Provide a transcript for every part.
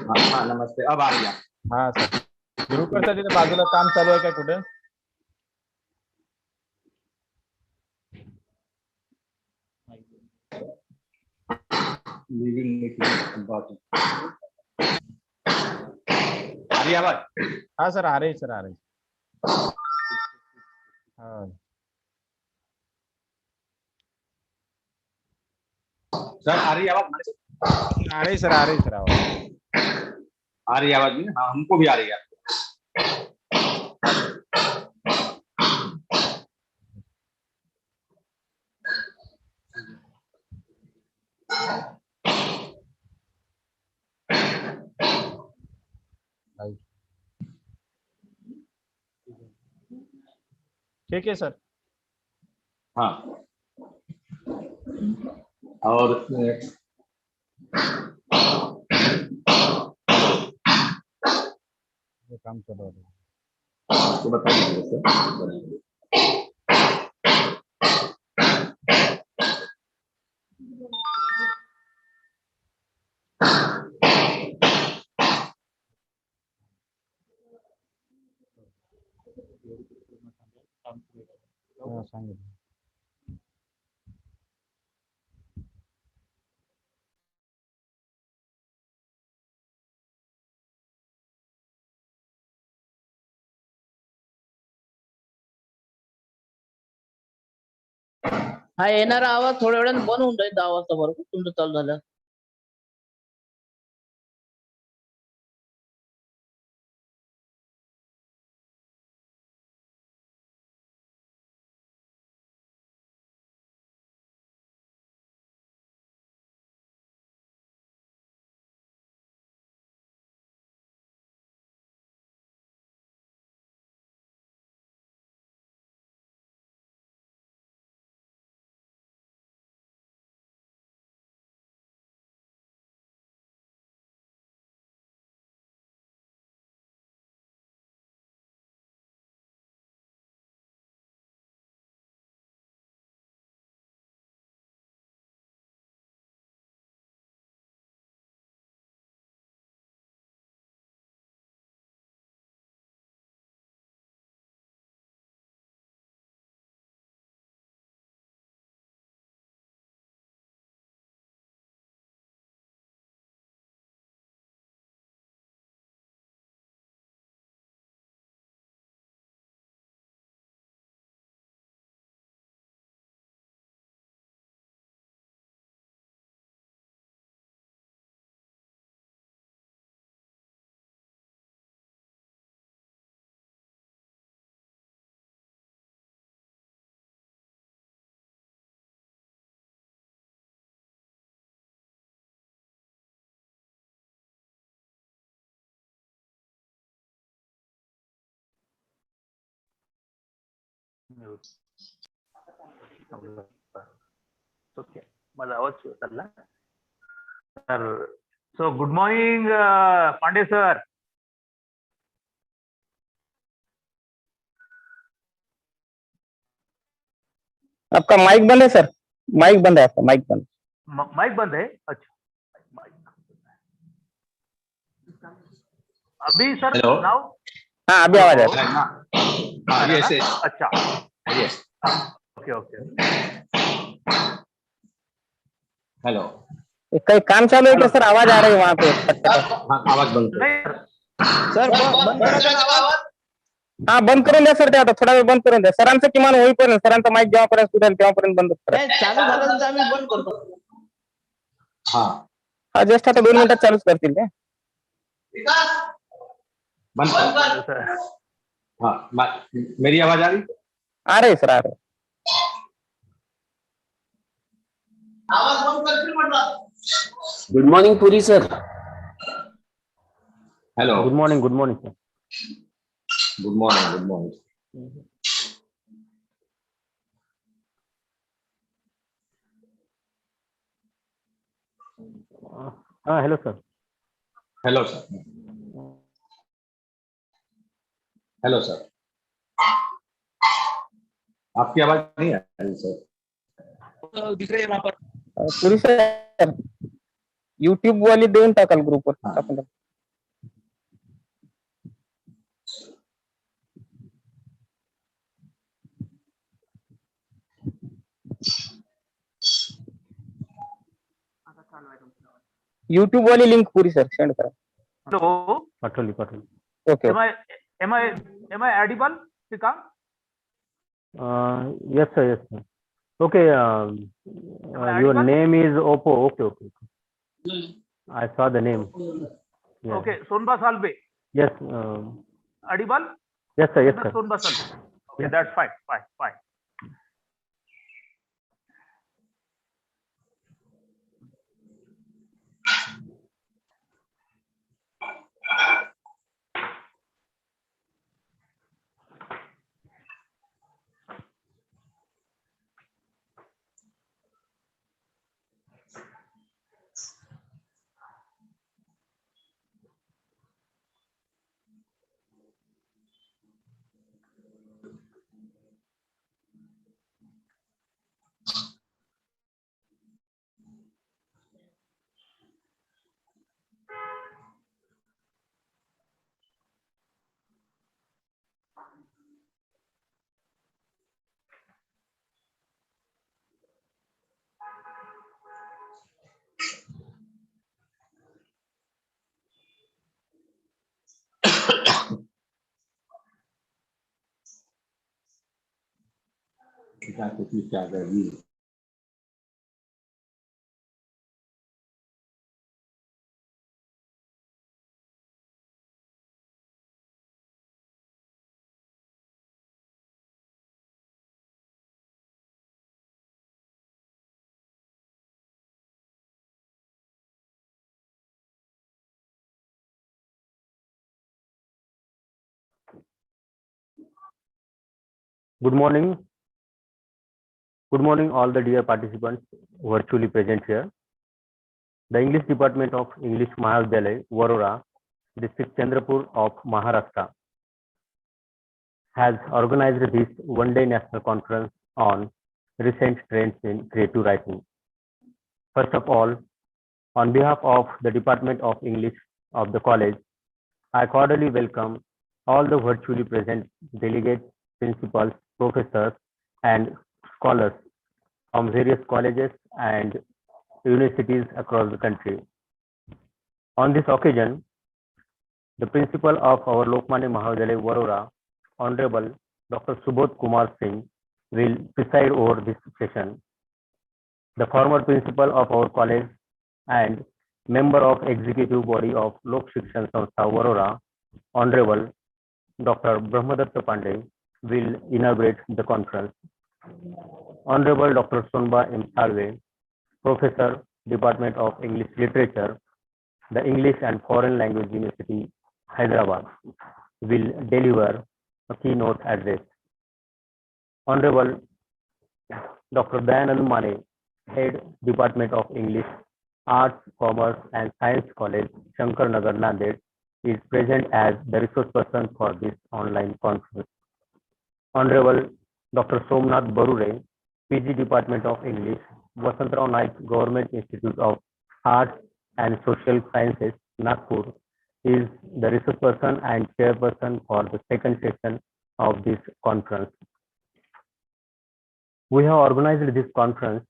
हाँ नमस्ते, अब आ रही है। हा सर, गुरुकर सर तिथे बाजूला काम चालू आहे का कुठे? आ रही है आवाज? हा सर, आ रही सर, आ रही। हाँ सर आ रही है आवाज हमारे से? आ रही सर, आ रही सर आवाज। आ रही है आवाज नहीं? हाँ हमको भी आ रही है। ठीक है सर। हाँ और ये काम चालू आहे। तो बताइए सर। हा, सांगितलं. हा येणारा आवाज थोड्या वेळाने बंद होऊन जाईल 10 वाजता बरोबर तुमचं चालू झालं. ओके, माझा आवाज चालला तर. So good morning Pandey sir. आपका माइक बंद है सर, माइक बंद है आपका, माइक बंद। माइक बंद है? अच्छा, माइक अभी सर हेलो। नाउ? हाँ अभी आवाज आ रही है। हाँ यस यस। अच्छा यस। Okay okay. हेलो। कहीं काम चालू है क्या सर? आवाज आ रही है वहाँ पे खटखट। हाँ आवाज बंद करो। नाही सर बंद करायचं ना आवाज. हाँ बंद करून द्या सर, ते आता थोडा वेळ बंद करून द्या. सरांचं किमान होईपर्यंत, सरांचा माईक जेव्हापर्यंत सुटेल तेव्हापर्यंत बंद करा. नाही चालू झालं तर आम्ही बंद करतो. हाँ हा जस्ट आता 2 मिनिटात चालूच करतील ते. बंद करो। सर. हाँ मेरी आवाज आ रही? आ रही सर, आ रही. आवाज बंद करतील म्हटलं. Good morning Puri sir. Hello. Good morning, good morning sir. Good morning, good morning. हाँ hello sir. Hello sir. Hello sir. आपकी आवाज नहीं आ रही सर. पुरी सर, युट्यूब वाली देऊन टाकाल ग्रुपवर टाकून द्या. YouTube वाली लिंक पूरी सर सेंड करा. Hello. पाठवली. Okay. Am I audible, Srikant? Yes sir. Okay. Your name is Oppo. Okay. I saw the name. Yeah. Okay, Sonba Salve. Yes. Audible? Yes sir. Sonba Salve. Okay, Yeah. that's fine. That if you can read. Good morning. Good morning, all the dear participants virtually present here. The English Department of English Mahavidyalaya, Warora, District Chandrapur of Maharashtra, has organized this one-day national conference on recent trends in creative writing. First of all, on behalf of the Department of English of the college, I cordially welcome all the virtually present delegates, principals, professors, and scholars from various colleges and universities across the country. On this occasion, the principal of our Lokmanya Mahavidyalaya, Warora, Honorable Dr. Subodh Kumar Singh, will preside over this session. The former principal of our college and member of executive body of Lok Shikshan Sanstha, Warora, Honorable Dr. Brahmadatta Pandey, will inaugurate the conference. Honorable Dr. Sonba M. Salve, Professor, Department of English Literature, the English and Foreign Language University, Hyderabad, will deliver a keynote address. Honorable Dr. Dayanand Mane, Head, Department of English, Arts, Commerce and Science College, Shankar Nagar, Nanded, is present as the resource person for this online conference. Honorable Dr. Somnath Barure, PG Department of English, Vasantrao Naik Government Institute of Arts and Social Sciences, Nagpur, is the resource person and chairperson for the second session of this conference. We have organized this conference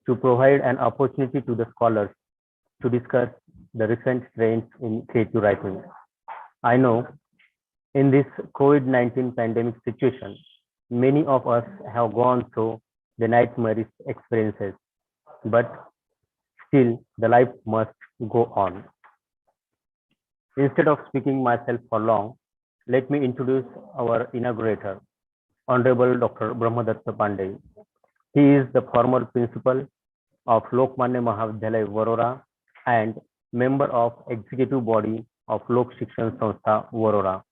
to provide an opportunity to the scholars to discuss the recent trends in creative writing. I know in this COVID-19 pandemic situation, many of us have gone through the nightmarish experiences, but still the life must go on. Instead of speaking myself for long, let me introduce our inaugurator, Honorable Dr. Brahmadatta Pandey. He is the former principal of Lokmanya Mahavidyalaya, Warora, and member of executive body of Lok Shikshan Sanstha, Warora.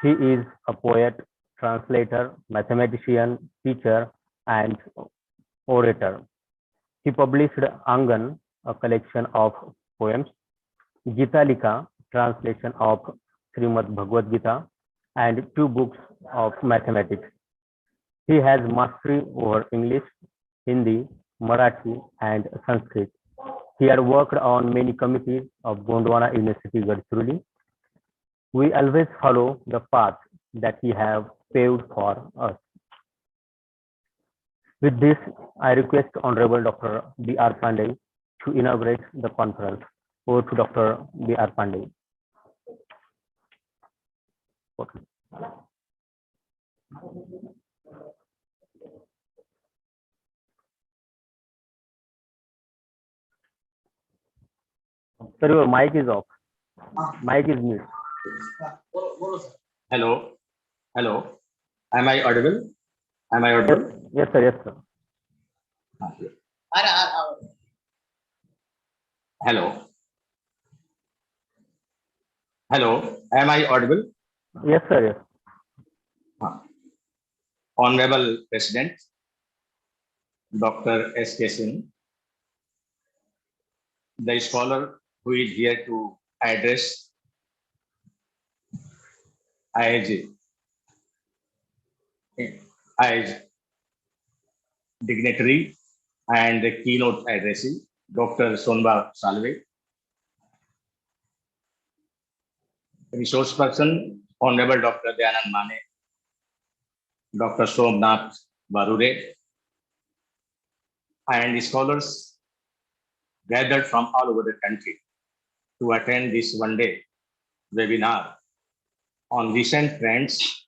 He is a poet, translator, mathematician, teacher, and orator. He published Angan, a collection of poems, Gitalika, translation of Srimad Bhagavad Gita, and 2 books of mathematics. He has mastery over English, Hindi, Marathi, and Sanskrit. He had worked on many committees of Gondwana University, Gadchiroli. We always follow the path that he have paved for us. With this, I request Honorable Dr. B.R. Pandey to inaugurate the conference. over to Dr. B.R. Pandey. Okay. Sir, your mic is off. Mic is mute. Hello. Hello. Am I audible? Am I audible? Yes, sir. Yes, sir. Hello. Hello. Am I audible? Yes, sir. Yes. Honorable President, Dr. S.K. Singh, the scholar who is here to address as dignitary and the keynote addressee, Dr. Sonba Salve, resource person, Honorable Dr. Dayanand Mane, Dr. Somnath Barure, and scholars gathered from all over the country to attend this one-day webinar on recent trends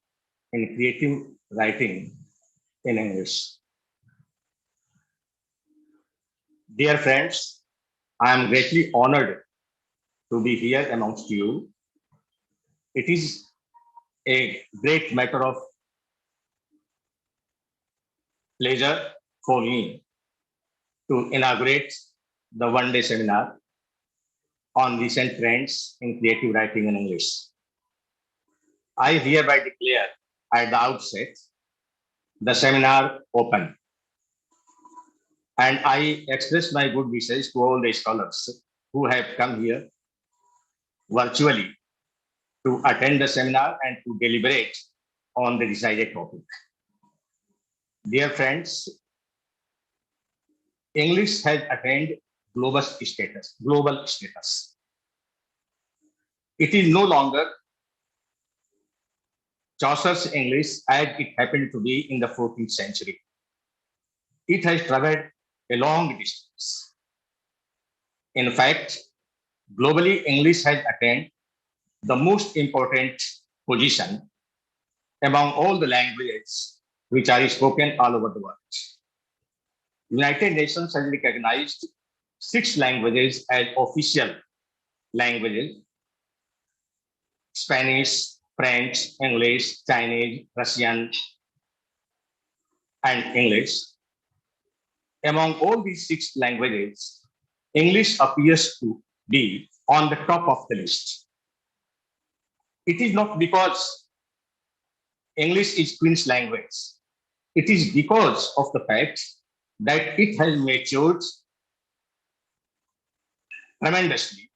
in creative writing in English. Dear friends, I am greatly honored to be here amongst you. It is a great matter of pleasure for me to inaugurate the one-day seminar on recent trends in creative writing in English. I hereby declare at the outset the seminar open, and I express my good wishes to all the scholars who have come here virtually to attend the seminar and to deliberate on the decided topic. Dear friends, English has attained global status. It is no longer Chaucer's English as it happened to be in the 14th century. It has traveled a long distance. In fact, globally, English has attained the most important position among all the languages which are spoken all over the world. United Nations has recognized 6 languages as official languages: Spanish, French, English, Chinese, Russian, and English. Among all these 6 languages, English appears to be on the top of the list. It is not because English is Queen's language. It is because of the fact that it has matured tremendously.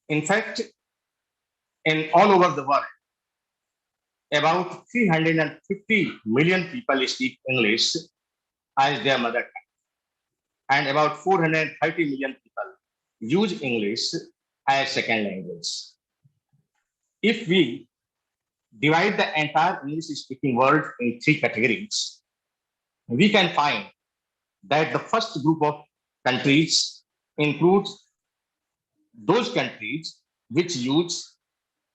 In fact, in all over the world, about 350 million people speak English as their mother tongue, and about 430 million people use English as second language. If we divide the entire English-speaking world in 3 categories, we can find that the first group of countries includes those countries which use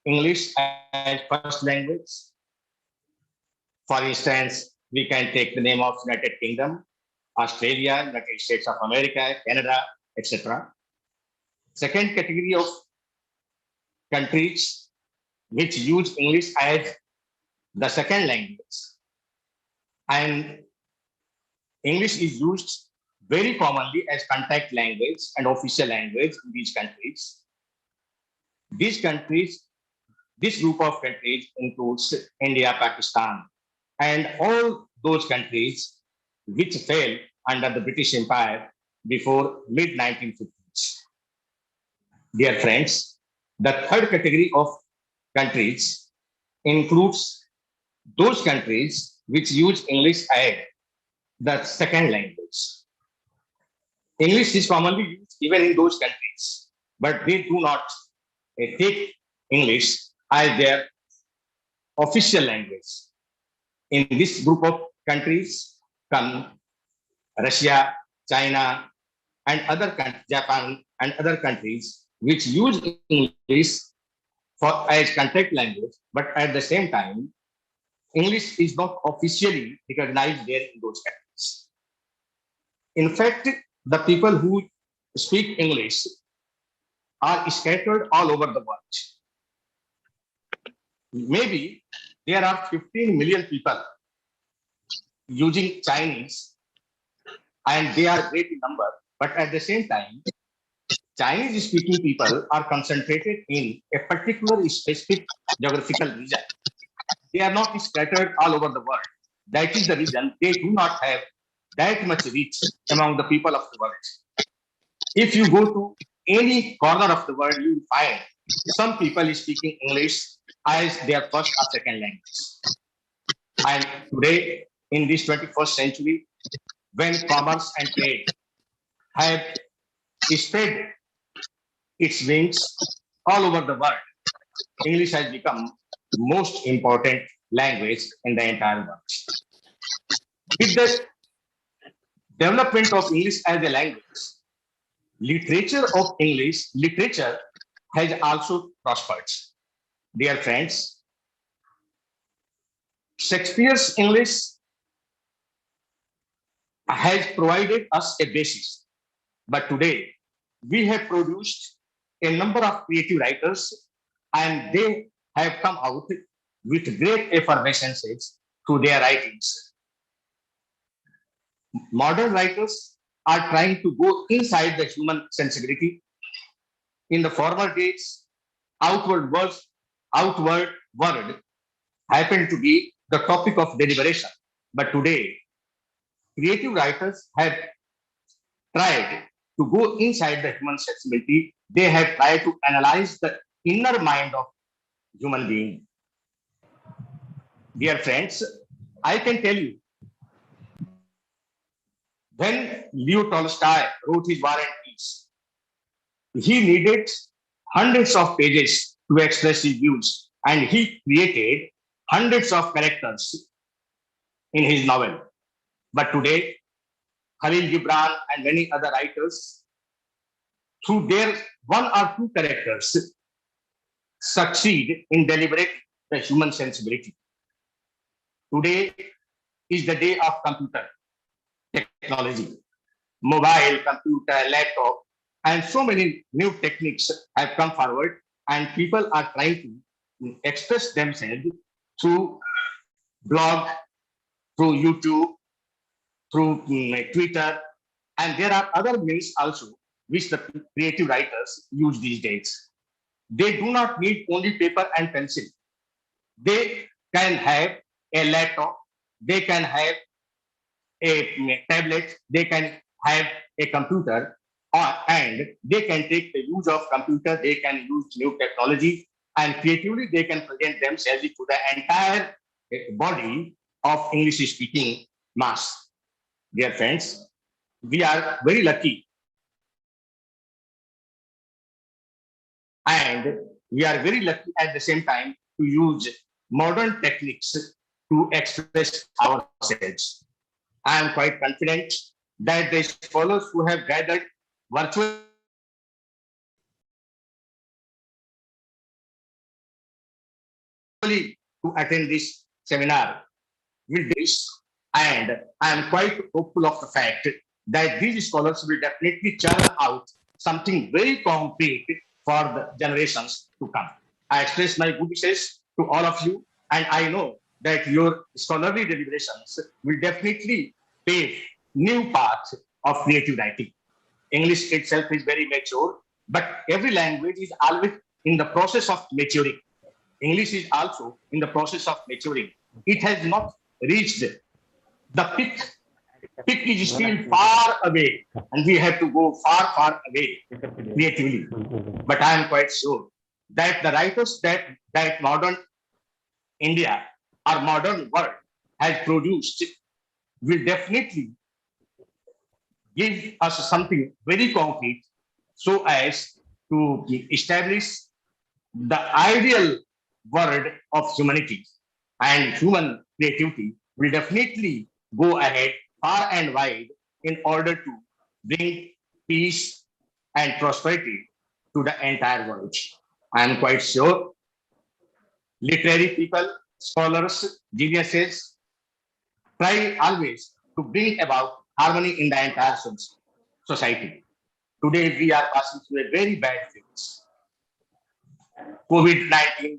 English as first language. For instance, we can take the name of United Kingdom, Australia, United States of America, Canada, etc. Second category of countries which use English as the second language, and English is used very commonly as contact language and official language in these countries. This group of countries includes India, Pakistan, and all those countries which fell under the British Empire before mid-1950s. Dear friends, the third category of countries includes those countries which use English as the second language. English is commonly used even in those countries, but they do not take English as their official language. In this group of countries come Russia, China, and Japan and other countries which use English as contact language, but at the same time, English is not officially recognized there in those countries. In fact, the people who speak English are scattered all over the world. Maybe there are 15 million people using Chinese, and they are great in number, but at the same time, Chinese speaking people are concentrated in a particular specific geographical region. They are not scattered all over the world. That is the reason they do not have that much reach among the people of the world. If you go to any corner of the world, you will find some people speaking English as their first or second language. And today, in this 21st century, when commerce and trade have spread its wings all over the world, English has become the most important language in the entire world. With the development of English as a language, literature has also prospered. Dear friends, Shakespeare's English has provided us a basis, but today we have produced a number of creative writers, and they have come out with great effervescences through their writings. Modern writers are trying to go inside the human sensibility. In the former days, outward world happened to be the topic of deliberation. But today, creative writers have tried to go inside the human sensibility. They have tried to analyze the inner mind of human being. Dear friends, I can tell you, when Leo Tolstoy wrote his War and Peace, he needed hundreds of pages to express his views, and he created hundreds of characters in his novel. But today, Khalil Gibran and many other writers, through their one or two characters, succeed in deliberating the human sensibility. Today is the day of computer technology, mobile, computer, laptop, and so many new techniques have come forward, and people are trying to express themselves through blog, through YouTube, through Twitter, and there are other means also which the creative writers use these days. They do not need only paper and pencil. They can have a laptop, they can have a tablet, they can have a computer, and they can take the use of computer, they can use new technology, and creatively they can present themselves to the entire body of English-speaking mass. Dear friends, we are very lucky, and we are very lucky at the same time to use modern techniques to express ourselves. I am quite confident that the scholars who have gathered virtually to attend this seminar will do this, and I am quite hopeful of the fact that these scholars will definitely churn out something very concrete for the generations to come. I express my good wishes to all of you, and I know that your scholarly deliberations will definitely pave new paths of creative writing. English itself is very mature, but every language is always in the process of maturing. English is also in the process of maturing. It has not reached the peak. Peak is still far away, and we have to go far, far away creatively. But I am quite sure that the writers that modern India or modern world has produced will definitely give us something very concrete so as to establish the ideal world of humanity, and human creativity will definitely go ahead far and wide in order to bring peace, and prosperity to the entire world. I am quite sure literary people, scholars, geniuses try always to bring about harmony in the entire society. Today, we are passing through a very bad phase. COVID-19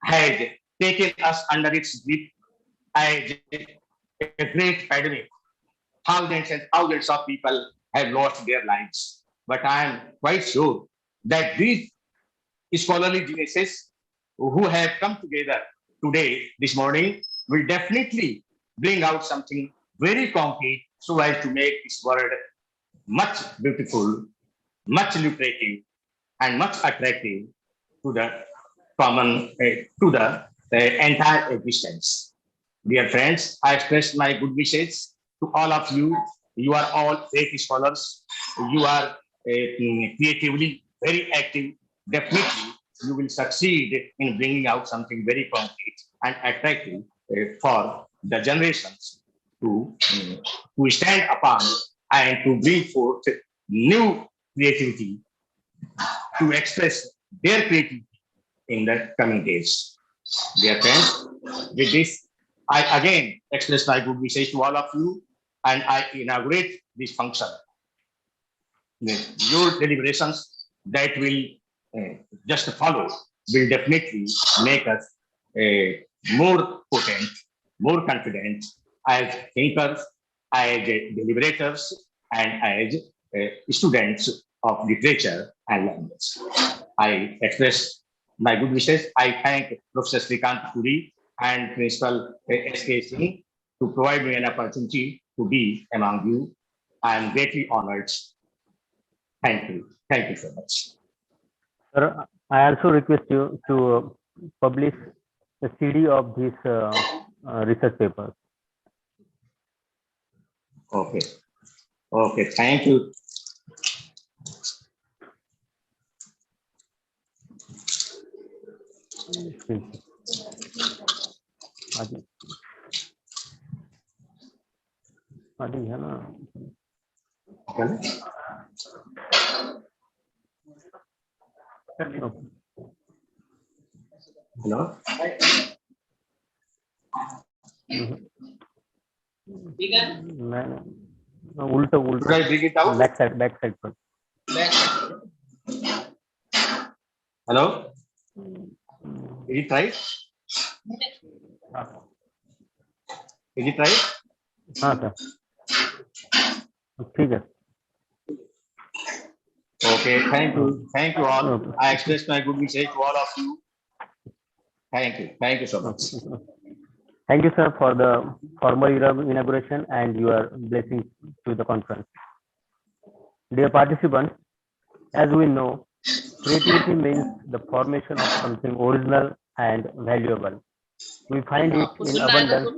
has taken us under its grip as a great pandemic. Thousands and thousands of people have lost their lives. But I am quite sure that these scholarly geniuses who have come together today, this morning, will definitely bring out something very concrete so as to make this world much beautiful, much lucrative, and much attractive to the common, to the entire existence. Dear friends, I express my good wishes to all of you. You are all great scholars. You are creatively very active. Definitely, you will succeed in bringing out something very concrete and attractive for the generations to stand upon and to bring forth new creativity to express their creativity in the coming days. Dear friends, with this, I again express my good wishes to all of you, and I inaugurate this function. Your deliberations that will just follow will definitely make us more potent, more confident as thinkers, as deliberators, and as students of literature and language. I express my good wishes. I thank Professor Srikant Puri and Principal S.K. Singh to provide me an opportunity to be among you. I am greatly honored. Thank you. Thank you so much. Sir, I also request you to publish the CD of these research papers. Okay. Okay. Thank you. आदि है ना Hello. उल्टा Should I bring it out? Back side पर. Hello. Is it right? Is it right? हाँ sir, ठीक है. Okay, thank you all. I express my good wishes to all of you. Thank you so much. Thank you, sir, for the formal inauguration and your blessings to the conference. Dear participants, as we know, creativity means the formation of something original and valuable. We find it in abundance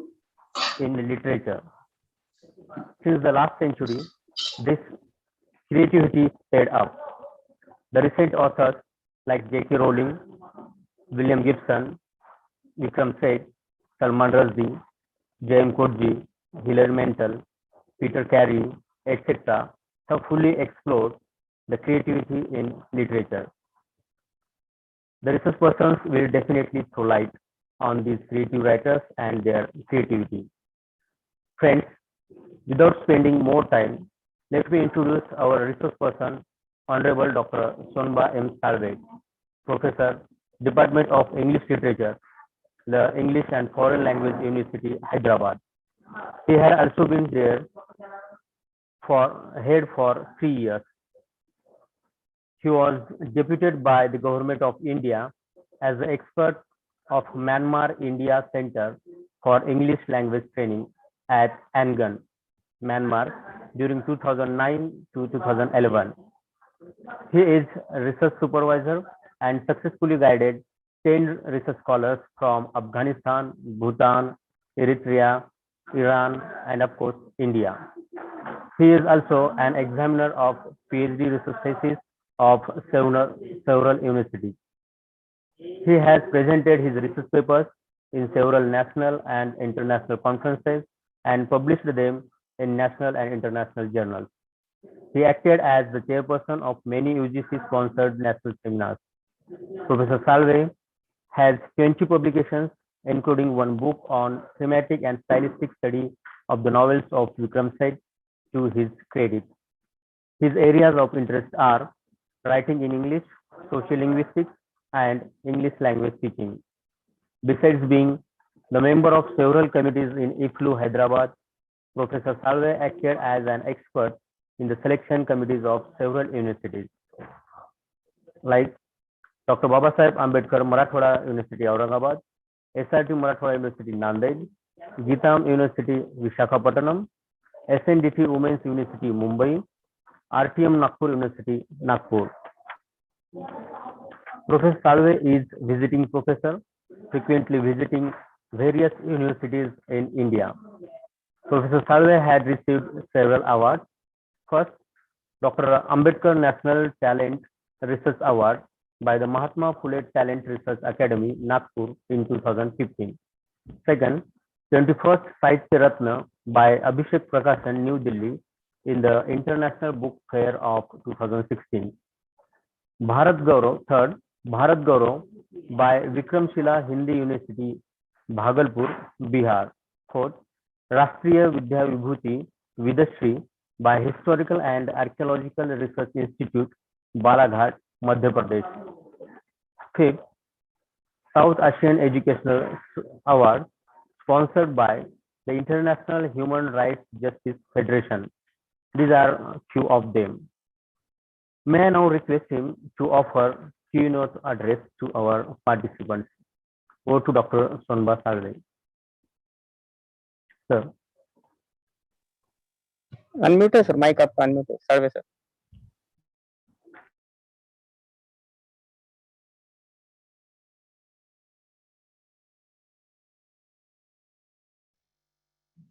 in literature. Since the last century, this creativity paid up. The recent authors like J.K. Rowling, William Gibson, Vikram Seth, Salman Rushdie, J.M. Coetzee, Hilary Mantel, Peter Carey, etc. have fully explored the creativity in literature. The research persons will definitely throw light on these creative writers and their creativity. Friends, without spending more time, let me introduce our research person, Honorable Dr. Sonba M. Salve, Professor, Department of English Literature, the English and Foreign Language University, Hyderabad. He had also been there head for 3 years. He was deputed by the Government of India as the expert of Myanmar India Center for English Language Training at Yangon, Myanmar during 2009 to 2011. He is a research supervisor and successfully guided 10 research scholars from Afghanistan, Bhutan, Eritrea, Iran, and of course, India. He is also an examiner of PhD research theses of several universities. He has presented his research papers in several national and international conferences and published them in national and international journals. He acted as the chairperson of many UGC-sponsored national seminars. Professor Salve has 20 publications, including one book on thematic and stylistic study of the novels of Vikram Seth to his credit. His areas of interest are writing in English, social linguistics, and English language teaching. Besides being the member of several committees in IFLU, Hyderabad, Professor Salve acted as an expert in the selection committees of several universities, like Dr. Babasaheb Ambedkar Marathwada University, Aurangabad, SRT Marathwada University, Nanded, Geetam University, Visakhapatnam, SNDT Women's University, Mumbai, RTM Nagpur University, Nagpur. Professor Salve is visiting professor, frequently visiting various universities in India. Professor Salve had received several awards. First, Dr. Ambedkar National Talent Research Award by the Mahatma Phule Talent Research Academy, Nagpur in 2015. Second, 21st Sahitya Ratna by Abhishek Prakashan, New Delhi in the International Book Fair of 2016. Bharat Gaurav, third, Bharat Gaurav by Vikramshila Hindi University, Bhagalpur, Bihar. Fourth, Rashtriya Vidya Vibhuti Vidashri by Historical and Archaeological Research Institute, Balaghat, Madhya Pradesh. Fifth, South Asian Educational Award sponsored by the International Human Rights Justice Federation. These are few of them. May I now request him to offer keynote address to our participants. Over to Dr. Sonba Salve. Sir. Unmute sir, mic up, unmute. Salve sir.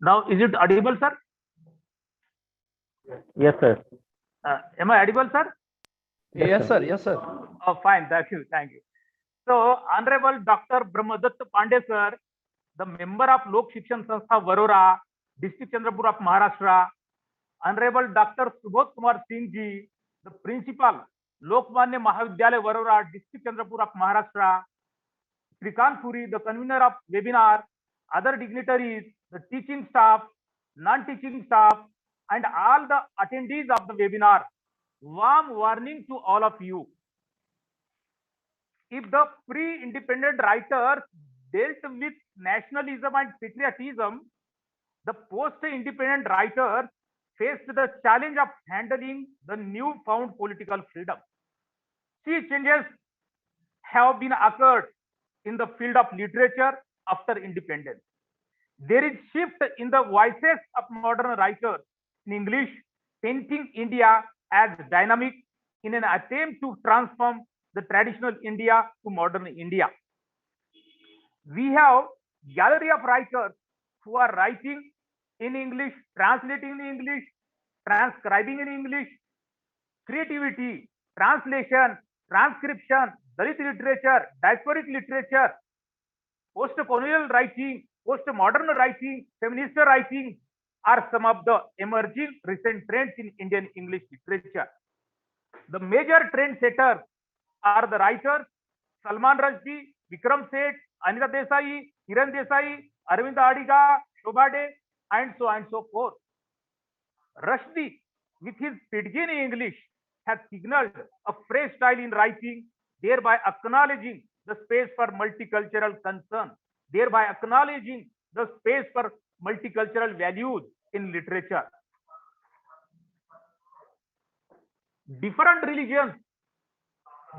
Now, is it audible, sir? Yes, sir. Am I audible, sir? Yes, sir. Yes, sir. Oh, fine. Thank you. Thank you. So, Honorable Dr. Brahmadatta Pandey, sir, the member of Lok Shikshan Sanstha, Varora, District Chandrapur of Maharashtra, Honorable Dr. Subodh Kumar Singh ji, the Principal, Lokmanya Mahavidyalaya, Varora, District Chandrapur of Maharashtra, Srikant Puri, the convener of webinar, other dignitaries, the teaching staff, non-teaching staff, and all the attendees of the webinar. Warm warning to all of you. If the pre-independent writers dealt with nationalism and patriotism, the post-independent writers faced the challenge of handling the newfound political freedom. Sea changes have been occurred in the field of literature after independence. There is shift in the voices of modern writers in English, painting India as dynamic in an attempt to transform the traditional India to modern India. We have gallery of writers who are writing in English, translating in English, transcribing in English, creativity, translation, transcription, Dalit literature, diasporic literature, post-colonial writing, post-modern writing, feminist writing are some of the emerging recent trends in Indian English literature. The major trendsetters are the writers Salman Rushdie, Vikram Seth, Anita Desai, Kiran Desai, Arvind Adiga, Shobha De, and so on and so forth. Rushdie, with his pidgin English, has signaled a fresh style in writing, thereby acknowledging the space for multicultural concern, thereby acknowledging the space for multicultural values in literature. Different religions,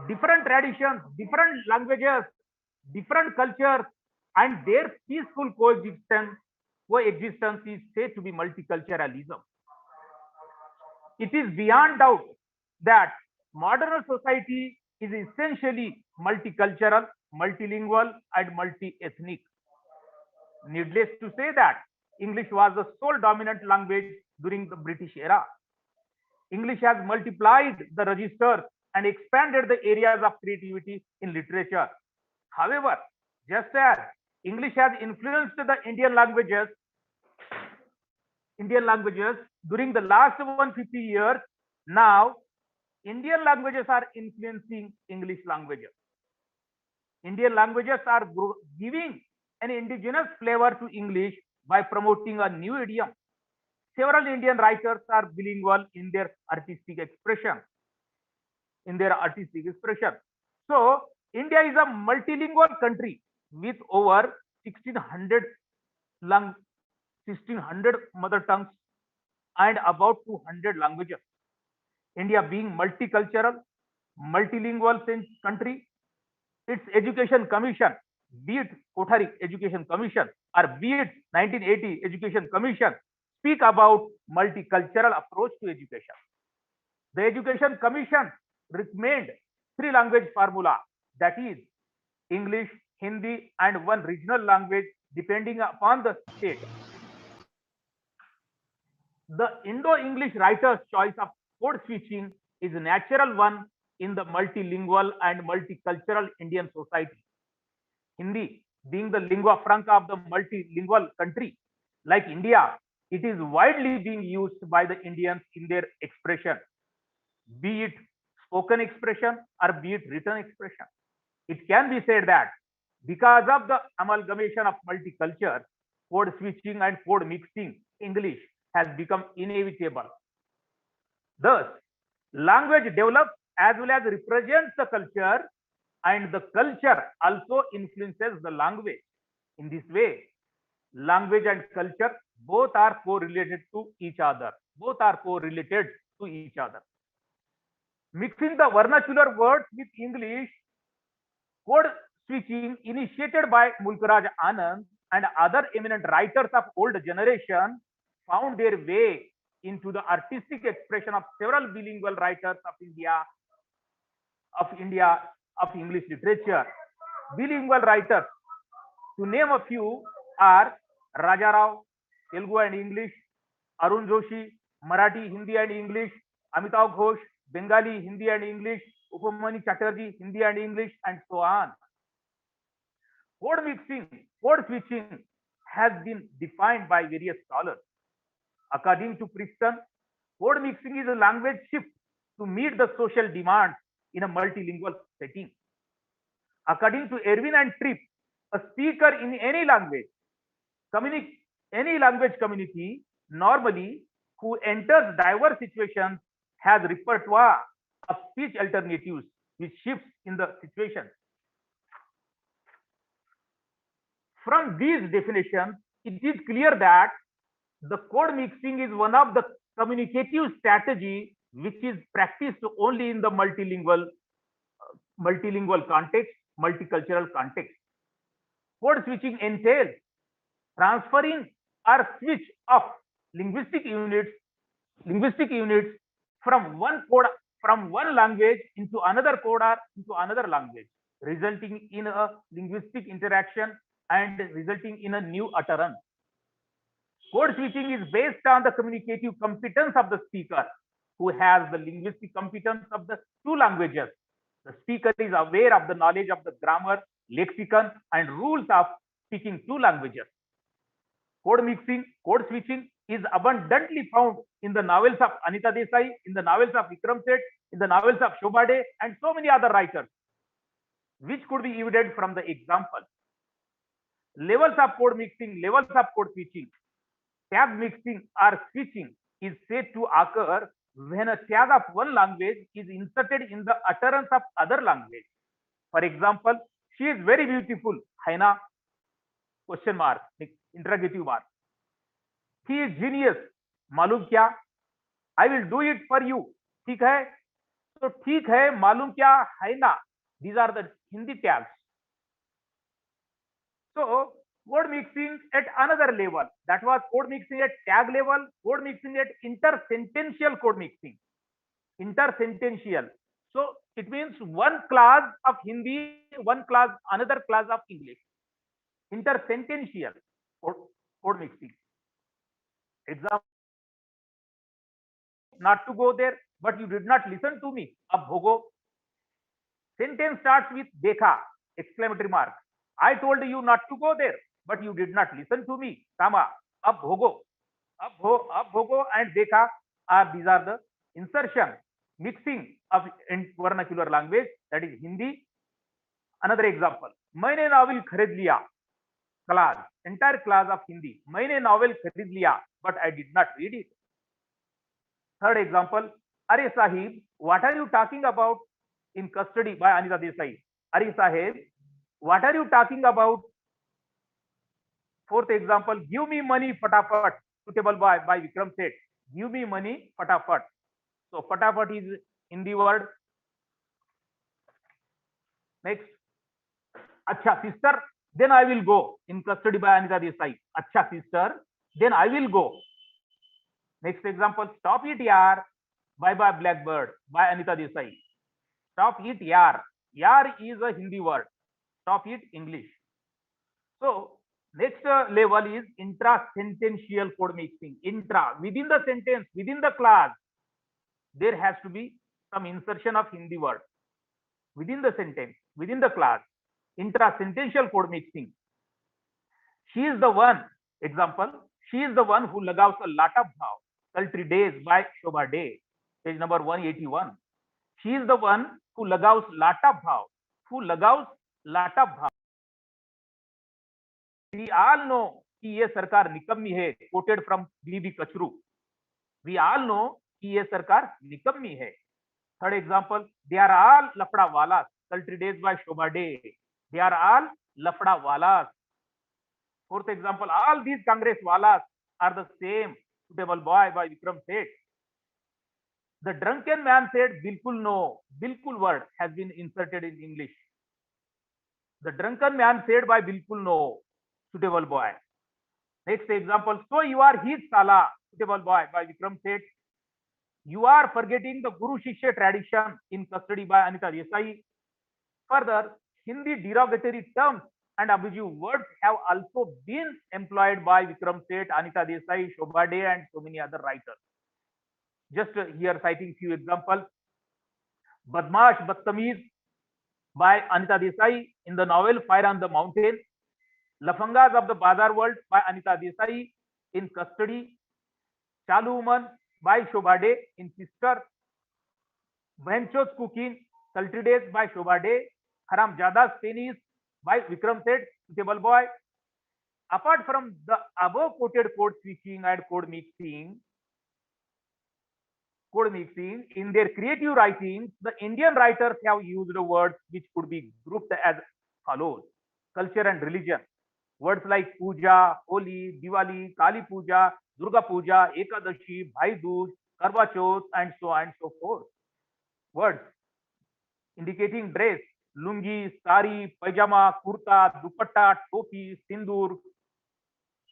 different traditions, different languages, different cultures, and their peaceful coexistence is said to be multiculturalism. It is beyond doubt that modern society is essentially multicultural, multilingual, and multi-ethnic. Needless to say that English was the sole dominant language during the British era. English has multiplied the registers and expanded the areas of creativity in literature. However, just as English has influenced the Indian languages, Indian languages during the last 150 years. Now, Indian languages are influencing English languages. Indian languages are giving an indigenous flavor to English by promoting a new idiom. Several Indian writers are bilingual in their artistic expression. So, India is a multilingual country with over 1600 mother tongues and about 200 languages. India being multicultural, multilingual country, its education commission, be it Kothari Education Commission or be it 1980 Education Commission, speak about multicultural approach to education. The Education Commission recommend 3 language formula, that is English, Hindi and one regional language depending upon the state. The Indo-English writer's choice of code switching is a natural one in the multilingual and multicultural Indian society. Hindi being the lingua franca of the multilingual country like India, it is widely being used by the Indians in their expression, be it spoken expression or be it written expression. It can be said that because of the amalgamation of multiculture, code switching and code mixing English has become inevitable. Thus, language develops as well as represents the culture, and the culture also influences the language. In this way, language and culture both are correlated to each other. Mixing the vernacular words with English, code switching initiated by Mulkraj Anand and other eminent writers of old generation found their way into the artistic expression of several bilingual writers of English literature. Bilingual writers, to name a few, are Raja Rao, Telugu and English; Arun Joshi, Marathi, Hindi and English; Amitav Ghosh, Bengali, Hindi and English; Upamani Chatterjee, Hindi and English, and so on. Code mixing, code switching has been defined by various scholars. According to Preston, code mixing is a language shift to meet the social demands in a multilingual setting. According to Erwin and Tripp, a speaker in any language community normally who enters diverse situations has repertoire of speech alternatives which shifts in the situation. From these definitions, it is clear that the code mixing is one of the communicative strategy which is practiced only in the multilingual context, multicultural context. Code switching entails transferring or switch of linguistic units from one language into another code or into another language, resulting in a linguistic interaction and resulting in a new utterance. Code switching is based on the communicative competence of the speaker, who has the linguistic competence of the 2 languages. The speaker is aware of the knowledge of the grammar, lexicon, and rules of speaking 2 languages. Code mixing, code switching is abundantly found in the novels of Anita Desai, in the novels of Vikram Seth, in the novels of Shobha De, and so many other writers, which could be evident from the example. Levels of code mixing, levels of code switching. Tag mixing or switching is said to occur when a tag of one language is inserted in the utterance of other language. For example, she is very beautiful, Haina, question mark, interrogative mark. He is genius, मालूम क्या? I will do it for you. ठीक है? तो ठीक है, मालूम क्या, Haina. These are the Hindi tags. So, code mixing at another level, that was code mixing at tag level, code mixing at intersentential code mixing. Intersentential. So, it means one class of Hindi, one class, another class of English. Intersentential code mixing. Example, not to go there, but you did not listen to me. Ab bhogo. Sentence starts with dekha, exclamatory mark. I told you not to go there, but you did not listen to me, comma, ab bhogo. Abhogo and Dekha these are the insertion, mixing of in vernacular language, that is Hindi. Another example, मैंने novel खरीद लिया, class, entire class of Hindi. मैंने novel खरीद लिया, but I did not read it. Third example, अरे Sahib, what are you talking about? In custody by Anita Desai. अरे Sahib, what are you talking about? Fourth example, give me money फटाफट, suitable by Vikram Seth. Give me money फटाफट. So फटाफट is Hindi word. Next, अच्छा sister, then I will go, in custody by Anita Desai. अच्छा sister, then I will go. Next example, stop it yaar, bye bye blackbird by Anita Desai. Stop it yaar. Yaar is a Hindi word. Stop it English. So next level is intra-sentential code mixing. Intra, within the sentence, within the class, there has to be some insertion of Hindi word. Within the sentence, within the class, intra-sentential code mixing. She is the one, example, she is the one who लगाws a lot of bhav. Sultry days by Shobha Day, page number 181. She is the one who लगाws lot of bhav. Who लगाws lot of bhav. We all know कि ये सरकार निकम्मी है. Quoted from B.B. Kachru. We all know कि ये सरकार निकम्मी है. Third example, they are all lafda walas. Sultry days by Shobha Day. They are all lafda walas. Fourth example, all these Congress walas are the same. Suitable boy by Vikram Seth. The drunken man said, Bilkul no. Bilkul word has been inserted in English. The drunken man said by Bilkul no. Suitable boy. Next example, so you are his Sala. Suitable boy by Vikram Seth. You are forgetting the Guru Shishya tradition, in custody by Anita Desai. Further, Hindi derogatory terms and abusive words have also been employed by Vikram Seth, Anita Desai, Shobha Day, and so many other writers. Just here citing few examples. Badmash, Badtamiz by Anita Desai in the novel Fire on the Mountain. Lafangas of the Bazar World by Anita Desai in custody. Chalu Woman by Shobha Day in Sister. Bhenchos Cooking, Sultry Days by Shobha Day. Haramjada's Penis by Vikram Seth, Suitable boy. Apart from the above quoted code switching and code mixing, in their creative writings, the Indian writers have used words which could be grouped as follows: culture and religion. Words like puja, Holi, Diwali, Kali Puja, Durga Puja, Ekadashi, Bhai Dooj, Karwa Chauth, and so on and so forth. Words indicating dress: lungi, sari, pajama, kurta, dupatta, topi, sindoor,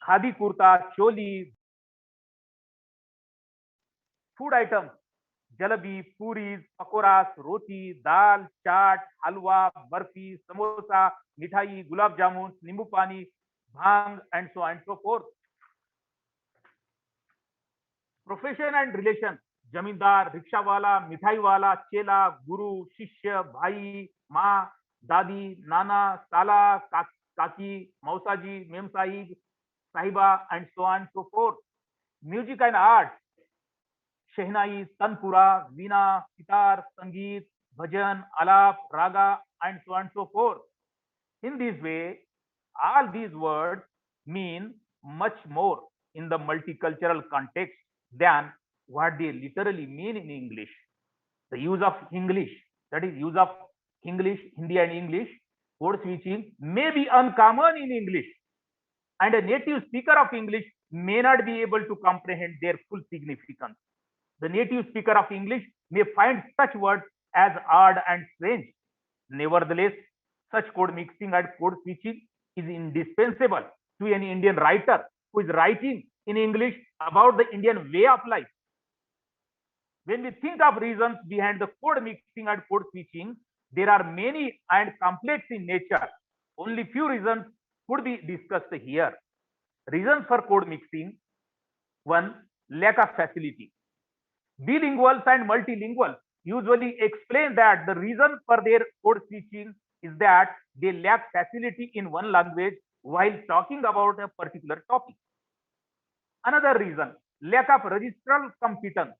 khadi kurta, choli. Food items: jalebi, puris, pakoras, roti, dal, chaat, halwa, barfi, samosa, mithai, gulab jamun, nimbu pani, bhang, and so on and so forth. Profession and relation: जमींदार, rickshaw वाला, मिठाई वाला, चेला, गुरु, शिष्य, भाई, माँ, दादी, नाना, साला, काकी, मौसाजी, मेमसाहिब, साहिबा, and so on and so forth. Music and art: शहनाई, तनपुरा, वीणा, सितार, संगीत, bhajan, alap, raga, and so on and so forth. In this way, all these words mean much more in the multicultural context than what they literally mean in English. The use of English, that is use of English, Hindi and English, code switching may be uncommon in English, and a native speaker of English may not be able to comprehend their full significance. The native speaker of English may find such words as odd and strange. Nevertheless, such code mixing and code switching is indispensable to an Indian writer who is writing in English about the Indian way of life. When we think of reasons behind the code mixing and code switching, there are many and complex in nature. Only few reasons could be discussed here. Reasons for code mixing: 1. Lack of facility. Bilinguals and multilinguals usually explain that the reason for their code switching is that they lack facility in one language while talking about a particular topic. Another reason, lack of registral competence.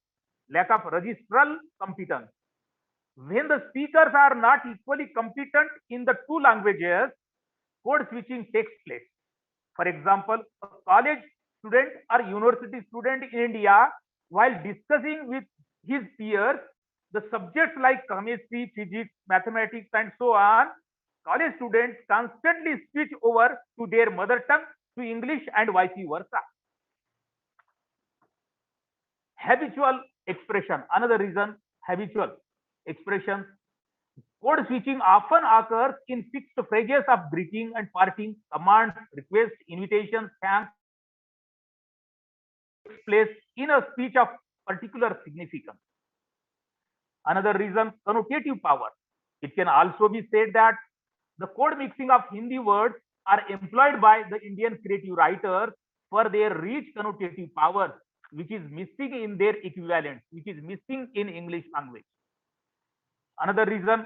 Lack of registral competence. When the speakers are not equally competent in the two languages, code switching takes place. For example, a college student or university student in India, while discussing with his peers the subjects like chemistry, physics, mathematics, and so on, college students constantly switch over to their mother tongue, to English, and vice versa. Habitual expression. Another reason, habitual expressions. Code switching often occurs in fixed phrases of greeting and parting, commands, requests, invitations, thanks, takes place in a speech of particular significance. Another reason, connotative power. It can also be said that the code mixing of Hindi words are employed by the Indian creative writers for their rich connotative powers, which is missing in their equivalent, which is missing in English language. Another reason,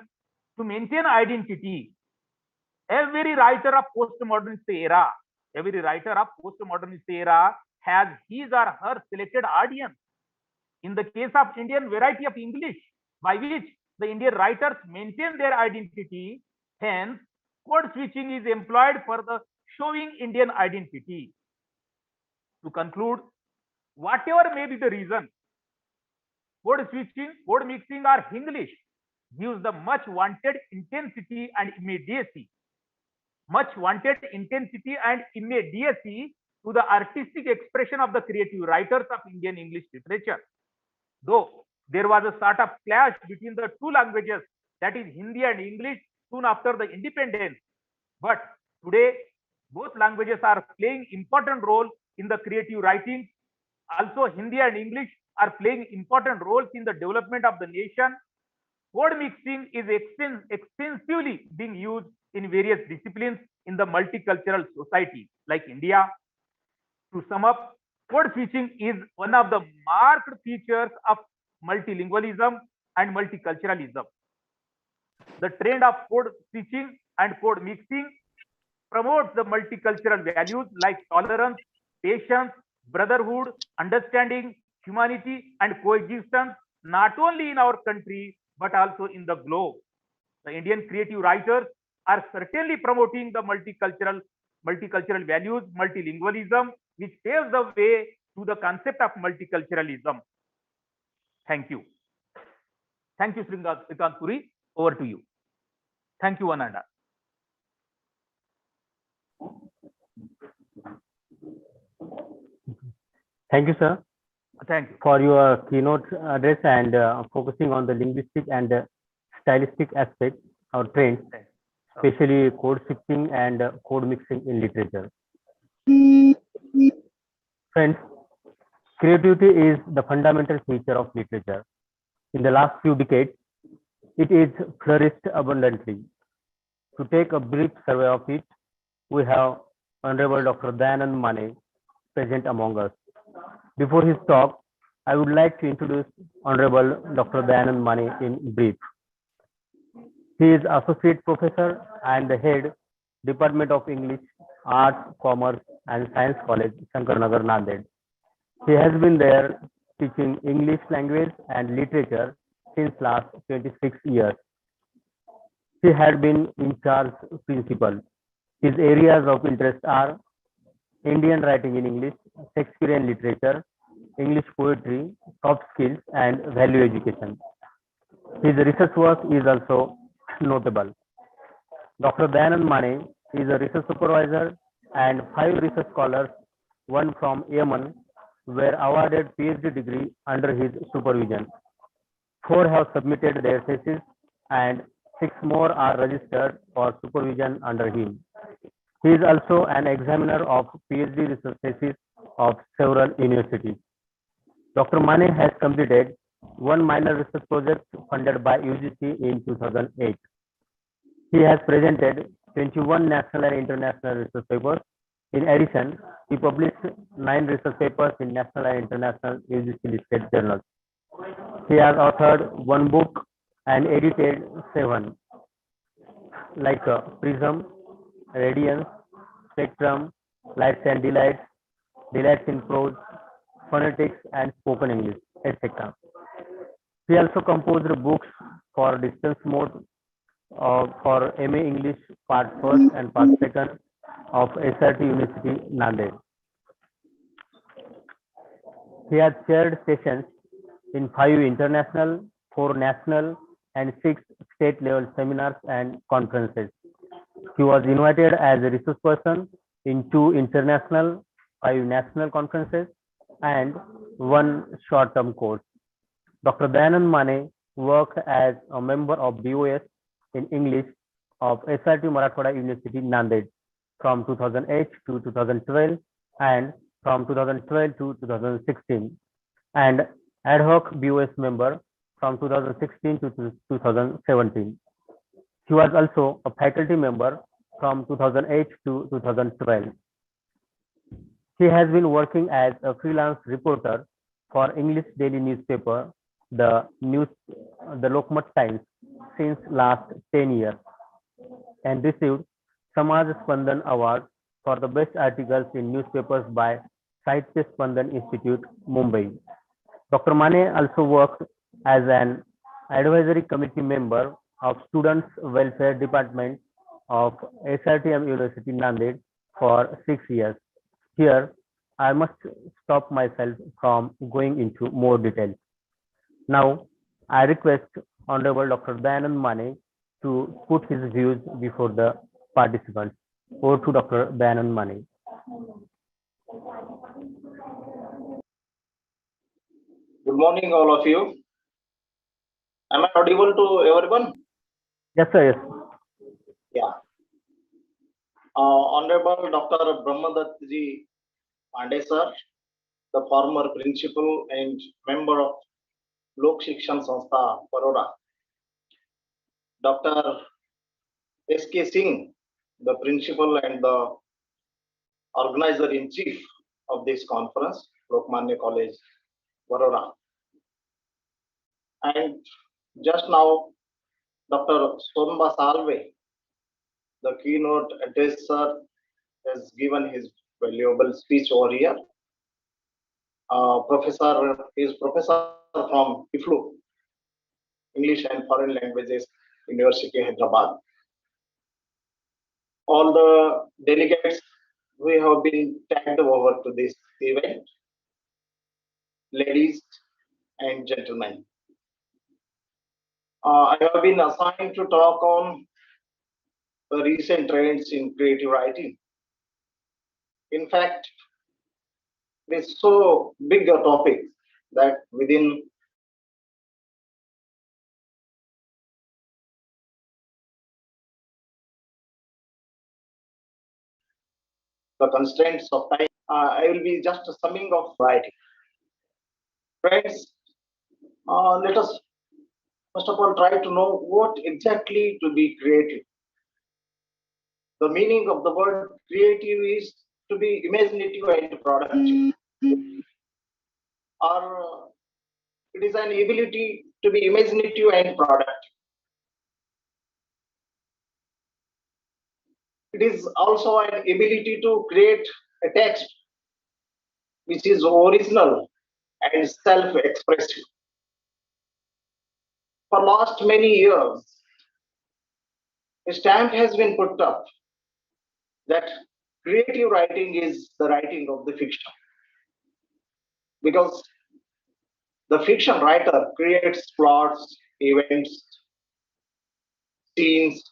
to maintain identity. Every writer of postmodernist era has his or her selected audience. In the case of Indian variety of English, by which the Indian writers maintain their identity, hence code switching is employed for the showing Indian identity. To conclude, whatever may be the reason, code switching, code mixing, or English gives the much wanted intensity and immediacy. Much wanted intensity and immediacy to the artistic expression of the creative writers of Indian English literature. Though there was a sort of clash between the two languages, that is Hindi and English, soon after the independence, but today both languages are playing important role in the creative writing. Also, Hindi and English are playing important roles in the development of the nation. Code mixing is extensively being used in various disciplines in the multicultural society like India. To sum up, code switching is one of the marked features of multilingualism and multiculturalism. The trend of code switching and code mixing promotes the multicultural values like tolerance, patience, brotherhood, understanding, humanity, and coexistence, not only in our country but also in the globe. The Indian creative writers are certainly promoting the multicultural values, multilingualism, which paves the way to the concept of multiculturalism. Thank you. Thank you, Srikant Puri. Over to you. Thank you, Ananda. Thank you, sir, Thank you. for your keynote address and focusing on the linguistic and stylistic aspects or trends, especially code switching and code mixing in literature. Friends, creativity is the fundamental feature of literature. In the last few decades, it is flourished abundantly. To take a brief survey of it, we have Honorable Dr. Dayanand Mane present among us. Before his talk, I would like to introduce Honorable Dr. Dayanand Mane in brief. He is Associate Professor and the Head, Department of English, Arts, Commerce and Science College, Shankarnagar, Nanded. He has been there teaching English language and literature since last 26 years. He had been in charge principal. His areas of interest are Indian writing in English, Shakespearean literature, English poetry, soft skills, and value education. His research work is also notable. Dr. Dayanand Mane is a research supervisor, and 5 research scholars, one from Yemen, were awarded PhD degree under his supervision. 4 have submitted their thesis, and 6 more are registered for supervision under him. He is also an examiner of PhD research thesis of several universities. Dr. Mane has completed 1 minor research project funded by UGC in 2008. He has presented 21 national and international research papers. In addition, he published 9 research papers in national and international UGC listed journals. He has authored 1 book and edited 7, like Prism, Radiance, Spectrum, Lights and Delights, delights in prose, phonetics, and spoken English, etc. He also composed books for distance mode for MA English Part First and Part Second of SRT University, Nanded. He has chaired sessions in 5 international, 4 national, and 6 state-level seminars and conferences. He was invited as a resource person in 2 international, 5 national conferences, and 1 short-term course. Dr. Dayanand Mane worked as a member of BOS in English of SRT Marathwada University, Nanded from 2008 to 2012 and from 2012 to 2016, and ad hoc BOS member from 2016 to 2017. He was also a faculty member from 2008 to 2012. He has been working as a freelance reporter for English daily newspaper, the Lokmat Times, since last 10 years, and received Samaj Spandan Award for the best articles in newspapers by Sahitya Spandan Institute, Mumbai. Dr. Mane also worked as an advisory committee member of Students Welfare Department of SRTM University, Nanded for 6 years. Here, I must stop myself from going into more details. Now, I request Honorable Dr. Dayanand Mane to put his views before the participants. Over to Dr. Dayanand Mane. Good morning, all of you. Am I audible to everyone? Yes, sir. Yes. Yeah. Honorable Dr. Brahmadatt Ji Pandey sir, the former principal and member of Lok Shikshan Sanstha, Baroda. Dr. S.K. Singh, the principal and the organizer-in-chief of this conference, Lokmanya College, Baroda. And just now, Dr. Sonba Salve, the keynote addresser, has given his valuable speech over here. Professor from IFLU, English and Foreign Languages, University, Hyderabad. All the delegates who have been tagged over to this event, ladies and gentlemen. I have been assigned to talk on the recent trends in creative writing. In fact, it is so big a topic that within the constraints of time, I will be just summing of writing. Friends, let us first of all try to know what exactly to be creative. The meaning of the word creative is to be imaginative and productive, or it is an ability to be imaginative and productive. It is also an ability to create a text which is original and self-expressive. For last many years, a stamp has been put up that creative writing is the writing of the fiction, because the fiction writer creates plots, events, scenes,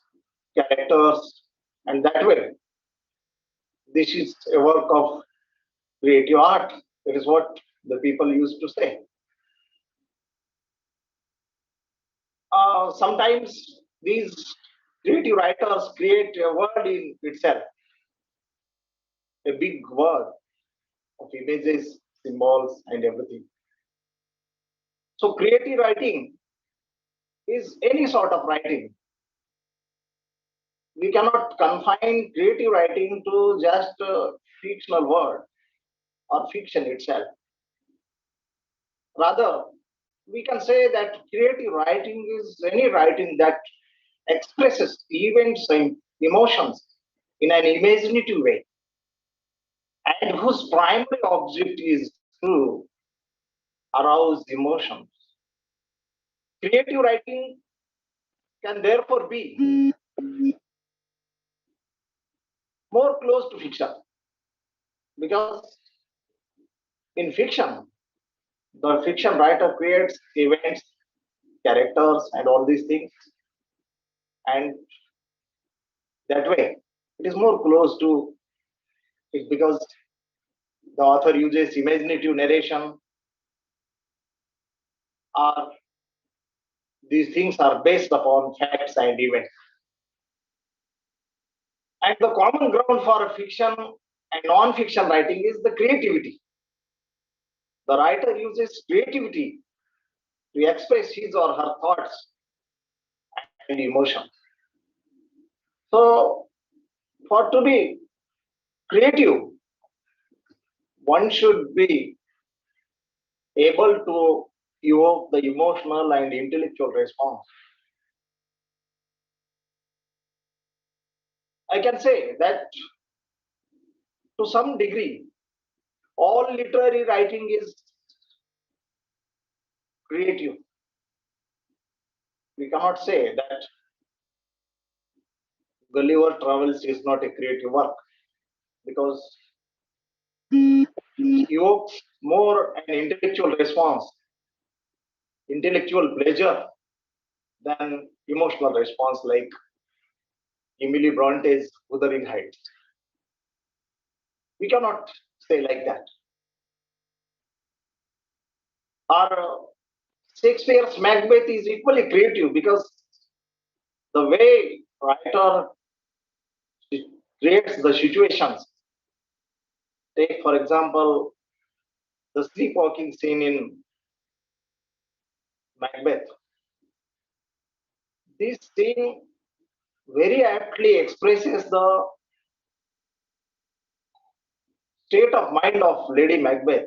characters, and that way, this is a work of creative art. That is what the people used to say. Sometimes these creative writers create a world in itself, a big world of images, symbols, and everything. So creative writing is any sort of writing. We cannot confine creative writing to just a fictional word or fiction itself. Rather, we can say that creative writing is any writing that expresses events and emotions in an imaginative way and whose primary object is to arouse emotions. Creative writing can therefore be more close to fiction, because in fiction, the fiction writer creates events, characters, and all these things, and that way it is more close to it because the author uses imaginative narration, or these things are based upon facts and events. And the common ground for fiction and non-fiction writing is the creativity. The writer uses creativity to express his or her thoughts and emotions. So, for to be creative, one should be able to evoke the emotional and intellectual response. I can say that to some degree, all literary writing is creative. We cannot say that Gulliver Travels is not a creative work, because it evokes more an intellectual response, intellectual pleasure than emotional response like Emily Bronte's Wuthering Heights. We cannot say like that. Or Shakespeare's Macbeth is equally creative because the way writer creates the situations. Take, for example, the sleepwalking scene in Macbeth. This scene very aptly expresses the state of mind of Lady Macbeth.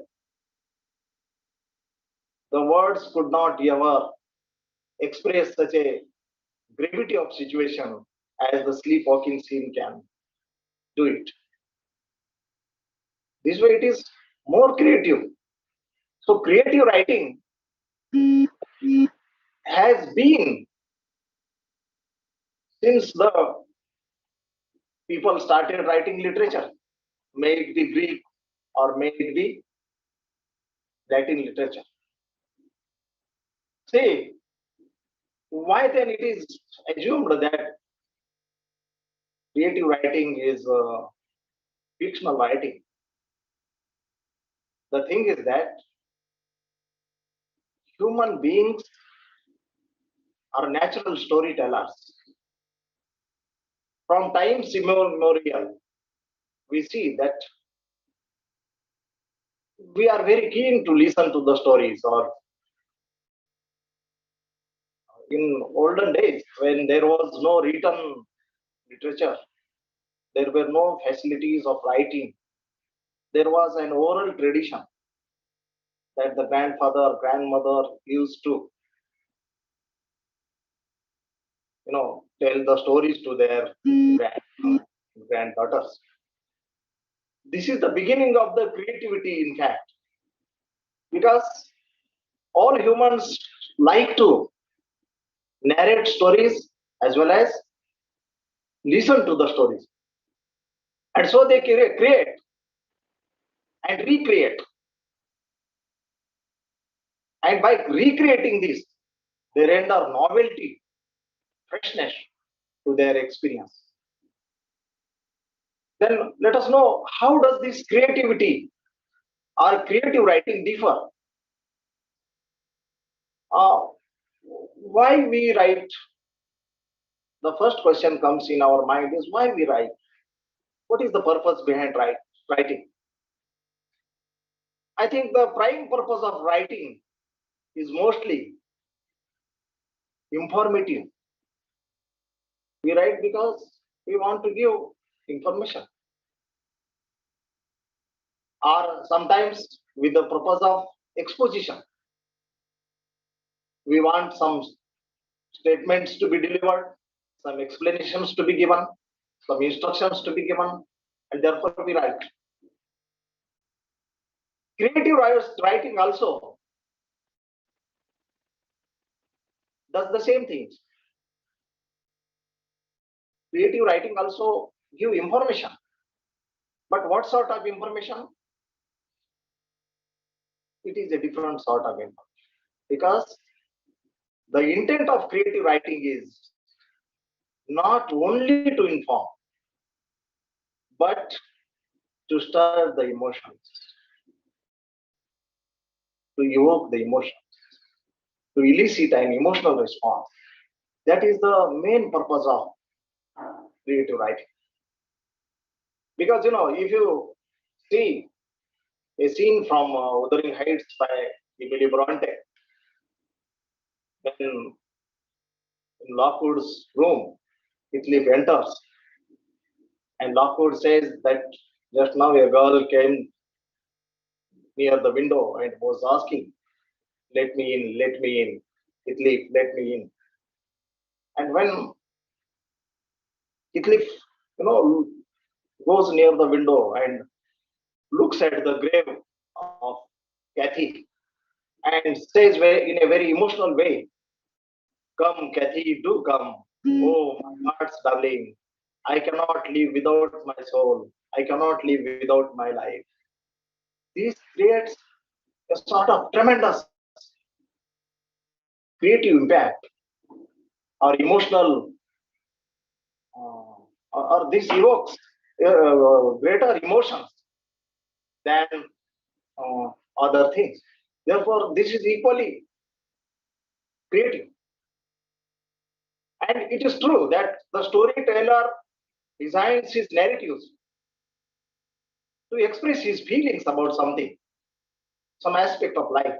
The words could not ever express such a gravity of situation as the sleepwalking scene can do it. This way it is more creative. So creative writing has been since the people started writing literature, may it be Greek or may it be Latin literature. See, why then it is assumed that creative writing is fictional writing? The thing is that human beings are natural storytellers. From times immemorial, we see that we are very keen to listen to the stories. Or in olden days, when there was no written literature, there were no facilities of writing. There was an oral tradition that the grandfather or grandmother used to, tell the stories to their granddaughters. This is the beginning of the creativity, in fact, because all humans like to narrate stories as well as listen to the stories. And so they create and recreate. And by recreating this, they render novelty, freshness to their experience. Then let us know, how does this creativity or creative writing differ? Why we write? The first question comes in our mind is why we write. What is the purpose behind writing? I think the prime purpose of writing is mostly informative. We write because we want to give information, or sometimes with the purpose of exposition. We want some statements to be delivered, some explanations to be given, some instructions to be given, and therefore we write. Creative writing also does the same things. Creative writing also give information. But what sort of information? It is a different sort of information. Because the intent of creative writing is not only to inform, but to stir the emotions, to evoke the emotions, to elicit an emotional response. That is the main purpose of creative writing. Because, if you see a scene from Wuthering Heights by Emily Bronte, when in Lockwood's room, Heathcliff enters, and Lockwood says that just now a girl came near the window and was asking, "Let me in, let me in, Heathcliff, let me in." And when Heathcliff, goes near the window and looks at the grave of Kathy and says in a very emotional way, "Come, Kathy, do come. Oh, my heart's darling. I cannot live without my soul. I cannot live without my life." This creates a sort of tremendous creative impact or emotional, or this evokes greater emotions than other things. Therefore, this is equally creative. And it is true that the storyteller designs his narratives to express his feelings about something, some aspect of life,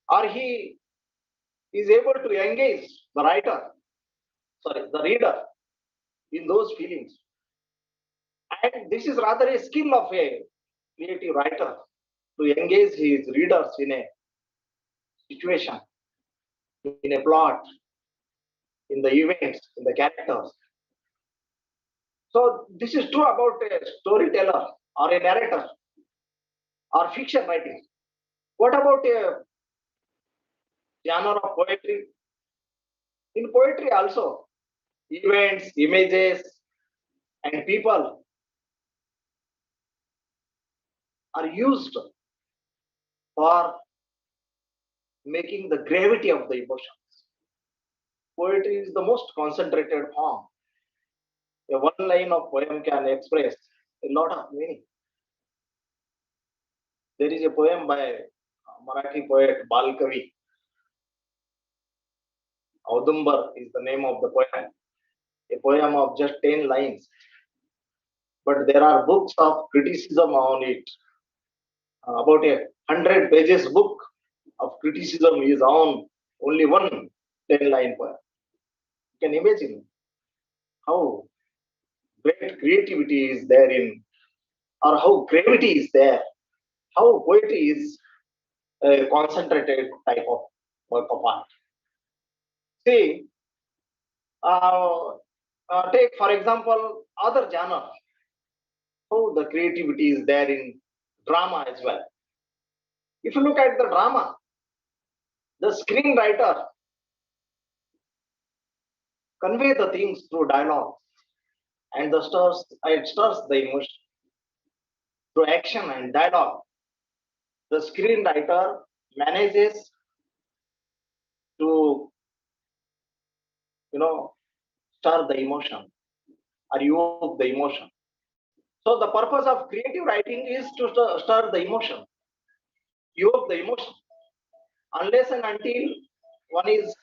or he is able to engage the reader in those feelings. And this is rather a skill of a creative writer to engage his readers in a situation, in a plot, in the events, in the characters. So this is true about a storyteller or a narrator or fiction writing. What about a genre of poetry? In poetry also, events, images, and people are used for making the gravity of the emotions. Poetry is the most concentrated form. A one line of poem can express a lot of meaning. There is a poem by Marathi poet Balkavi. Audumbar is the name of the poem. A poem of just 10 lines. But there are books of criticism on it. About 100 pages book of criticism is on only one 10-line poem. You can imagine how great creativity is there or how gravity is there, how poetry is a concentrated type of work of art. See, take for example other genre, how the creativity is there in drama as well. If you look at the drama, the screenwriter convey the things through dialogue, and it stirs the emotion through action and dialogue. The screenwriter manages to stir the emotion or evoke the emotion. So the purpose of creative writing is to stir the emotion, evoke the emotion. Unless and until one is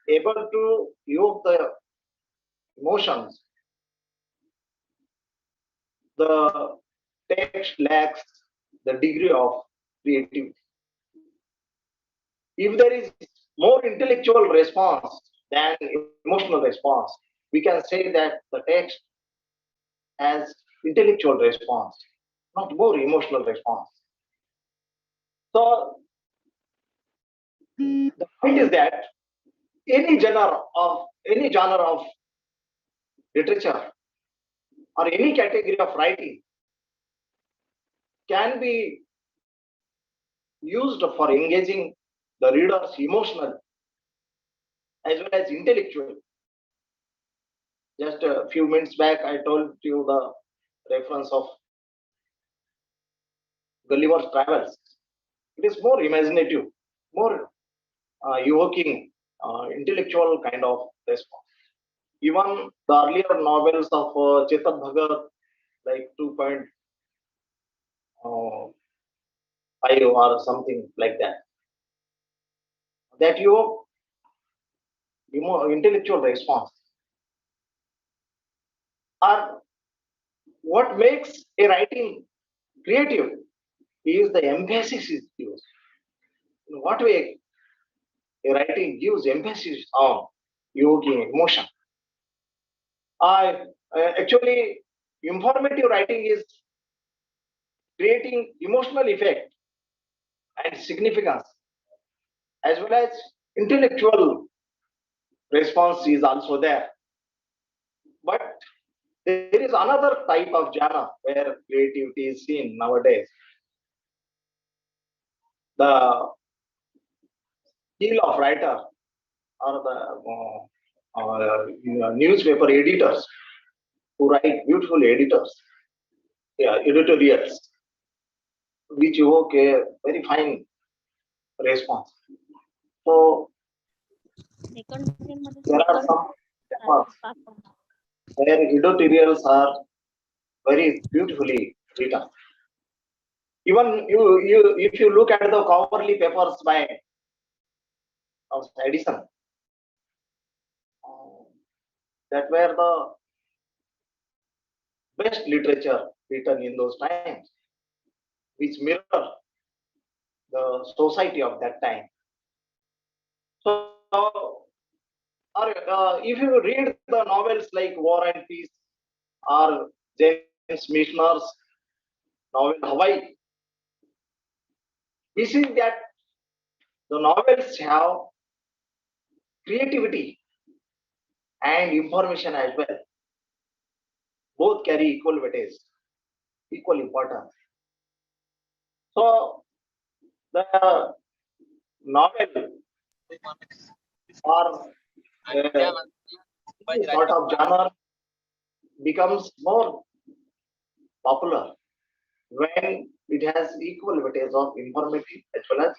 able to evoke the emotions, the text lacks the degree of creativity. If there is more intellectual response than emotional response, we can say that the text has intellectual response, not more emotional response. So the point is that any genre of literature or any category of writing can be used for engaging the readers emotionally as well as intellectually. Just a few minutes back, I told you the reference of Gulliver's Travels. It is more imaginative, more evoking, intellectual kind of response. Even the earlier novels of Chetan Bhagat, like 2.5 or something like that, that evoke intellectual response. Are what makes a writing creative is the emphasis it gives. In what way a writing gives emphasis on evoking emotion. Actually, informative writing is creating emotional effect and significance, as well as intellectual response is also there. But there is another type of genre where creativity is seen nowadays. The skill of writer or the newspaper editors who write beautiful editorials, which evoke a very fine response. So there are some papers where editorials are very beautifully written. Even if you look at the Coverley papers by Thomas Edison, that were the best literature written in those times, which mirror the society of that time. So, or if you read the novels like War and Peace or James Michener's novel Hawaii, we see that the novels have creativity and information as well. Both carry equal weightage, equal importance. So the novel or sort of genre becomes more popular when it has equal weightage of informative as well as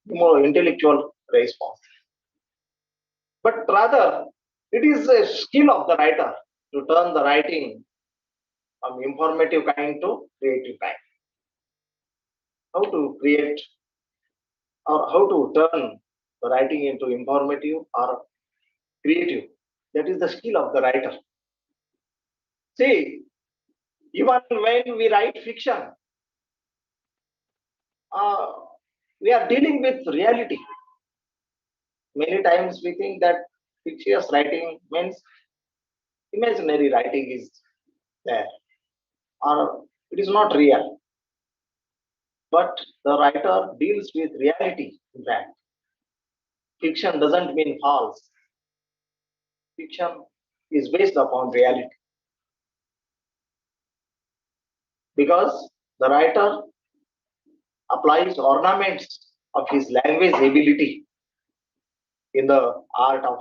more intellectual response. But rather, it is a skill of the writer to turn the writing from informative kind to creative kind. How to create or how to turn the writing into informative or creative. That is the skill of the writer. See, even when we write fiction, we are dealing with reality. Many times we think that fictitious writing means imaginary writing is there, or it is not real. But the writer deals with reality. In fact, fiction doesn't mean false. Fiction is based upon reality because the writer applies ornaments of his language ability in the art of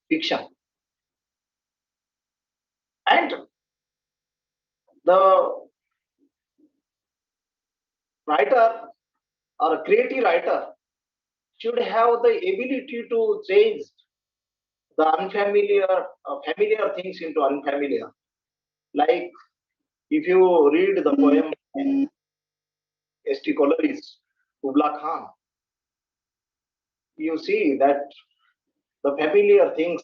fiction. And the writer or a creative writer should have the ability to change the unfamiliar, familiar things into unfamiliar. Like if you read the poem S.T. Coleridge, Kubla Khan, you see that the familiar things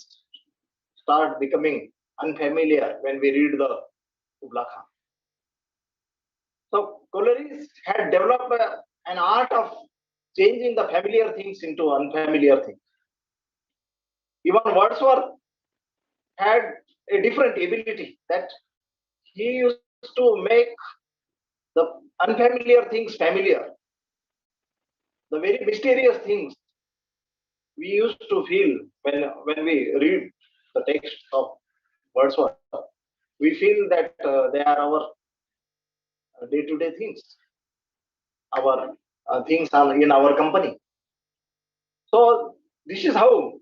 start becoming unfamiliar when we read the Kubla Khan. So Coleridge had developed an art of changing the familiar things into unfamiliar things. Even Wordsworth had a different ability that he used to make the unfamiliar things familiar. The very mysterious things we used to feel when we read the text of Wordsworth. We feel that they are our day-to-day things, our things in our company. So this is how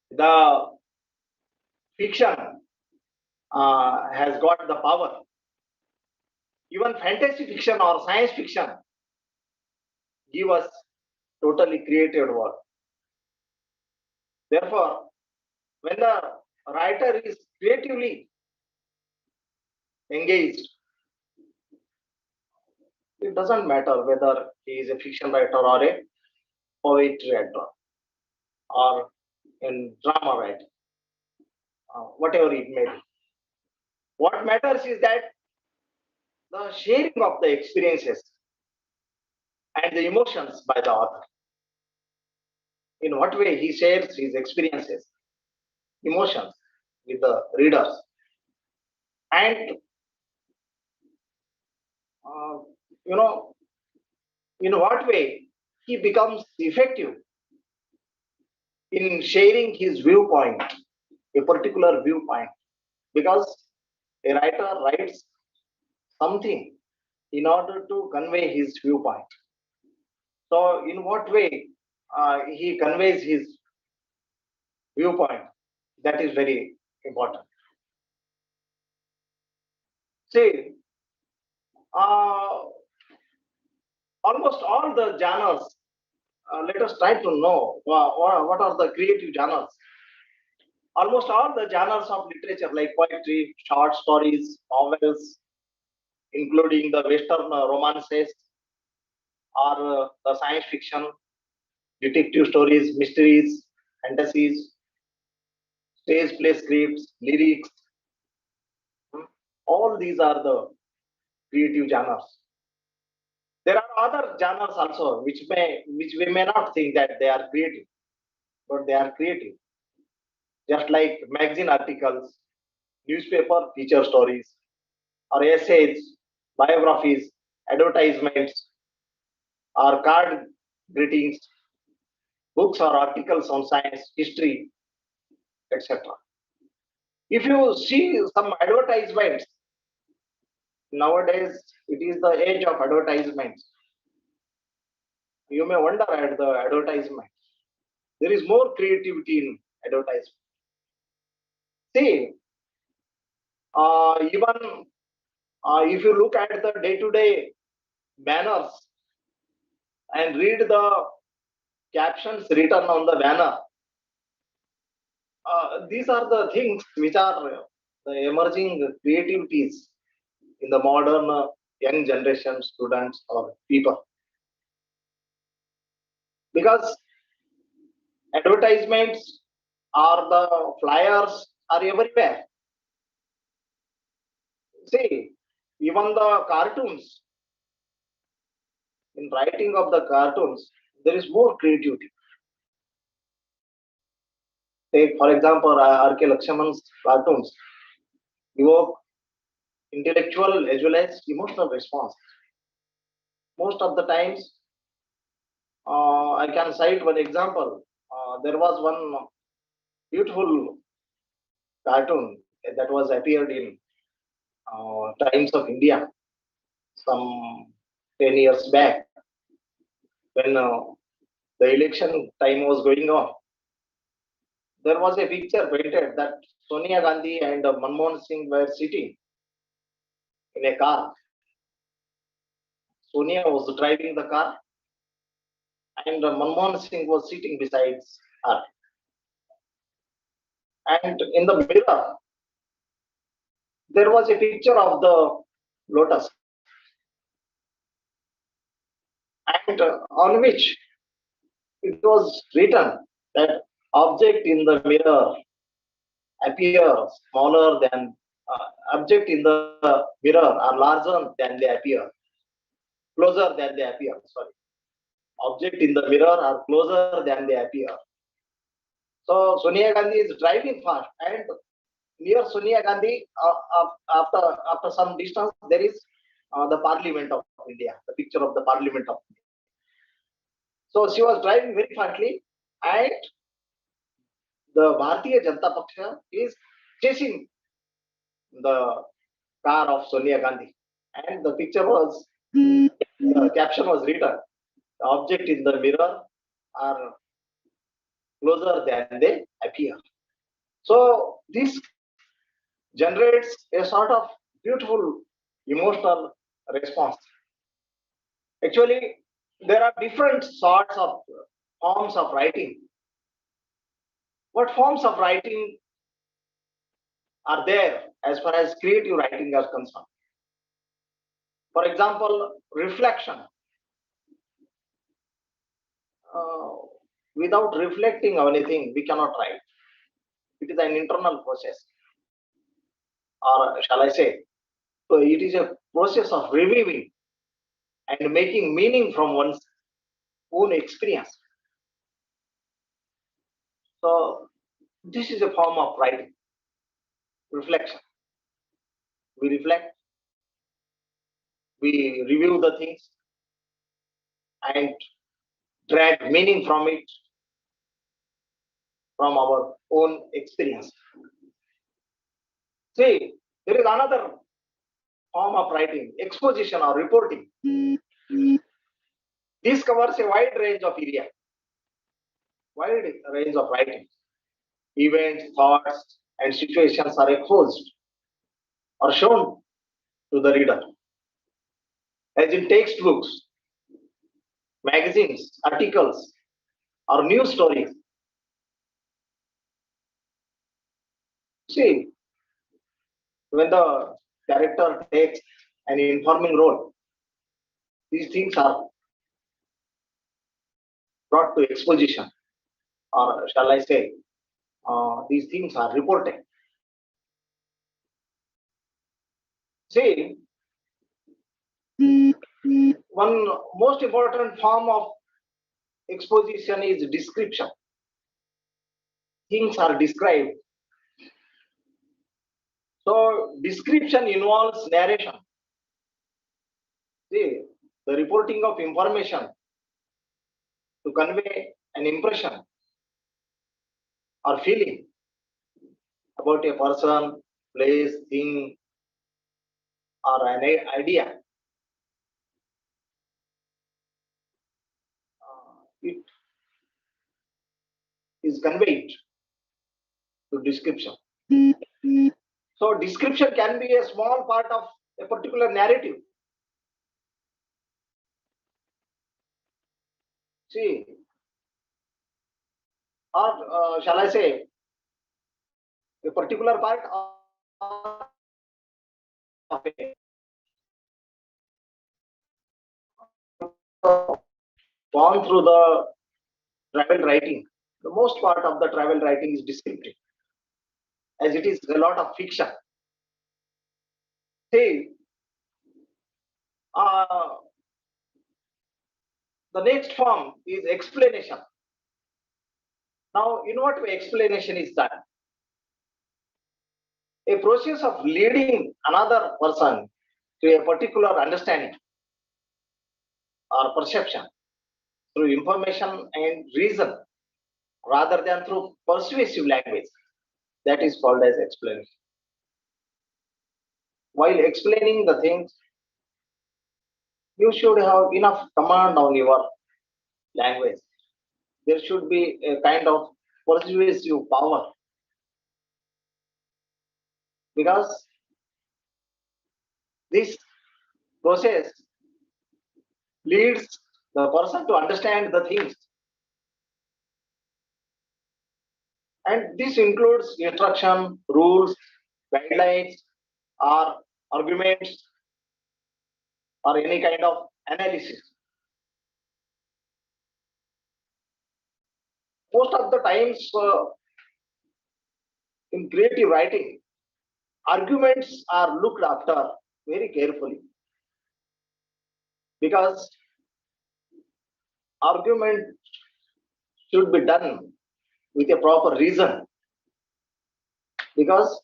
the fiction has got the power. Even fantasy fiction or science fiction give us totally created work. Therefore, when the writer is creatively engaged, it doesn't matter whether he is a fiction writer or a poetry writer or in drama writer, whatever it may be. What matters is that the sharing of the experiences and the emotions by the author. In what way he shares his experiences, emotions with the readers, and you know, in what way he becomes effective in sharing his viewpoint, a particular viewpoint, because a writer writes something in order to convey his viewpoint. So, in what way he conveys his viewpoint, that is very important. See, almost all the genres, let us try to know what are the creative genres. Almost all the genres of literature, like poetry, short stories, novels, including the Western romances or the science fiction, detective stories, mysteries, fantasies, stage play scripts, lyrics, all these are the creative genres. There are other genres also which we may not think that they are creative, but they are creative. Just like magazine articles, newspaper feature stories, or essays, biographies, advertisements, or card greetings, books or articles on science, history, etc. If you see some advertisements, nowadays it is the age of advertisements. You may wonder at the advertisement. There is more creativity in advertisement. See, even if you look at the day-to-day banners and read the captions written on the banner, these are the things which are the emerging creativities in the modern young generation students or people. Because advertisements or the flyers are everywhere. See, even the cartoons, in writing of the cartoons, there is more creativity. Take, for example, R.K. Lakshman's cartoons evoke intellectual as well as emotional response. Most of the times, I can cite one example. There was one beautiful cartoon that was appeared in Times of India some 10 years back when the election time was going on. There was a picture painted that Sonia Gandhi and Manmohan Singh were sitting in a car. Sonia was driving the car and Manmohan Singh was sitting beside her. And in the mirror, there was a picture of the lotus, and on which it was written that object in the mirror appear smaller than object in the mirror are larger than they appear, closer than they appear. Sorry, object in the mirror are closer than they appear. So Sonia Gandhi is driving fast, and near Sonia Gandhi, after some distance, there is the Parliament of India, the picture of the Parliament of India. So she was driving very fastly, and the Bharatiya Janata Paksha is chasing the car of Sonia Gandhi, and the picture was, the caption was written The object in the mirror are closer than they appear. So this generates a sort of beautiful emotional response. Actually, there are different sorts of forms of writing. What forms of writing are there as far as creative writing is concerned? For example, reflection. Without reflecting on anything, we cannot write. It is an internal process, or shall I say, so it is a process of reviewing and making meaning from one's own experience. So this is a form of writing, reflection. We reflect, we review the things and drag meaning from it, from our own experience. See, there is another form of writing, exposition or reporting. This covers a wide range of area, wide range of writing. Events, thoughts, and situations are exposed or shown to the reader, as in textbooks, magazines, articles, or news stories. See, when the character takes an informing role, these things are brought to exposition, or shall I say, these things are reported. See, one most important form of exposition is description. Things are described. So description involves narration. See, the reporting of information to convey an impression or feeling about a person, place, thing, or an idea. It is conveyed to description. So description can be a small part of a particular narrative. See, or shall I say, a particular part of gone through the travel writing. The most part of the travel writing is descriptive, as it is a lot of fiction. See, the next form is explanation. Now, in what way explanation is done? A process of leading another person to a particular understanding or perception through information and reason rather than through persuasive language. That is called as explanation. While explaining the things, you should have enough command on your language. There should be a kind of persuasive power, because this process leads the person to understand the things. And this includes instruction, rules, guidelines, or arguments, or any kind of analysis. Most of the times in creative writing, arguments are looked after very carefully, because argument should be done with a proper reason, because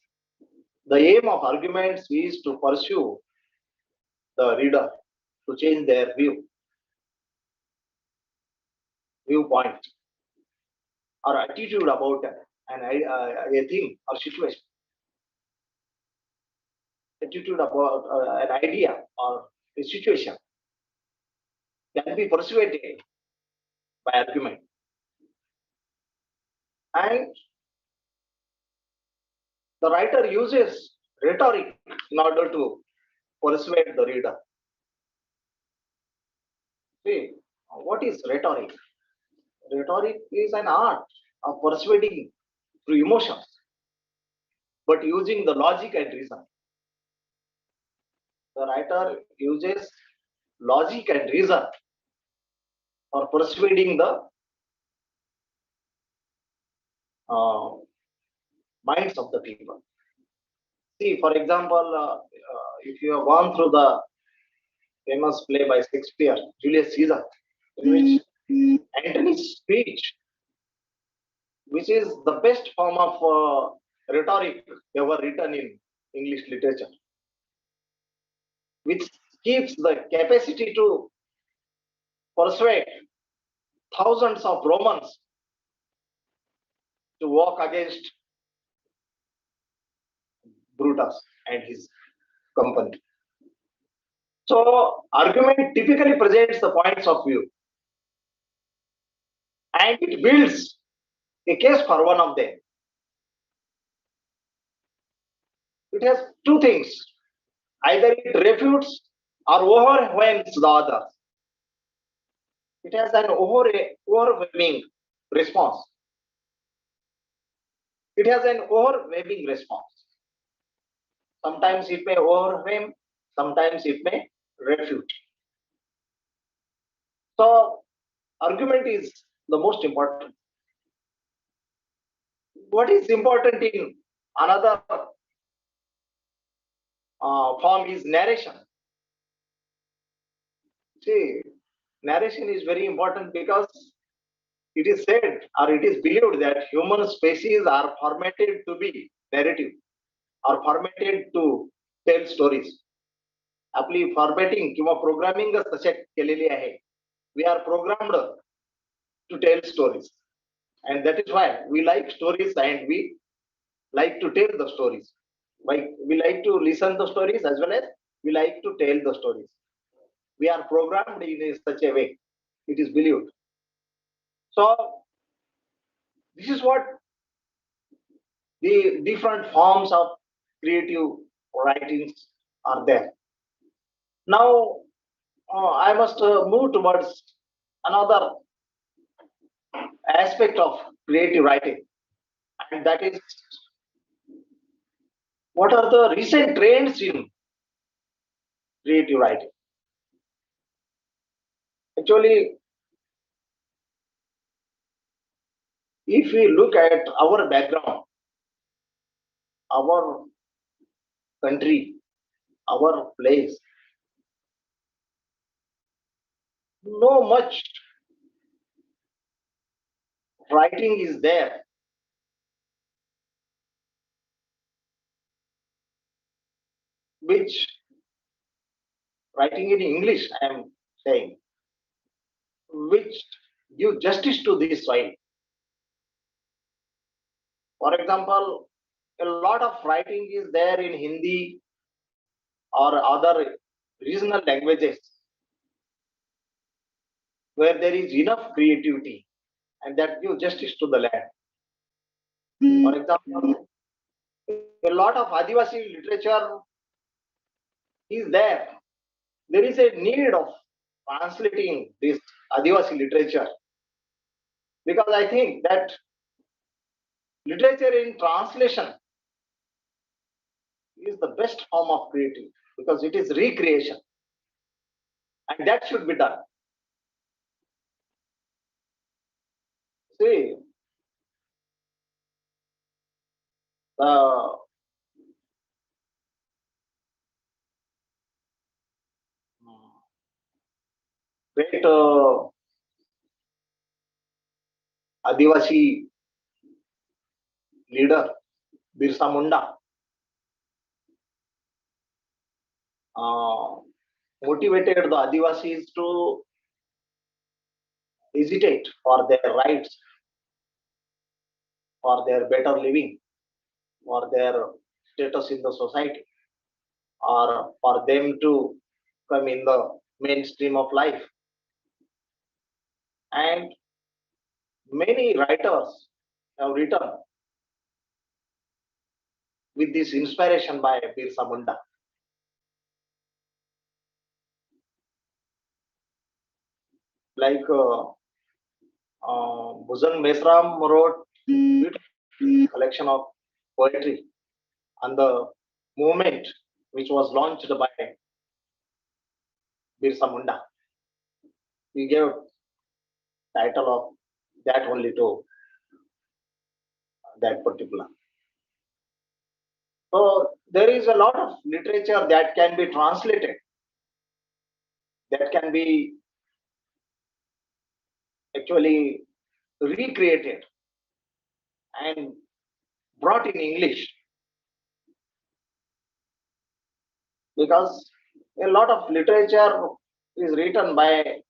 the aim of arguments is to pursue the reader to change their viewpoint or attitude about a thing or situation, attitude about an idea or a situation can be persuaded by argument. And the writer uses rhetoric in order to persuade the reader. See, what is rhetoric? Rhetoric is an art of persuading through emotions, but using the logic and reason. The writer uses logic and reason for persuading the minds of the people. See, for example, if you have gone through the famous play by Shakespeare, Julius Caesar, in which Antony's speech, which is the best form of rhetoric ever written in English literature, which keeps the capacity to persuade thousands of Romans to walk against Brutus and his company. So, argument typically presents the points of view and it builds a case for one of them. It has two things: either it refutes or overwhelms the other. It has an overwhelming response. It has an overwhelming response. Sometimes it may overwhelm, sometimes it may refute. So, argument is the most important. What is important in another form is narration. See, narration is very important because it is said or it is believed that human species are formatted to be narrative, are formatted to tell stories. आपली formatting किंवा programming तशा केलेली आहे. We are programmed to tell stories, and that is why we like stories and we like to tell the stories. Like we like to listen the stories as well as we like to tell the stories. We are programmed in such a way. It is believed. So this is what the different forms of creative writings are there. Now I must move towards another aspect of creative writing, and that is what are the recent trends in creative writing. Actually, if we look at our background, our country, our place, no much writing is there which writing in English, I am saying, which give justice to this soil. For example, a lot of writing is there in Hindi or other regional languages where there is enough creativity and that give justice to the land. For example, a lot of Adivasi literature is there. There is a need of translating this Adivasi literature because I think that literature in translation is the best form of creativity because it is recreation and that should be done. See, the great Adivasi leader Birsa Munda motivated the Adivasis to hesitate for their rights, for their better living, for their status in the society, or for them to come in the mainstream of life. and many writers have written with this inspiration by Birsa Munda. Like Bhujan Mesram wrote beautiful collection of poetry on the movement which was launched by Birsa Munda. He gave title of that only to that particular. So there is a lot of literature that can be translated, that can be actually recreated and brought in English, because a lot of literature is written by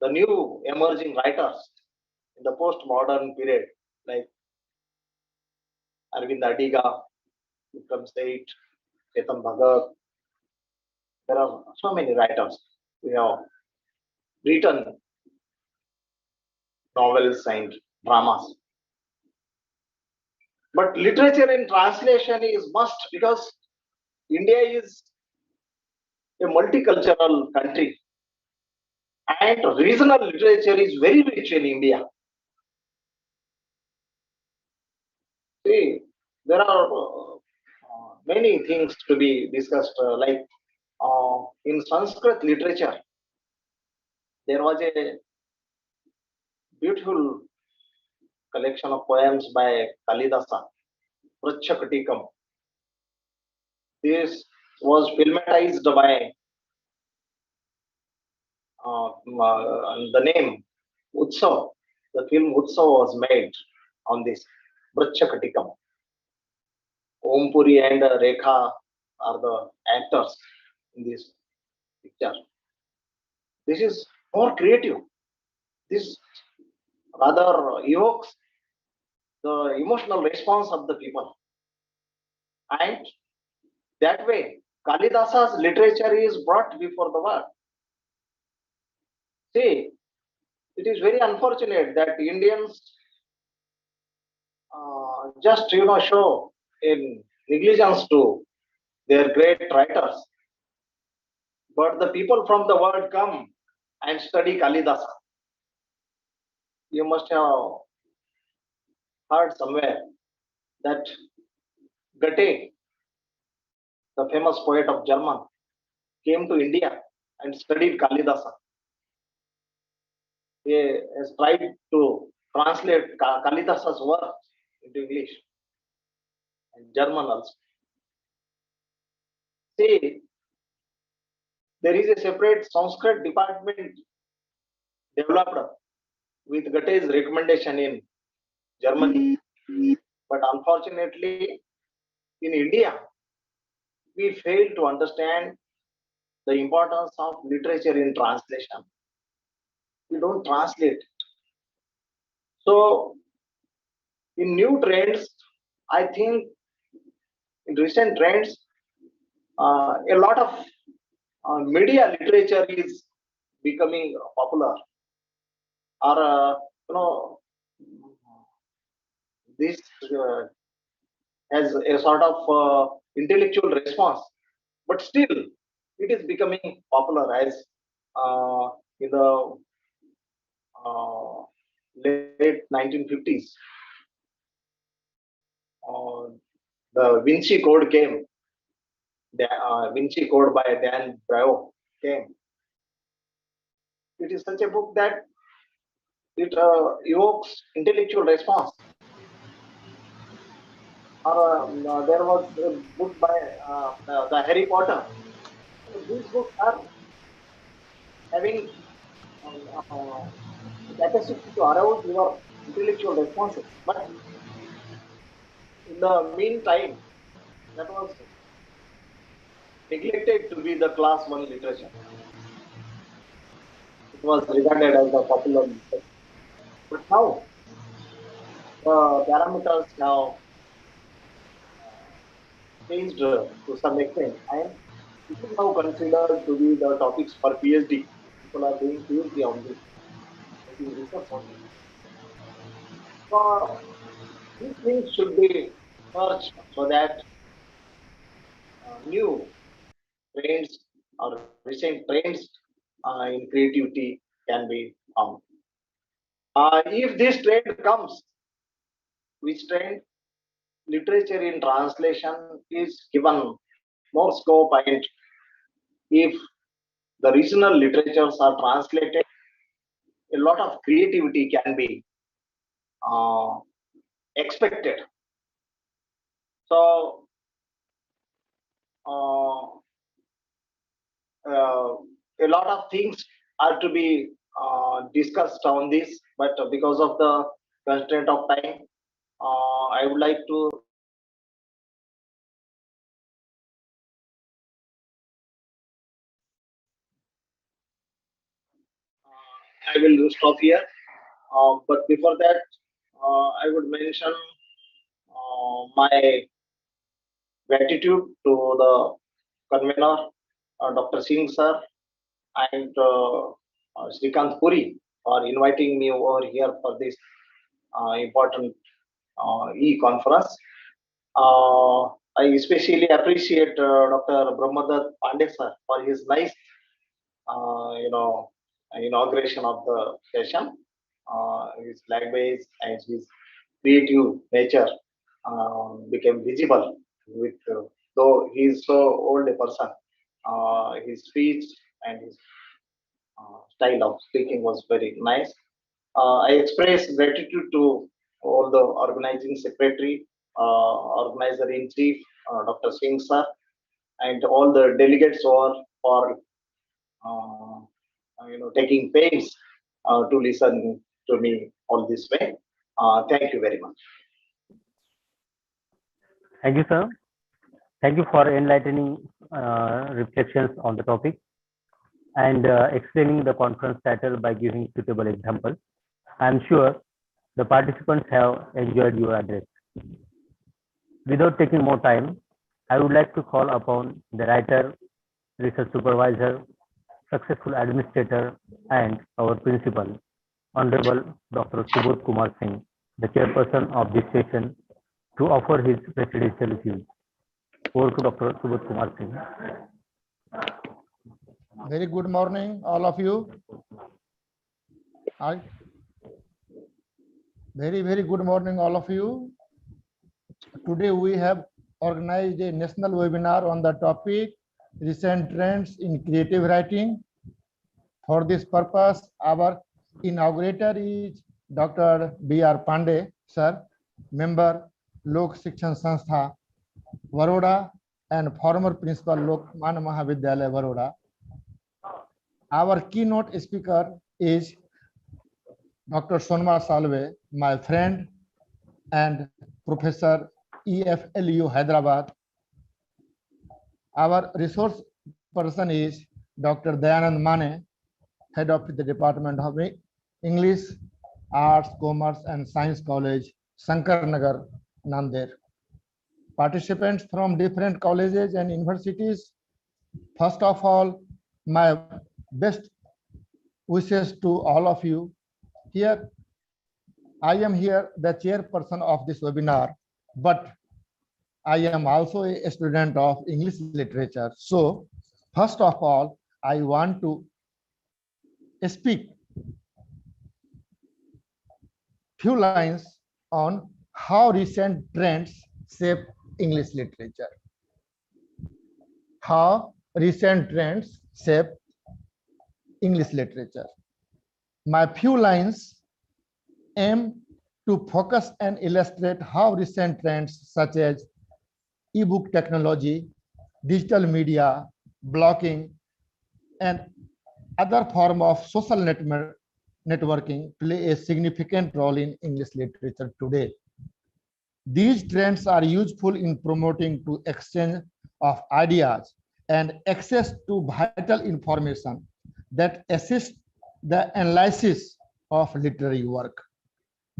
the new emerging writers in the post-modern period, like Arvind Adiga, Vikram Seth, Chetan Bhagat. There are so many writers who have written novels and dramas. But literature in translation is must, because India is a multicultural country and regional literature is very rich in India. See, there are many things to be discussed, like in Sanskrit literature, there was a beautiful collection of poems by Kalidasa, Prachakatikam. This was filmatized by the name Utsav. The film Utsav was made on this Prachakatikam. Om Puri and Rekha are the actors in this picture. This is more creative. This rather evokes the emotional response of the people. And that way, Kalidasa's literature is brought before the world. See, it is very unfortunate that Indians just show in negligence to their great writers. But the people from the world come and study Kalidasa. You must have heard somewhere that Goethe, the famous poet of German, came to India and studied Kalidasa. He has tried to translate Kalidasa's work into English and German also. See, there is a separate Sanskrit department developed with Goethe's recommendation in Germany. But unfortunately, in India, we fail to understand the importance of literature in translation. We don't translate it. So, in new trends, I think in recent trends, a lot of media literature is becoming popular. Or, this has a sort of intellectual response, but still it is becoming popular as in the late 1950s. The Vinci Code came. The Vinci Code by Dan Brown came. It is such a book that it evokes intellectual response. There was a book by the Harry Potter. These books are having capacity to arouse your intellectual responses. But in the meantime, that was neglected to be the class 1 literature. It was regarded as a popular literature. But now, the parameters have changed to some extent, and it is now considered to be the topics for PhD. People are doing PhD on this. research on it. So these things should be searched so that new trends or recent trends in creativity can be found. If this trend comes, which trend? Literature in translation is given more scope, and if the regional literatures are translated, a lot of creativity can be uh, expected. So uh, a lot of things are to be discussed on this, but because of the constraint of time, I would like to I will stop here. But before that, I would mention my gratitude to the convener, Dr. Singh sir, and Srikant Puri for inviting me over here for this important e-conference. I especially appreciate Dr. Brahmadat Pandey sir for his nice, inauguration of the session. His language and his creative nature became visible with, though he is so old a person, his speech and his style of speaking was very nice. I express gratitude to all the organizing secretary, organizer in chief, Dr. Singh sir, and all the delegates for uh, taking pains to listen to me all this way. Thank you very much. Thank you, sir. Thank you for enlightening reflections on the topic and explaining the conference title by giving suitable examples. I am sure the participants have enjoyed your address. Without taking more time, I would like to call upon the writer, research supervisor, successful administrator, and our principal, Honorable Dr. Subodh Kumar Singh, the chairperson of this session, to offer his presidential views. Over to Dr. Subodh Kumar Singh. Very good morning, all of you. Hi. Very good morning, all of you. Today we have organized a national webinar on the topic recent trends in creative writing. For this purpose, our inaugurator is Dr. B.R. Pandey, sir, member, Lok Shikshan Sanstha, Baroda, and former principal, Lokmanya Mahavidyalaya, Baroda. Our keynote speaker is Dr. Sonma Salve, my friend and professor, EFLU Hyderabad. Our resource person is Dr. Dayanand Mane, head of the Department of English, Arts, Commerce and Science College, Shankar Nagar, Nanded. Participants from different colleges and universities, first of all, my best wishes to all of you. Here, I am here the chairperson of this webinar, but I am also a student of English literature. So, first of all, I want to speak few lines on how recent trends shape English literature. How recent trends shape English literature. My few lines aim to focus and illustrate how recent trends such as e-book technology, digital media, blogging, and other form of social networking play a significant role in English literature today. These trends are useful in promoting to exchange of ideas and access to vital information that assist the analysis of literary work.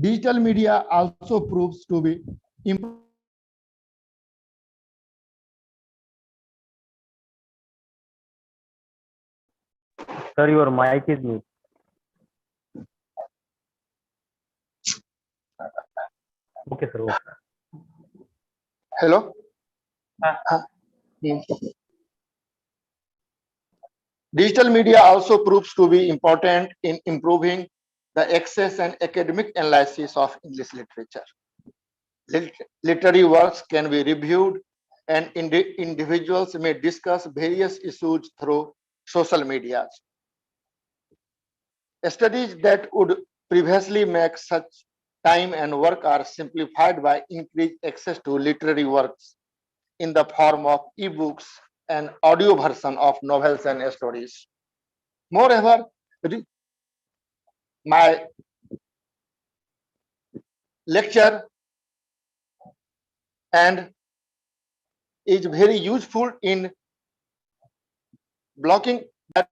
Digital media also proves to be important. Sir, your mic is mute. Okay, sir. Okay. Hello. Digital media also proves to be important in improving the access and academic analysis of English literature. Literary works can be reviewed and individuals may discuss various issues through social media. Studies that would previously make such time and work are simplified by increased access to literary works in the form of ebooks and audio version of novels and stories. Moreover, my lecture and is very useful in blocking that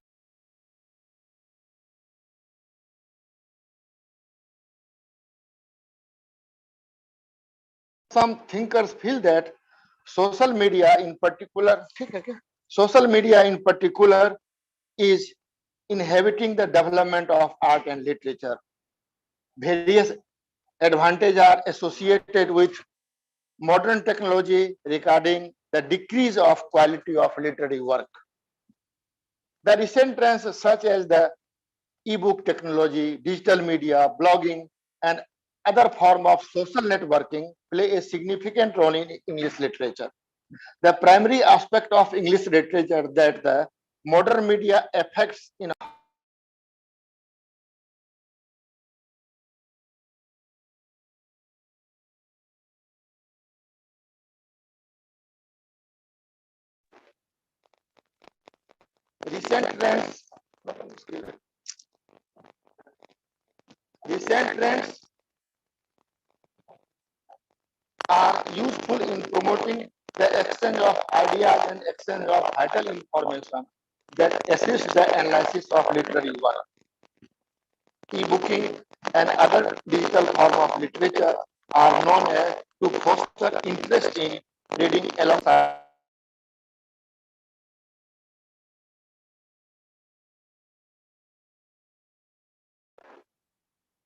some thinkers feel that social media in particular is inhibiting the development of art and literature. Various advantages are associated with modern technology regarding the decrease of quality of literary work. The recent trends such as the e-book technology, digital media, blogging, and other form of social networking play a significant role in English literature. The primary aspect of English literature that the modern media affects in recent trends are useful in promoting the exchange of ideas and exchange of vital information that assist the analysis of literary work. E-booking and other digital form of literature are known as to foster interest in reading alongside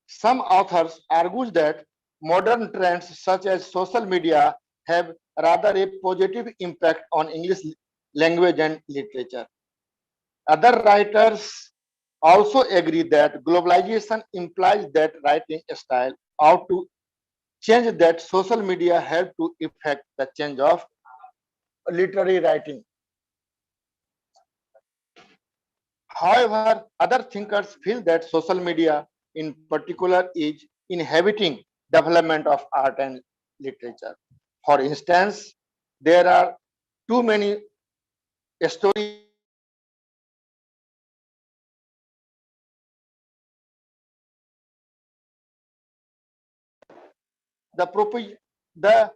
some authors argue that modern trends such as social media have rather a positive impact on English language and literature. Other writers also agree that globalization implies that writing style ought to change, that social media help to effect the change of literary writing. However, other thinkers feel that social media in particular is inhibiting development of art and literature. For instance, there are too many stories the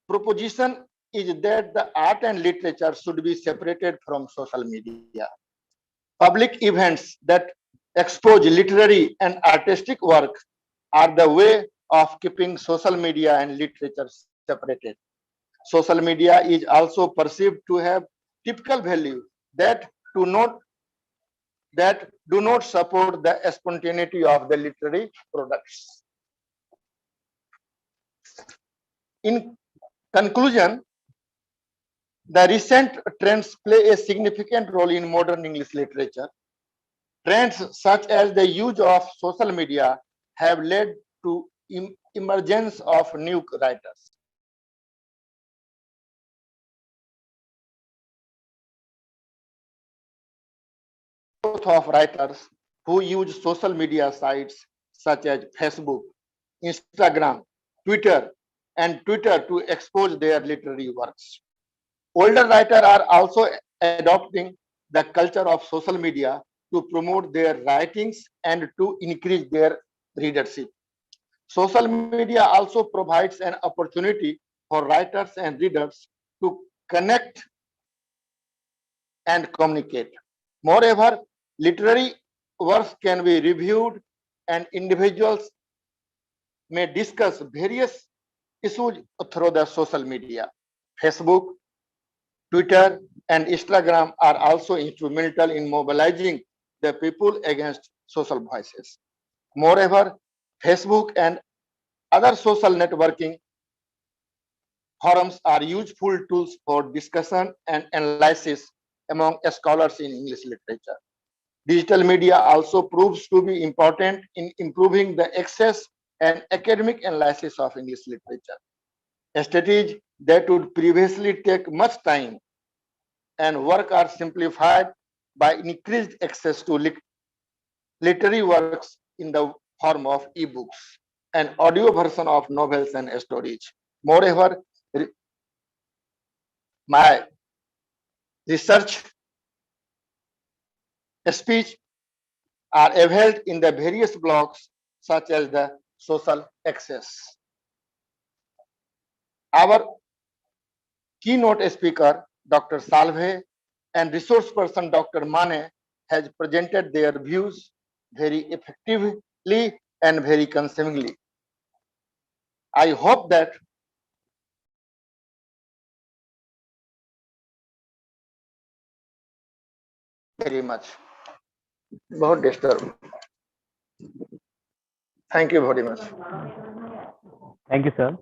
proposition is that the art and literature should be separated from social media. Public events that expose literary and artistic work are the way of keeping social media and literature separated. Social media is also perceived to have typical value that do not support the spontaneity of the literary products. In conclusion, the recent trends play a significant role in modern English literature. Trends such as the use of social media have led to emergence of new writers. Of writers who use social media sites such as Facebook, Instagram, Twitter to expose their literary works. Older writers are also adopting the culture of social media to promote their writings and to increase their readership. Social media also provides an opportunity for writers and readers to connect and communicate. Moreover, literary works can be reviewed and individuals may discuss various issues through the social media. Facebook, Twitter, and Instagram are also instrumental in mobilizing the people against social voices. Moreover, Facebook and other social networking forums are useful tools for discussion and analysis among scholars in English literature. Digital media also proves to be important in improving the access and academic analysis of English literature. Studies that would previously take much time and work are simplified by increased access to literary works in the form of ebooks and audio version of novels and stories. Moreover, my research speech are availed in the various blogs such as the social access. Our keynote speaker, Dr. Salve, and resource person, Dr. Mane, has presented their views very effectively and very convincingly. I hope that very much. बहुत disturb. Thank you very much. Thank you, sir.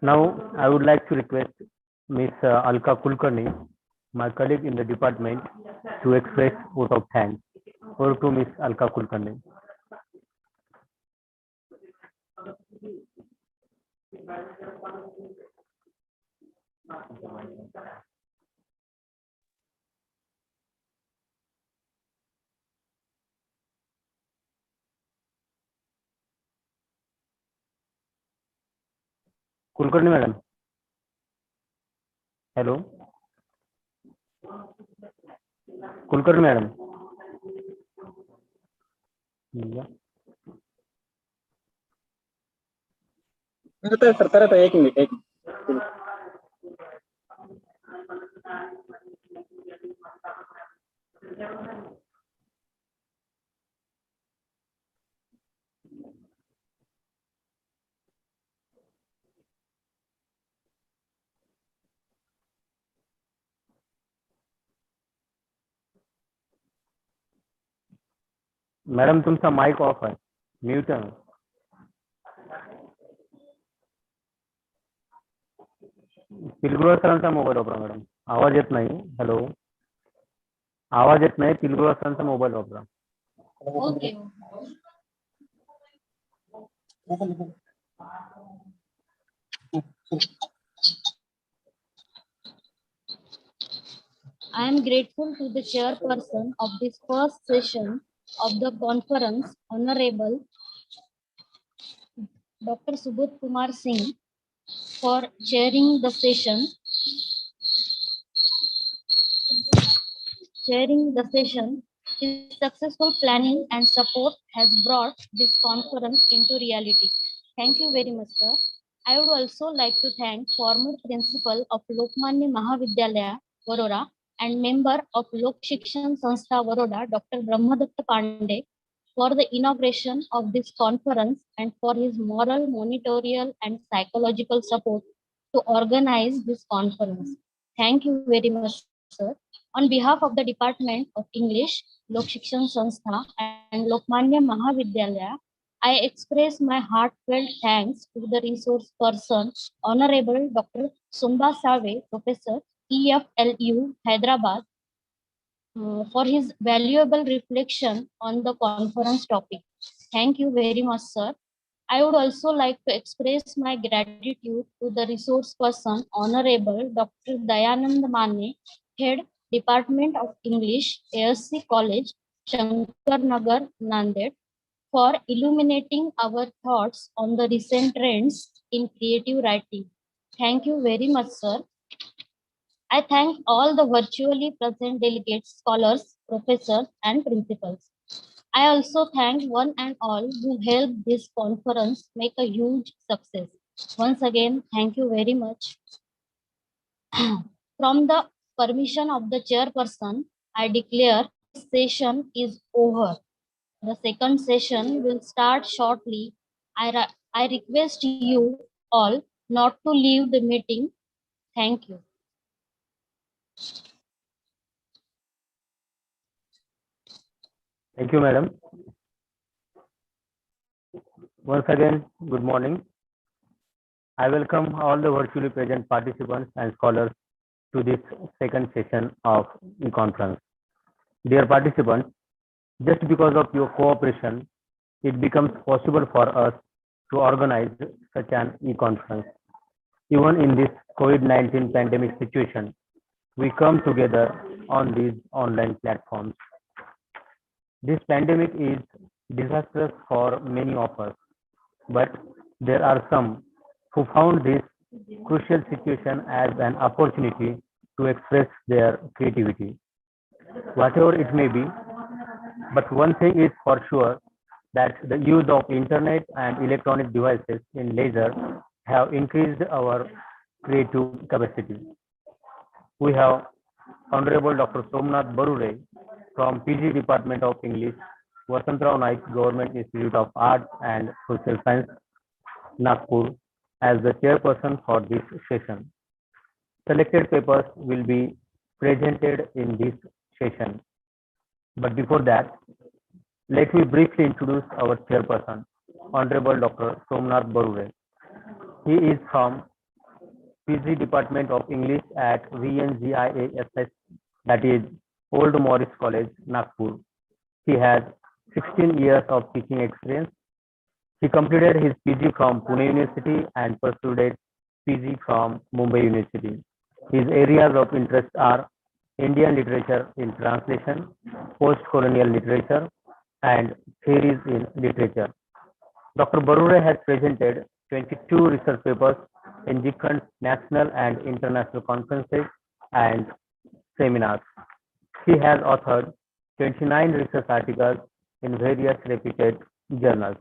Now, I would like to request Ms. Alka Kulkarni, my colleague in the department, to express vote of thanks. Over to Ms. Alka Kulkarni. Kulkarni madam. Hello. Kulkarni madam. Yeah. करत आहे एक minute. Madam तुमचा mike of आहे, mute आहे. पिलगुरुवार सरांचा mobile वापरा madam, आवाज येत नाही. हॅलो, आवाज येत नाही. पिलगुरुवार सरांचा मोबाईल वापरा. Okay. I am grateful to the chairperson of this first session of the conference, Honorable Dr. Subodh Kumar Singh, for chairing the session. His successful planning and support has brought this conference into reality. Thank you very much, sir. I would also like to thank former principal of Lokmanya Mahavidyalaya, Baroda, and member of Lok Shikshan Sanstha, Baroda, Dr. Brahmadatta Pandey, for the inauguration of this conference and for his moral, monitorial, and psychological support to organize this conference. Thank you very much, sir. On behalf of the Department of English, Lok Shikshan Sanstha, and Lokmanya Mahavidyalaya, I express my heartfelt thanks to the resource person, Honorable Dr. Sumba Save, Professor, EFLU, Hyderabad, for his valuable reflection on the conference topic. Thank you very much, sir. I would also like to express my gratitude to the resource person, Honorable Dr. Dayanand Mane, Head, Department of English, ASC College, Shankar Nagar, Nanded, for illuminating our thoughts on the recent trends in creative writing. Thank you very much, sir. I thank all the virtually present delegates, scholars, professors, and principals. I also thank one and all who helped this conference make a huge success. Once again, thank you very much. From the permission of the chairperson, I declare this session is over. The second session will start shortly. I request you all not to leave the meeting. Thank you. Thank you, madam. Once again, good morning. I welcome all the virtually present participants and scholars to this second session of e-conference. Dear participants, just because of your cooperation, it becomes possible for us to organize such an e-conference. Even in this COVID-19 pandemic situation, we come together on these online platforms. This pandemic is disastrous for many of us, but there are some who found this crucial situation as an opportunity to express their creativity, whatever it may be. But one thing is for sure, that the use of internet and electronic devices in leisure have increased our creative capacity. We have Honorable Dr. Somnath Barure from PG Department of English, Vasantrao Naik Government Institute of Arts and Social Science, Nagpur, as the chairperson for this session. Selected papers will be presented in this session. But before that, let me briefly introduce our chairperson, Honorable Dr. Somnath Barure. He is from PG Department of English at VNGIASS, that is Old Morris College, Nagpur. He has 16 years of teaching experience. He completed his PG from Pune University and pursued PG from Mumbai University. His areas of interest are Indian literature in translation, post-colonial literature, and theories in literature. Dr. Barure has presented 22 research papers in different national and international conferences and seminars. He has authored 29 research articles in various reputed journals.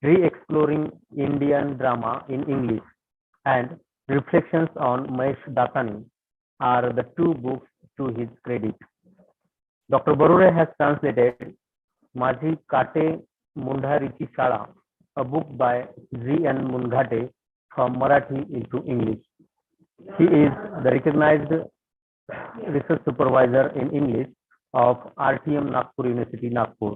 Re-Exploring Indian Drama in English and Reflections on Mahesh Dattani are the two books to his credit. Dr. Barure has translated माझी काटे मुंढारीची शाळा, a book by G.N. Mungate from Marathi into English. He is the recognized research supervisor in English of RTM Nagpur University, Nagpur.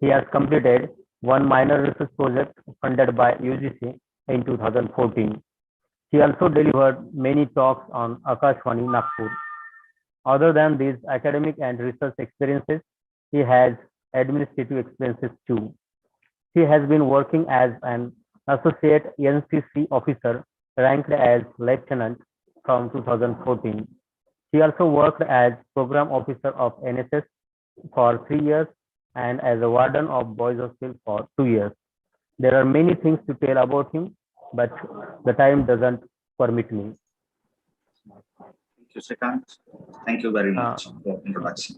He has completed one minor research project funded by UGC in 2014. He also delivered many talks on Akashvani, Nagpur. Other than these academic and research experiences, he has administrative experiences too. He has been working as an associate NCC officer ranked as lieutenant from 2014. He also worked as program officer of NSS for 3 years and as a warden of Boys Hostel for 2 years. There are many things to tell about him, but the time doesn't permit me. Thank you, Srikanth. Thank you very much for introduction.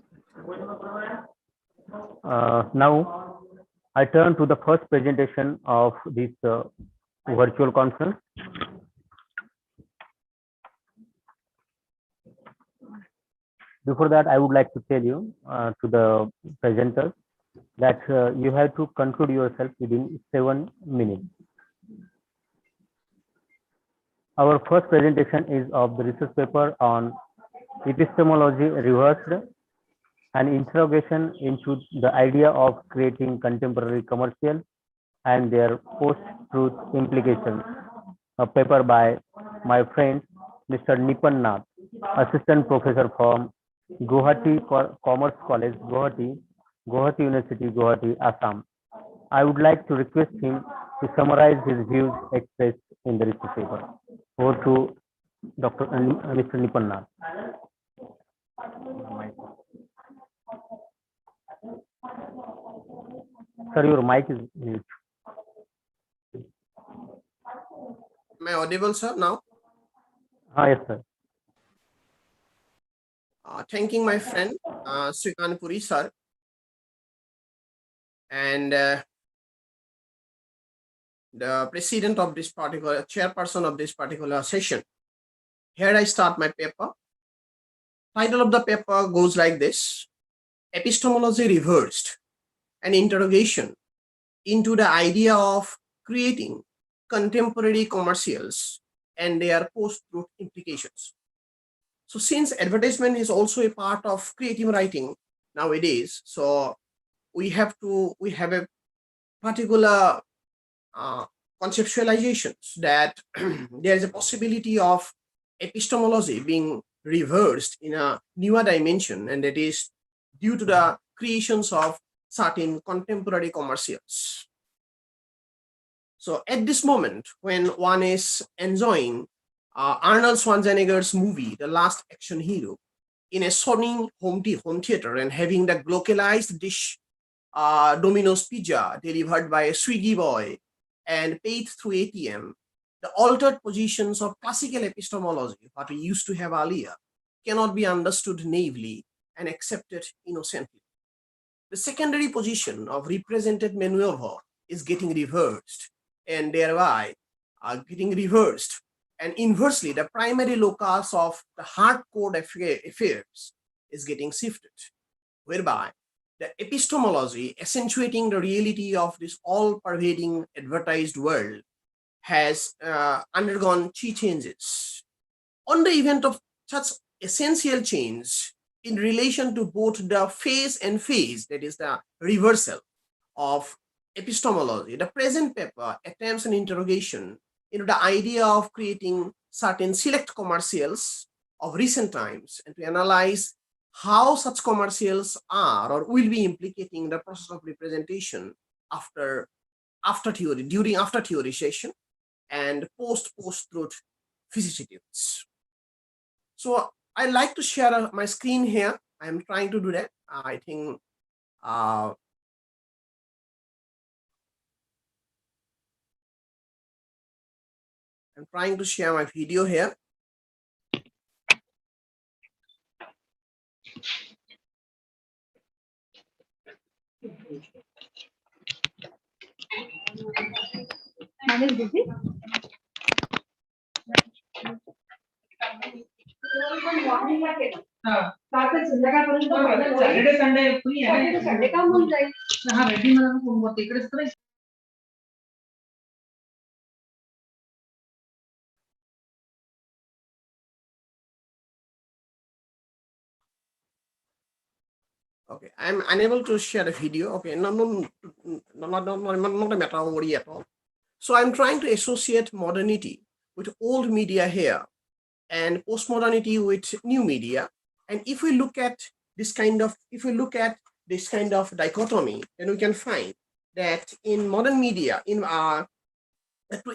Now, I turn to the first presentation of this virtual conference. Before that, I would like to tell you to the presenters that you have to conclude yourself within 7 minutes. Our first presentation is of the research paper on epistemology reversed, an interrogation into the idea of creating contemporary commercial and their post-truth implications. A paper by my friend, Mr. Nipan Nath, Assistant Professor from Guwahati Commerce College, Guwahati University, Guwahati, Assam. I would like to request him to summarize his views expressed in the research paper. Over to Mr. Nipan Nath. Sir, your mic is mute. Am I audible, sir, now? Yes, sir. Thanking my friend, Srikanth Puri, sir. And the president of this particular, chairperson of this particular session. Here I start my paper. Title of the paper goes like this: Epistemology Reversed, an interrogation into the idea of creating contemporary commercials and their post-truth implications. So since advertisement is also a part of creative writing nowadays, so we have a particular conceptualizations that there is a possibility of epistemology being reversed in a newer dimension, and that is due to the creations of certain contemporary commercials. So at this moment, when one is enjoying Arnold Schwarzenegger's movie, The Last Action Hero, in a stunning home theater and having the localized dish Domino's pizza delivered by a Swiggy boy and paid through ATM, the altered positions of classical epistemology, what we used to have earlier, cannot be understood naively and accepted innocently. The secondary position of represented maneuver is getting reversed, and thereby getting reversed. And inversely, the primary locus of the hardcore affairs is getting shifted, whereby the epistemology accentuating the reality of this all-pervading advertised world has undergone key changes. On the event of such essential change in relation to both the phase and phase, that is the reversal of epistemology, the present paper attempts an interrogation into the idea of creating certain select commercials of recent times and to analyze how such commercials are or will be implicating the process of representation after theory, during after theorization and post-truth vicissitudes. So I'd like to share my screen here. I'm trying to do that. I think I'm trying to share my video here. Saturday Sunday free आहे Sunday का होऊन जाईल हा ready मला phone करते इकडेच तर Okay, I'm unable to share the video. Okay, not a matter of worry at all. So I'm trying to associate modernity with old media here and postmodernity with new media. And if we look at this kind of, dichotomy, then we can find that in modern media, to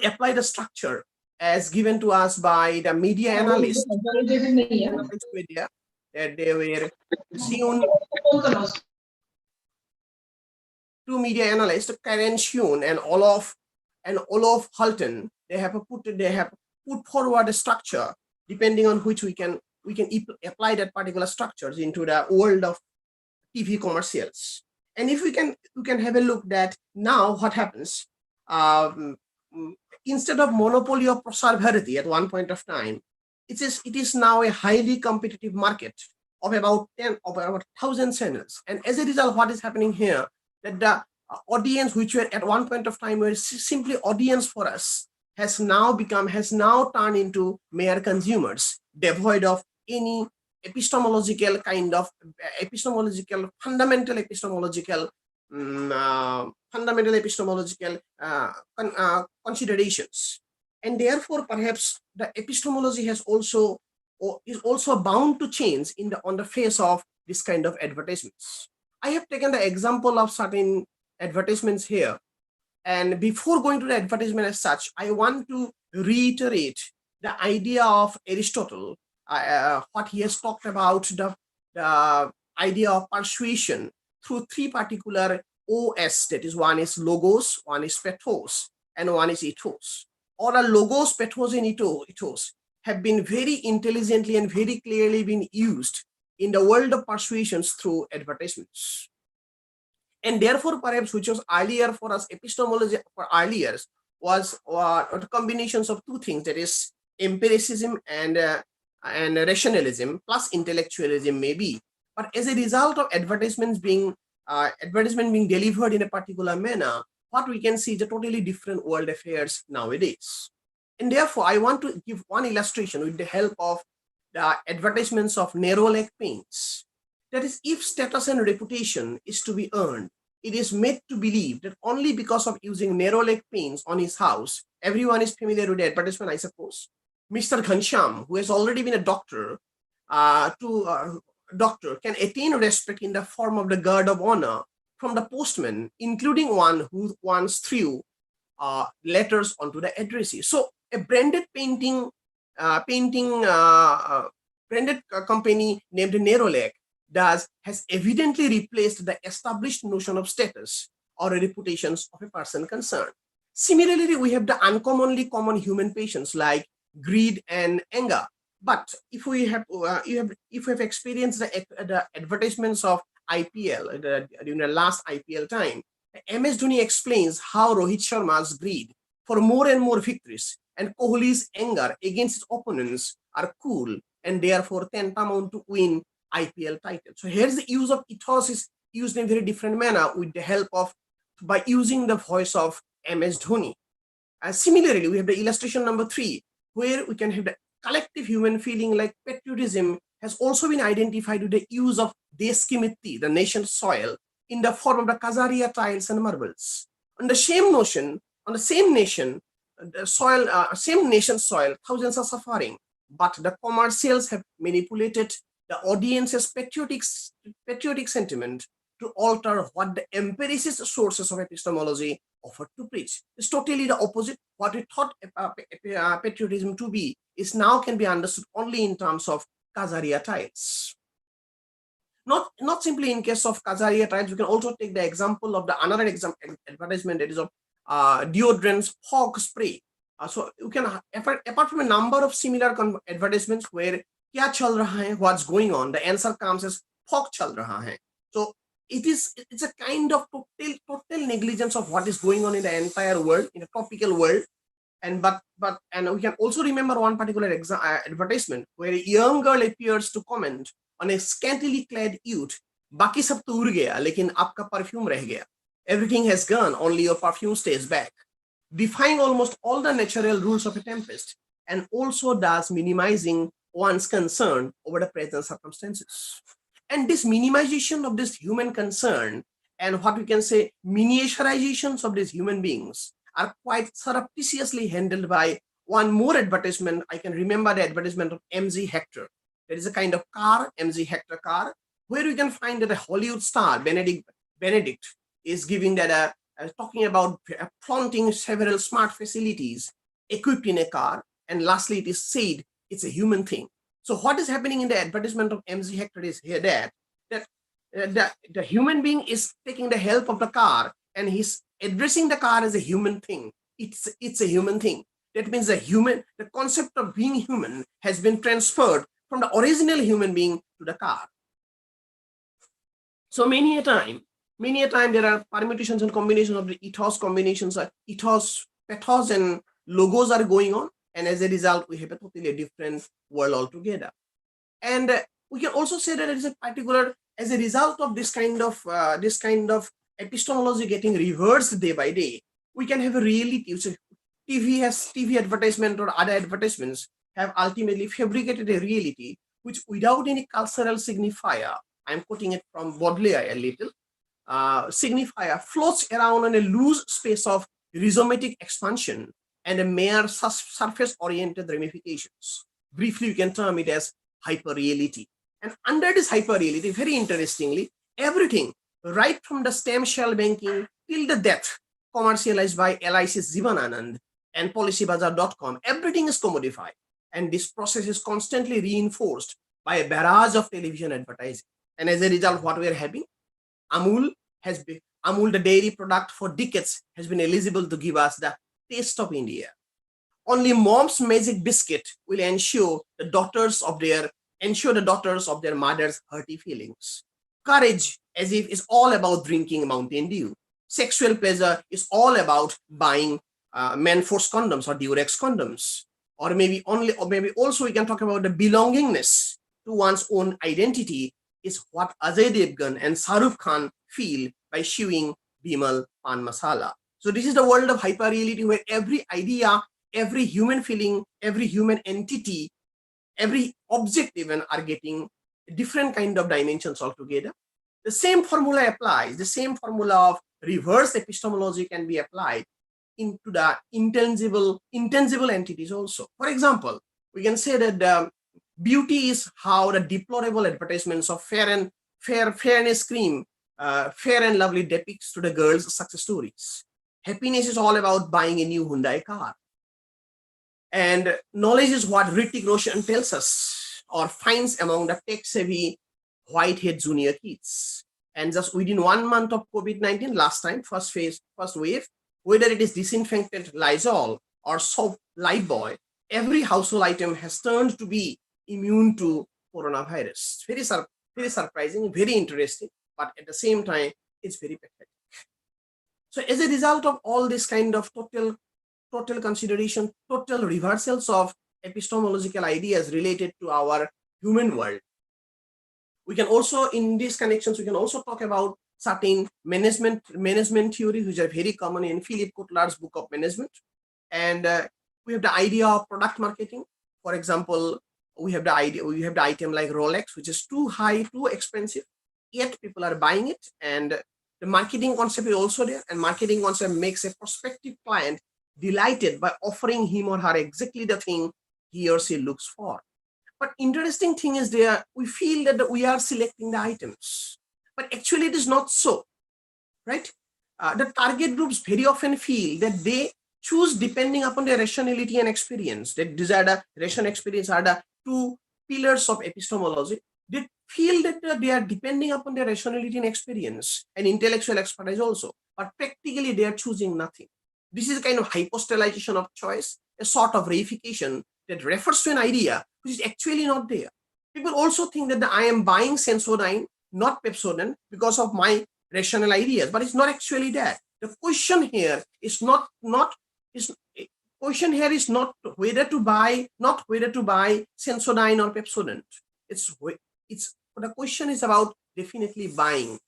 apply the structure as given to us by the media analysts, media, that they were Shun, two media analysts, Karen Shun and Olof Hulton, they have put forward a structure depending on which we can apply that particular structures into the world of TV commercials. And if we can have a look that now what happens, instead of monopoly of Prasar Bharati at one point of time, it is now a highly competitive market of about 1,000 channels. And as a result, what is happening here, that the audience which were at one point of time were simply audience for us has now turned into mere consumers, devoid of any fundamental epistemological considerations. And therefore, perhaps the epistemology is also bound to change on the face of this kind of advertisements. I have taken the example of certain advertisements here. And before going to the advertisement as such, I want to reiterate the idea of Aristotle, what he has talked about the idea of persuasion through three particular OS, that is, one is logos, one is pathos, and one is ethos. Or the logos, pathos, and ethos have been very intelligently and very clearly been used in the world of persuasions through advertisements. And therefore, perhaps, which was earlier for us, epistemology for earlier was combinations of two things, that is empiricism and rationalism plus intellectualism maybe. But as a result of advertisement being delivered in a particular manner, what we can see is a totally different world affairs nowadays. And therefore, I want to give one illustration with the help of the advertisements of narrow leg paints. That is, if status and reputation is to be earned it is made to believe that only because of using narrow leg paints on his house, everyone is familiar with the advertisement, I suppose. Mr. Ghanshyam, who has already been a doctor, doctor can attain respect in the form of the guard of honor from the postman, including one who once threw letters onto the addressee. So a branded branded company named Nerolec has evidently replaced the established notion of status or reputations of a person concerned. Similarly, we have the uncommonly common human passions like greed and anger. But if we have experienced the advertisements of IPL during the last IPL time, MS Dhoni explains how Rohit Sharma's greed for more and more victories and Kohli's anger against his opponents are cool and therefore tantamount to win IPL title. So here's the use of ethos is used in a very different manner with the help of, by using the voice of MS Dhoni. Similarly, we have the illustration number 3, where we can have the collective human feeling like patriotism has also been identified with the use of Desh Ki Mitti, the nation's soil, in the form of the Kajaria tiles and marbles. On the same notion, on the same nation, the soil, same nation's soil, thousands are suffering, but the commercials have manipulated the audience's patriotic sentiment to alter what the empiricist sources of epistemology offer to preach. It's totally the opposite. What we thought patriotism to be is now can be understood only in terms of Kajaria tiles. Not simply in case of Kajaria tiles, we can also take the example of the another advertisement that is of deodorant's fog spray. So you can, apart from a number of similar advertisements where kya chal raha hai, what's going on, the answer comes as fog chal raha hai. So it's a kind of total negligence of what is going on in the entire world, in a tropical world. And we can also remember one particular advertisement where a young girl appears to comment on a scantily clad youth, "Baki sab to ur gaya, lekin aapka perfume reh gaya." Everything has gone, only your perfume stays back, defying almost all the natural rules of a tempest, and also thus minimizing one's concern over the present circumstances. And this minimization of this human concern and what we can say miniaturizations of these human beings are quite surreptitiously handled by one more advertisement. I can remember the advertisement of MG Hector. There is a kind of car, MG Hector car, where we can find that a Hollywood star, Benedict, is giving that talking about flaunting several smart facilities equipped in a car, and lastly it is said it's a human thing. So what is happening in the advertisement of MG Hector is here that the human being is taking the help of the car and he's addressing the car as a human thing. It's a human thing. That means the concept of being human has been transferred from the original human being to the car. So many a time there are permutations and combinations of the ethos combinations, ethos, pathos, and logos are going on. And as a result, we have a totally different world altogether. And we can also say that it is a particular, as a result of this kind of epistemology getting reversed day by day, we can have a reality. So TV advertisement or other advertisements have ultimately fabricated a reality which, without any cultural signifier, I'm quoting it from Baudelaire a little, signifier floats around on a loose space of rhizomatic expansion and a mere surface-oriented ramifications. Briefly, you can term it as hyperreality. And under this hyperreality, very interestingly, everything, right from the stem cell banking till the death, commercialized by LIC's Jivananand and PolicyBazaar.com, everything is commodified. And this process is constantly reinforced by a barrage of television advertising. And as a result, what we are having, Amul, the dairy product for decades, has been eligible to give us the taste of India. Only Mom's Magic Biscuit will ensure the daughters of their mother's hearty feelings. Courage, as if, is all about drinking Mountain Dew. Sexual pleasure is all about buying man-force condoms or Durex condoms. Or maybe also we can talk about the belongingness to one's own identity is what Ajay Devgan and Shahrukh Khan feel by chewing Bimal Pan Masala. So this is the world of hyperreality where every idea, every human feeling, every human entity, every object even are getting different kind of dimensions altogether. the same formula applies. The same formula of reverse epistemology can be applied into the intangible entities also. For example, we can say that beauty is how the deplorable advertisements of fairness cream, Fair and Lovely depicts to the girls' success stories. Happiness is all about buying a new Hyundai car. And knowledge is what Hrithik Roshan tells us or finds among the tech-savvy white-haired junior kids. And just within 1 month of COVID-19, last time, first wave, whether it is disinfectant Lysol or soap Lifebuoy, every household item has turned to be immune to coronavirus. Very surprising, very interesting, but at the same time, it's very pathetic. So as a result of all this kind of total consideration, total reversals of epistemological ideas related to our human world, we can also, in these connections, we can also talk about certain management theories, which are very common in Philip Kotler's book of management. And we have the idea of product marketing. For example, we have the item like Rolex, which is too high, too expensive, yet people are buying it. And the marketing concept is also there. And marketing concept makes a prospective client delighted by offering him or her exactly the thing he or she looks for. But interesting thing is there, we feel that we are selecting the items, but actually it is not so, right? The target groups very often feel that they choose depending upon their rationality and experience. That these are the ration experience are the two pillars of epistemology. They feel that they are depending upon their rationality and experience and intellectual expertise also, but practically they are choosing nothing. This is a kind of hypostellization of choice, a sort of reification that refers to an idea which is actually not there. People also think that I am buying Sensodyne, not Pepsodent, because of my rational ideas, but it's not actually that. The question here is not whether to buy Sensodyne or Pepsodent. The question is about definitely buying.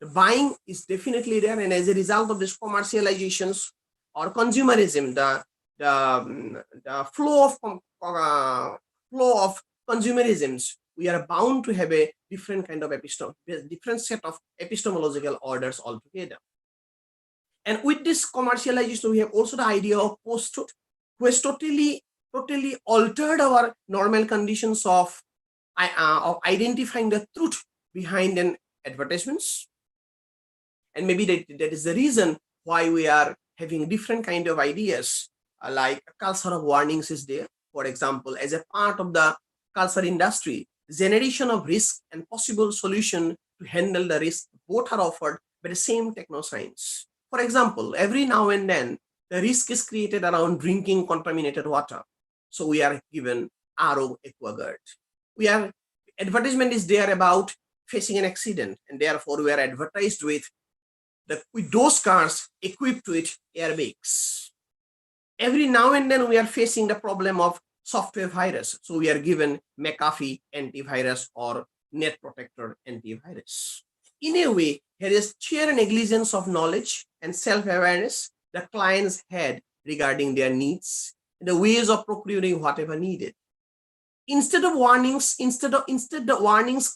The buying is definitely there, and as a result of this commercializations or consumerism, the flow of consumerisms, we are bound to have a different kind of different set of epistemological orders altogether. And with this commercialization, we have also the idea of post-truth, who has totally altered our normal conditions of identifying the truth behind an advertisements. And maybe that is the reason why we are having different kind of ideas, like a culture of warnings is there. For example, as a part of the culture industry, generation of risk and possible solution to handle the risk both are offered by the same technoscience. For example, every now and then, the risk is created around drinking contaminated water. So we are given RO AquaGuard. Advertisement is there about facing an accident, and therefore we are advertised with those cars equipped with airbags. Every now and then we are facing the problem of software virus. So we are given McAfee antivirus or Net Protector antivirus. In a way, here is sheer negligence of knowledge and self-awareness the clients had regarding their needs and the ways of procuring whatever needed. Instead the warnings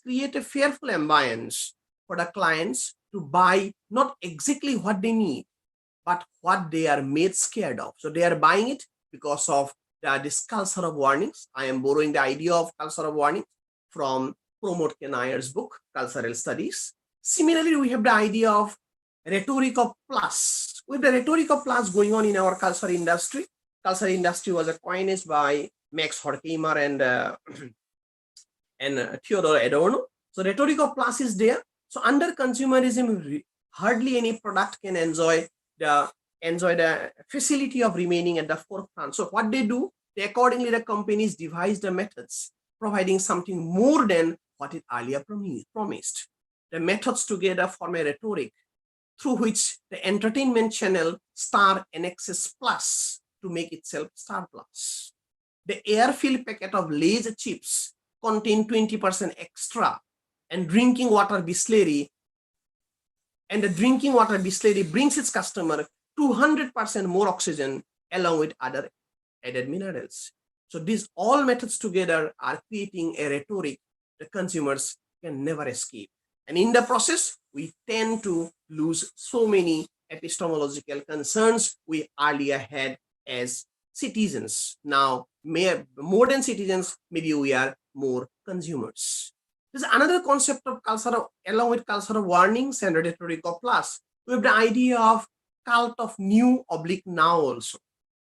create a fearful ambience for the clients to buy not exactly what they need, but what they are made scared of. So they are buying it because of this culture of warnings. I am borrowing the idea of culture of warning from Pramod K. Nair's book, Cultural Studies. Similarly, we have the idea of rhetoric of plus. With the rhetoric of plus going on in our culture industry was a coinage by Max Horkheimer and Theodore Adorno. So rhetoric of plus is there. So under consumerism, hardly any product can enjoy the facility of remaining at the forefront. So what they do, accordingly the companies devise the methods, providing something more than what it earlier promised. The methods together form a rhetoric through which the entertainment channel Star annexes Plus to make itself Star Plus. The air-filled packet of Lay's chips contain 20% extra, and drinking water Bisleri brings its customer 200% more oxygen along with other added minerals. So these all methods together are creating a rhetoric the consumers can never escape. And in the process, we tend to lose so many epistemological concerns we earlier had as citizens. Now, more than citizens, maybe we are more consumers. There's another concept of culture, along with cultural warnings and rhetorical plus. We have the idea of cult of new/now also.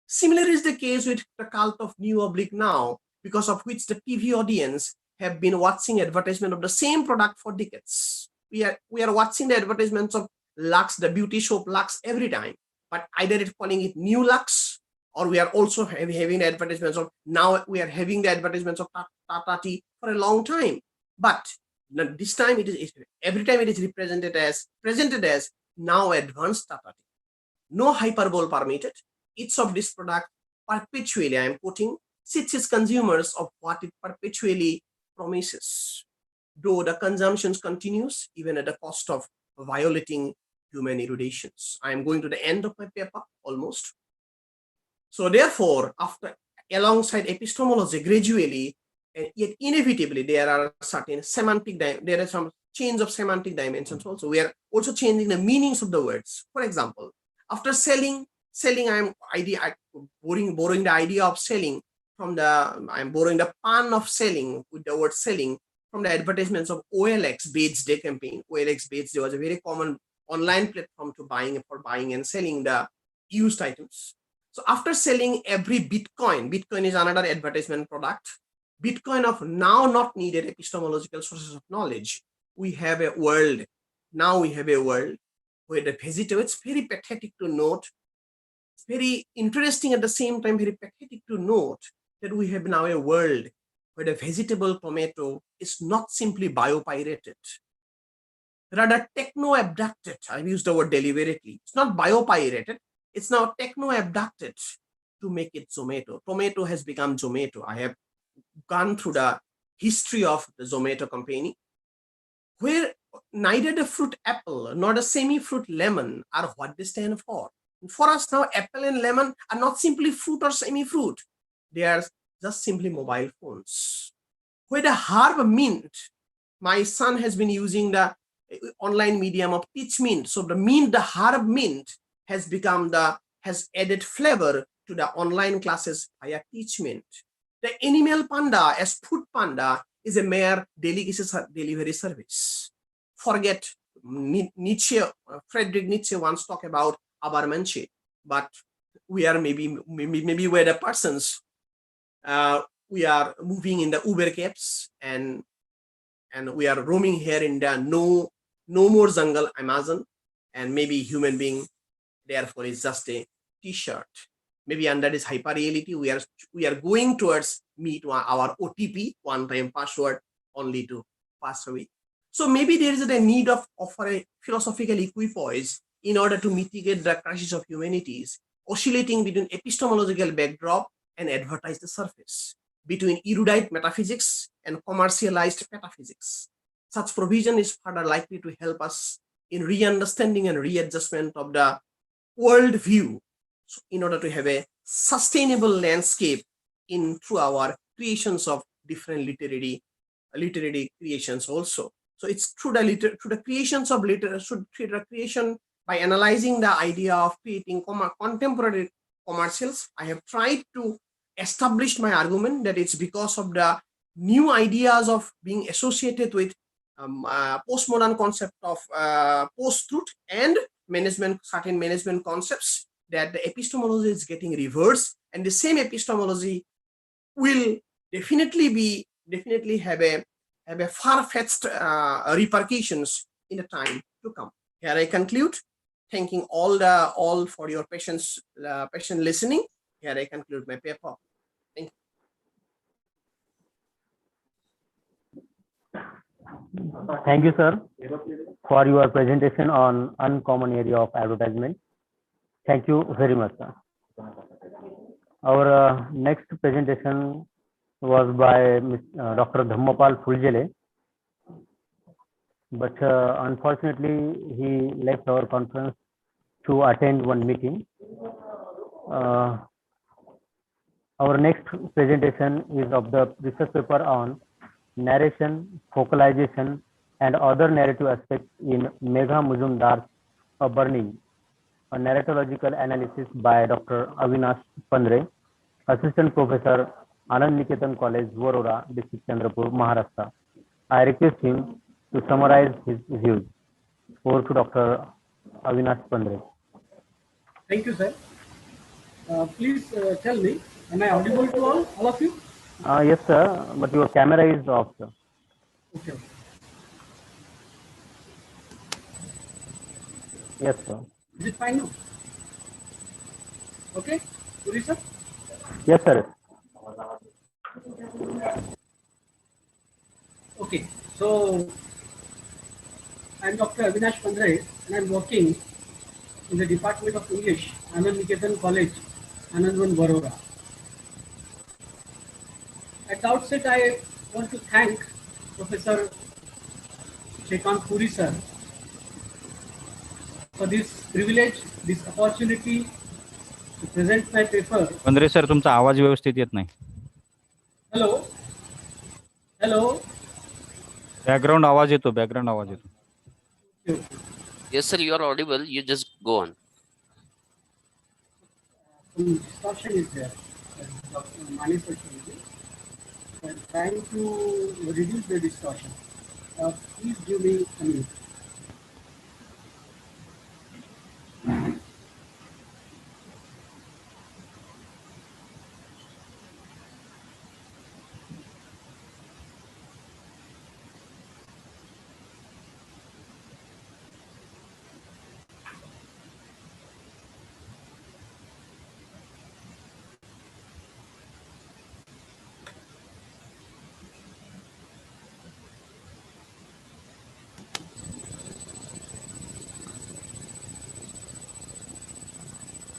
Similar is the case with the cult of new/now, because of which the TV audience have been watching advertisement of the same product for decades. We are watching the advertisements of Lux, the beauty soap Lux, every time, but either it's calling it new Lux, or we are also having the advertisements of, now we are having the advertisements of Tata Tea for a long time. But this time every time it is presented as now advanced Tata Tea. No hyperbole permitted. Each of this product perpetually, I am quoting, teaches consumers of what it perpetually promises, though the consumption continues even at the cost of violating human eruditions. I am going to the end of my paper almost. So therefore, alongside epistemology, gradually and yet inevitably, there are certain there are some change of semantic dimensions also. We are also changing the meanings of the words. For example, after selling, I'm borrowing the idea of selling from I'm borrowing the pun of selling with the word selling from the advertisements of OLX Bates Day campaign. OLX Bates Day was a very common online platform for buying and selling the used items. So after selling every Bitcoin is another advertisement product. Bitcoin of now not needed epistemological sources of knowledge. We have a world. Now we have a world where the vegetable, it's very pathetic to note. It's very interesting at the same time, very pathetic to note that we have now a world where the vegetable tomato is not simply biopirated, rather techno-abducted. I've used the word deliberately. It's not biopirated. It's now techno-abducted to make it Zomato. Tomato has become Zomato. I have gone through the history of the Zomato company, where neither the fruit apple nor the semi-fruit lemon are what they stand for. And for us now, apple and lemon are not simply fruit or semi-fruit. They are just simply mobile phones. Where the herb mint, my son has been using the online medium of Teach Mint. So the herb mint has added flavor to the online classes via Teach Mint. The animal panda as food panda is a mere delivery service. Forget Nietzsche, Friedrich Nietzsche once talked about Abermensch, but we are maybe we're the persons. We are moving in the Uber cabs and we are roaming here in the no more jungle Amazon, and maybe human being therefore is just a t-shirt. Maybe under this hyper reality, we are going towards meet our OTP, one-time password, only to pass away. So maybe there is a need of a philosophical equipoise in order to mitigate the crisis of humanities, oscillating between epistemological backdrop and advertised surface, between erudite metaphysics and commercialized metaphysics. Such provision is further likely to help us in re-understanding and readjustment of the world view, in order to have a sustainable landscape through our creations of different literary creations also. So it's through the creations of creation by analyzing the idea of creating contemporary commercials. I have tried to establish my argument that it's because of the new ideas of being associated with postmodern concept of post-truth and certain management concepts, that the epistemology is getting reversed, and the same epistemology will definitely have a far-fetched repercussions in the time to come. Here I conclude, thanking all for your patient listening. Here I conclude my paper. Thank you. Thank you, sir, for your presentation on uncommon area of advertisement. Thank you very much, sir. Our next presentation was by Dr. Dhammapal Phulzele, but unfortunately he left our conference to attend one meeting. Our next presentation is of the research paper on narration, focalization, and other narrative aspects in Megha Mujumdar's A Burning, a narratological analysis by Dr. Avinash Pandre, Assistant Professor, Anand Niketan College, Warora, District Chandrapur, Maharashtra. I request him to summarize his views. Over to Dr. Avinash Pandre. Thank you, sir. Please tell me, am I audible to all of you? Yes, sir, but your camera is off, sir. Okay. Yes, sir. Is it fine now? Okay, Puri sir? Yes, sir. Okay, so I'm Dr. Avinash Pandre and I'm working in the Department of English, Anand Niketan College, Anandvan, Warora. At the outset, I want to thank Professor Shrikant Puri sir for this privilege, this opportunity to present my paper. Pandhare sir तुमचा आवाज व्यवस्थित येत नाही. Hello. Hello. Background आवाज येतो. Yes, sir, you are audible. You just go on. Some distortion is there. I'm trying to reduce the distortion. Please give me a minute.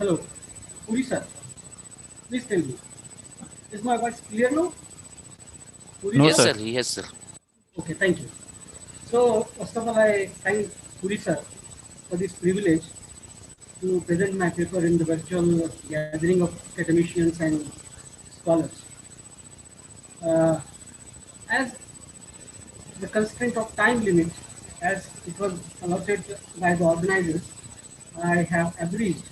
Hello, Puri sir. Please tell me, is my voice clear now? Puri No, yes, sir. sir. Yes, sir. Okay, thank you. So, first of all, I thank Puri sir for this privilege to present my paper in the virtual gathering of academicians and scholars. As the constraint of time limit, as it was allotted by the organizers, I have abridged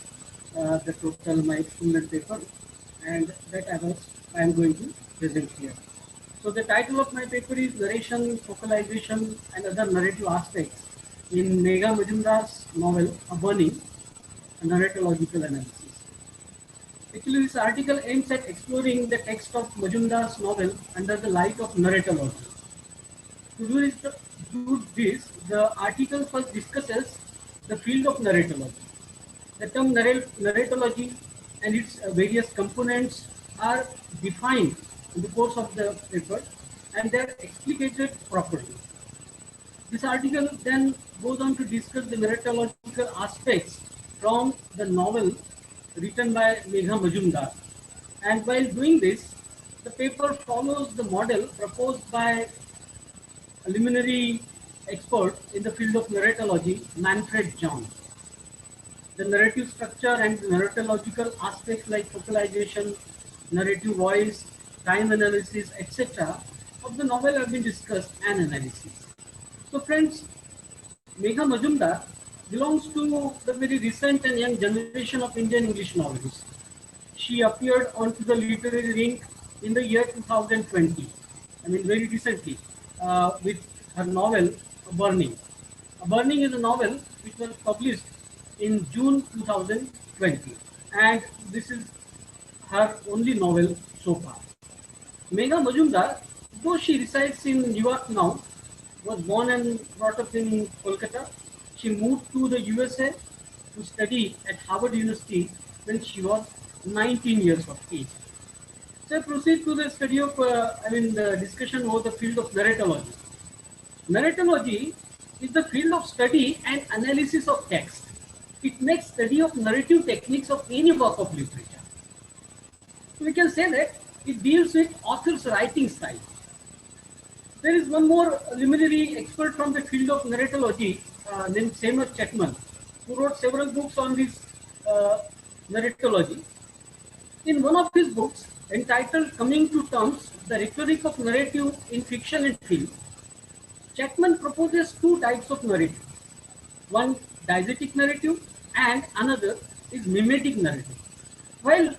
the total my student paper, and that I am going to present here. So the title of my paper is Narration, Focalization and Other Narrative Aspects in Megha Majumdar's novel A Burning, a Narratological Analysis. Actually, this article aims at exploring the text of Majumdar's novel under the light of narratology. To do this, the article first discusses the field of narratology. The term narratology and its various components are defined in the course of the paper and they are explicated properly. This article then goes on to discuss the narratological aspects from the novel written by Megha Majumdar. And while doing this, the paper follows the model proposed by a luminary expert in the field of narratology, Manfred John. The narrative structure and narratological aspects like focalization, narrative voice, time analysis, etc. of the novel have been discussed and analyzed. So friends, Megha Majumdar belongs to the very recent and young generation of Indian English novelists. She appeared onto the literary ring in the year 2020, very recently, with her novel, A Burning. A Burning is a novel which was published in June 2020, and this is her only novel so far. Megha Majumdar, though she resides in New York now, was born and brought up in Kolkata. She moved to the USA to study at Harvard University when she was 19 years of age. So I proceed to the study of, the discussion over the field of narratology. Narratology is the field of study and analysis of text. It makes study of narrative techniques of any work of literature. So we can say that it deals with author's writing style. There is one more luminary expert from the field of narratology named Seymour Chetman, who wrote several books on this narratology. In one of his books, entitled Coming to Terms, The Rhetoric of Narrative in Fiction and Film, Chapman proposes two types of narrative. One diegetic narrative and another is mimetic narrative. While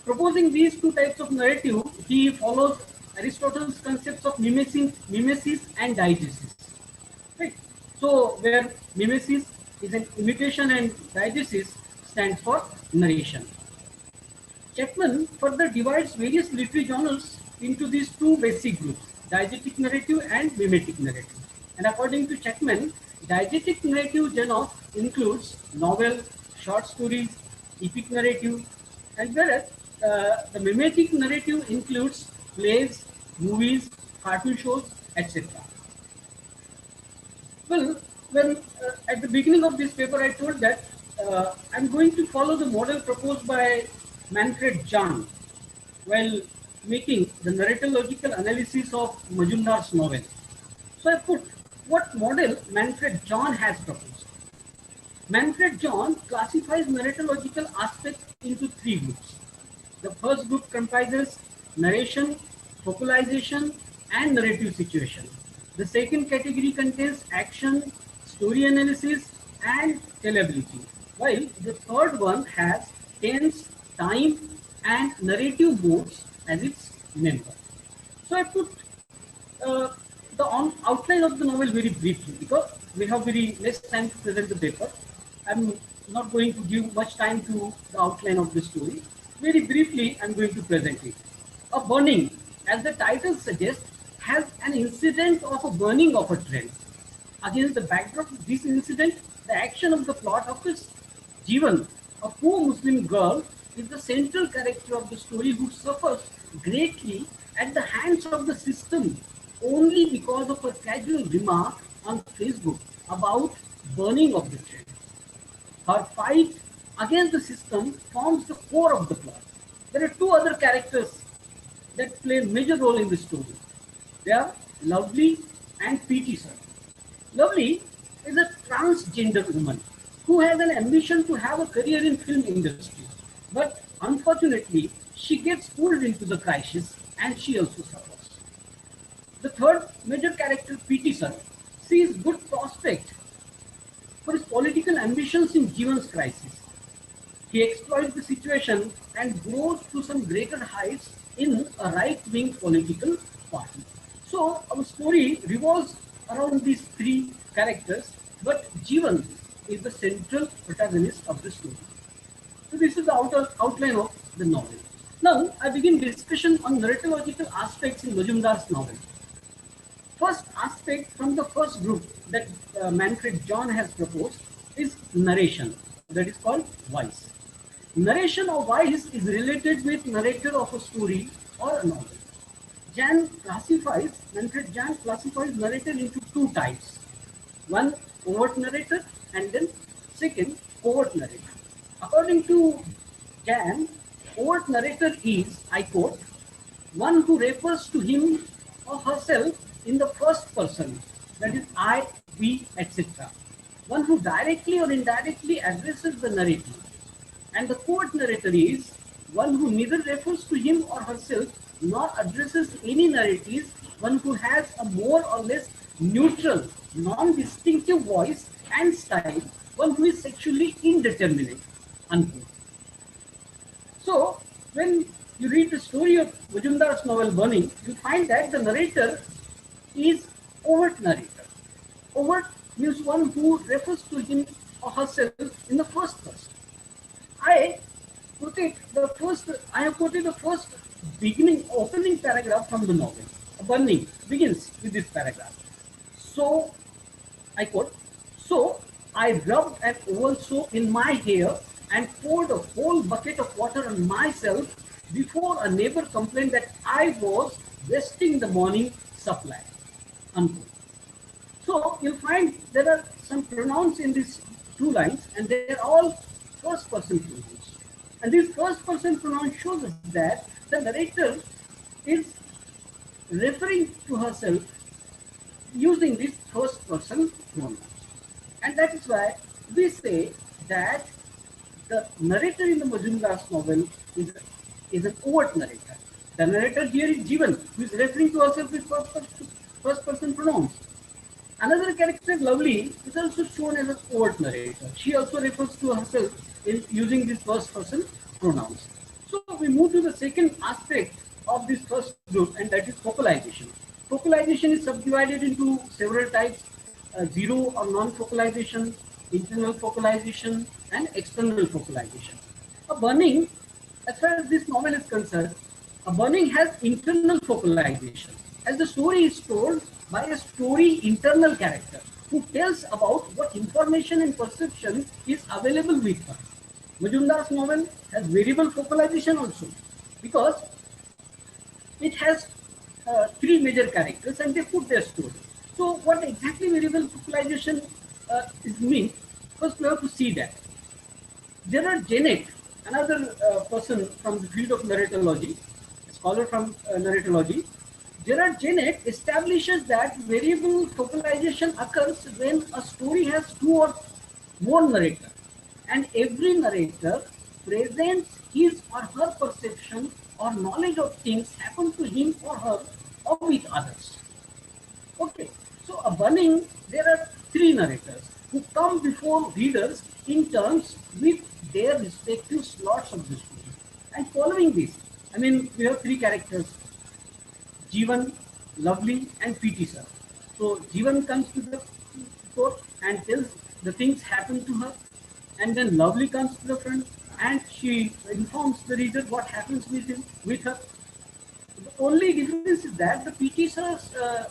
proposing these two types of narrative, he follows Aristotle's concepts of mimesis and diegesis. Right? So where mimesis is an imitation and diegesis stands for narration. Chapman further divides various literary genres into these two basic groups, diegetic narrative and mimetic narrative. And according to Chapman, diegetic narrative genre includes novel, short stories, epic narrative, and whereas the mimetic narrative includes plays, movies, cartoon shows, etc. Well, when at the beginning of this paper I told that I'm going to follow the model proposed by Manfred Jahn while making the narratological analysis of Majumdar's novel. So I put what model Manfred Jahn has proposed. Manfred Jahn classifies narratological aspects into three groups. The first group comprises narration, focalization, and narrative situation. The second category contains action, story analysis, and tellability, while the third one has tense, time, and narrative modes as its member. So I put the outline of the novel very briefly because we have very less time to present the paper. I'm not going to give much time to the outline of the story. Very briefly, I'm going to present it. A burning, as the title suggests, has an incident of a burning of a train. Against the backdrop of this incident, the action of the plot of this Jeevan, a poor Muslim girl, is the central character of the story who suffers greatly at the hands of the system only because of a casual remark on Facebook about burning of the train. Her fight against the system forms the core of the plot. There are two other characters that play a major role in the story. They are Lovely and P.T. Sir. Lovely is a transgender woman who has an ambition to have a career in film industry. But unfortunately, she gets pulled into the crisis and she also suffers. The third major character, P.T. Sir, sees good prospect for his political ambitions in Jeevan's crisis. He exploits the situation and grows to some greater heights in a right-wing political party. So our story revolves around these three characters, but Jeevan is the central protagonist of the story. So this is the outline of the novel. Now I begin discussion on narratological aspects in Majumdar's novel. First aspect from the first group that Manfred Jahn has proposed is narration, that is called voice. Narration or voice is related with narrator of a story or a novel. Manfred Jahn classifies narrator into two types. One, overt narrator, and then second, covert narrator. According to Jahn, overt narrator is, I quote, one who refers to him or herself in the first person, that is I, we, etc. One who directly or indirectly addresses the narrative. And the covert narrator is one who neither refers to him or herself nor addresses any narrative, one who has a more or less neutral, non-distinctive voice and style, one who is sexually indeterminate, unquote. So, when you read the story of Majumdar's novel Burning, you find that the narrator is overt narrator. Overt means one who refers to him or herself in the first person. I have quoted the first opening paragraph from the novel. Burning begins with this paragraph. So, I quote, so I rubbed an oval soap in my hair and poured a whole bucket of water on myself before a neighbor complained that I was wasting the morning supply. Unquote. So you'll find there are some pronouns in these two lines and they are all first person pronouns. And this first person pronoun shows us that the narrator is referring to herself using this first person pronoun. And that is why we say that the narrator in the Majumdar's novel is an overt narrator. The narrator here is Jeevan, who is referring to herself with first person pronouns. fact, Lovely is also shown as an overt narrator. She also refers to herself in using these first person pronouns. So we move to the second aspect of this first group, and that is focalization. Focalization is subdivided into several types: zero or non-focalization, internal focalization, and external focalization. A burning, as far as this novel is concerned, a burning has internal focalization, as the story is told by a story internal character who tells about what information and perception is available with her. Majumdar's novel has variable focalization also, because it has three major characters and they put their story. So what exactly variable focalization is mean? First we have to see that. Gerard Genette, another person from the field of narratology, a scholar from narratology, Gerard Genette establishes that variable focalization occurs when a story has two or more narrators, and every narrator presents his or her perception or knowledge of things happen to him or her or with others. Okay, so a burning, there are three narrators who come before readers in terms with their respective slots of the story. And following this, I mean, we have three characters: Jeevan, Lovely, and PT sir. So Jeevan comes to the court and tells the things happen to her, and then Lovely comes to the front and she informs the reader what happens with him, with her. The only difference is that the PT sir's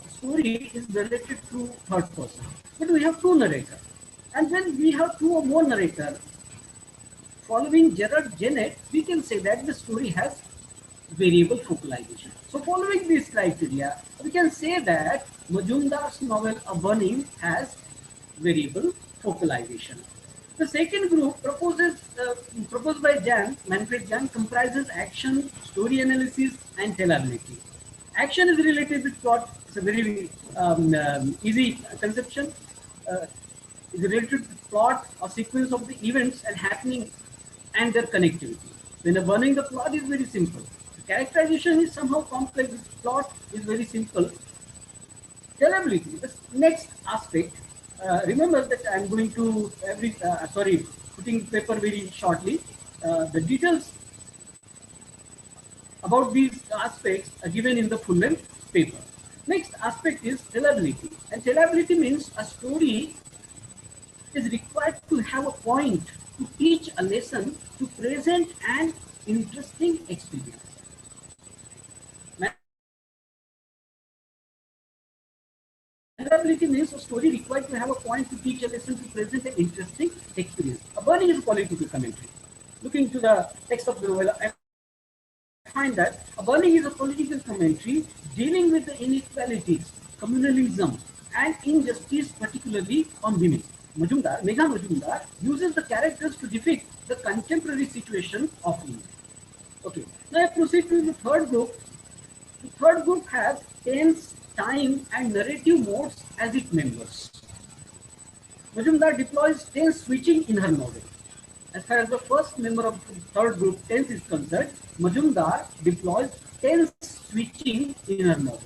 story is related to third person, but we have two narrators, and when we have two or more narrators, following Gerard Genette, we can say that the story has variable focalization. So following these criteria, we can say that Majumdar's novel A Burning has variable focalization. The second group proposed by Manfred Jahn, comprises action, story analysis, and tellability. Action is related with plot. It's a very easy conception. It's related to plot or sequence of the events and happening and their connectivity. When A Burning, the plot is very simple. The characterization is somehow complex. The plot is very simple. Tellability, the next aspect. Remember that I'm going to putting paper very shortly. The details about these aspects are given in the full-length paper. Next aspect is tellability, and tellability means a story is required to have a point, to teach a lesson, to present an interesting experience. Tellability means a story required to have a point, to teach a lesson, to present an interesting experience. A Burning is a political commentary. Looking to the text of the novel, I find that A Burning is a political commentary dealing with the inequalities, communalism, and injustice, particularly on women. Megha Majumdar uses the characters to depict the contemporary situation of women. Okay, now I proceed to the third group. The third group has tense, time, and narrative modes as its members. Majumdar deploys tense switching in her novel. As far as the first member of the third group, tense, is concerned, Majumdar deploys tense switching in her novel.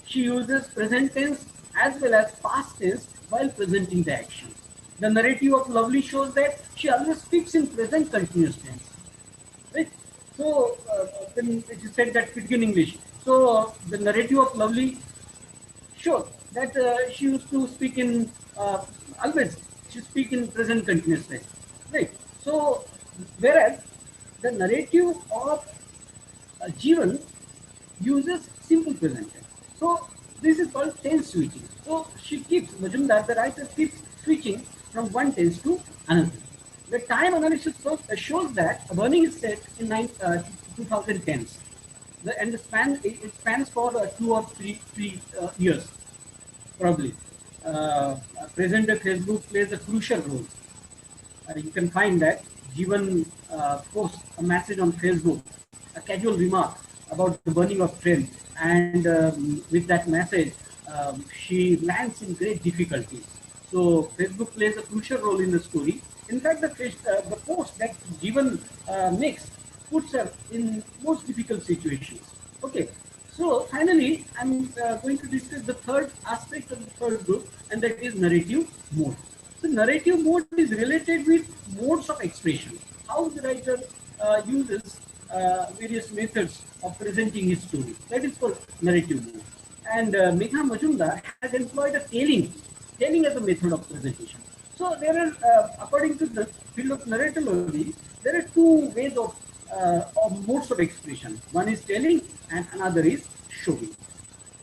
She uses present tense as well as past tense while presenting the action. The narrative of Lovely shows that she always speaks in present continuous tense. Right? So, when it is said that speak in English, so the narrative of Lovely shows that she used to speak in always she speak in present continuous tense. Right? So, whereas the narrative of Jeevan uses simple present tense. So, this is called tense switching. So, Majumdar, the writer, keeps switching from one tense to another. The time analysis shows that A Burning is set in 2010s. And it spans for 2 or 3 years, probably. Present-day Facebook plays a crucial role. You can find that Jeevan posts a message on Facebook, a casual remark about the burning of train, and with that message, she lands in great difficulties. So Facebook plays a crucial role in the story. In fact, the post that Jeevan makes puts her in most difficult situations. Okay, So finally, I'm going to discuss the third aspect of the third group, and that is narrative mode. So narrative mode is related with modes of expression. How the writer uses various methods of presenting his story. That is called narrative mode. And Megha Majumdar has employed a telling as a method of presentation. So there are, according to the field of narratology, there are two ways of modes of expression. One is telling and another is showing.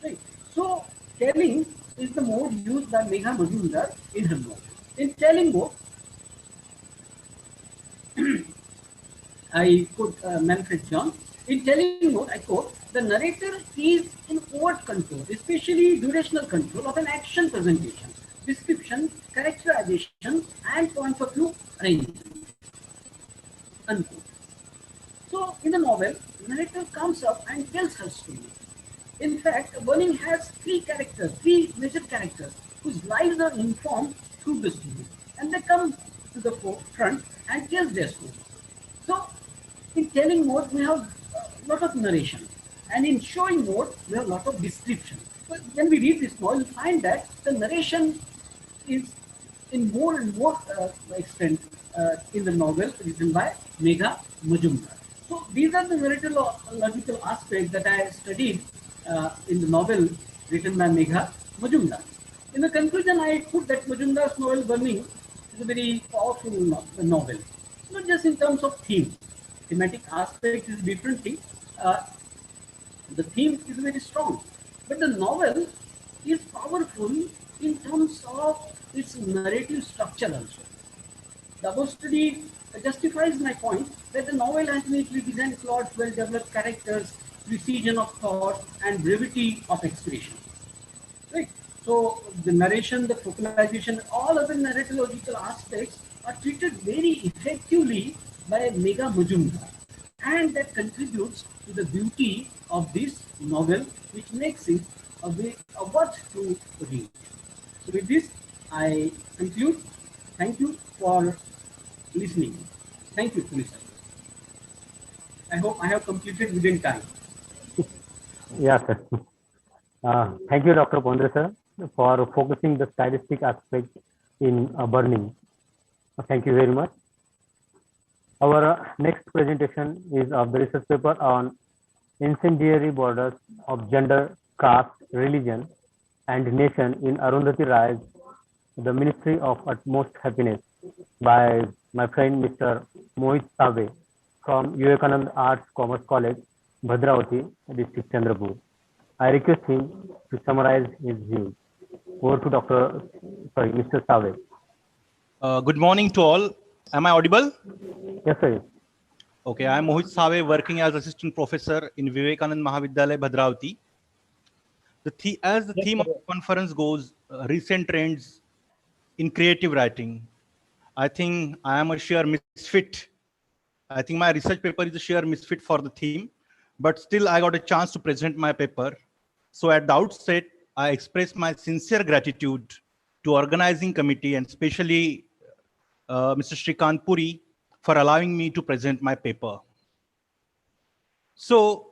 Right? So telling is the mode used by Megha Majumdar in her novel. In telling mode, I quote Manfred John. In telling mode, I quote, the narrator is in overt control, especially durational control of an action presentation, description, characterization, and points of view arrangement. Unquote. So in the novel, the narrator comes up and tells her story. In fact, Burning has three major characters whose lives are informed through the story, and they come to the forefront and tell their story. So in telling mode, we have a lot of narration, and in showing mode, we have a lot of description. But when we read this novel, we find that the narration is in more and more extent in the novel written by Megha Majumdar. So these are the narratological aspects that I studied in the novel written by Megha Majumdar. In the conclusion, I put that Majumdar's novel Burning is a very powerful novel. Not just in terms of thematic aspect is different thing. The theme is very strong, but the novel is powerful in terms of its narrative structure also. The above study justifies my point that the novel has neatly designed plots, well-developed characters, precision of thought, and brevity of expression. Right? So the narration, the focalization, all other narratological aspects are treated very effectively by Megha Majumdar, and that contributes to the beauty of this novel, which makes it a worth to read. So with this, I conclude. Thank you for listening. Thank you for listening. I hope I have completed within time. Yeah, sir. Thank you, Dr. Pondre, sir, for focusing the stylistic aspect in Burning. Thank you very much. Our next presentation is of the research paper on incendiary borders of gender, caste, religion, and nation in Arundhati Ray's The Ministry of Utmost Happiness by my friend Mr. Mohit Save from Vivekananda Arts Commerce College, Bhadravati, District Chandrapur. I request him to summarize his views. Over to Mr. Save. Good morning to all. Am I audible? Yes, sir. Okay, I am Mohit Save, working as assistant professor in Vivekananda Mahavidyalaya, Bhadravati. As the theme of the conference goes, recent trends in creative writing. I think I am a sheer misfit. I think my research paper is a sheer misfit for the theme, but still I got a chance to present my paper. So at the outset, I express my sincere gratitude to organizing committee and especially Mr. Shrikant Puri for allowing me to present my paper. So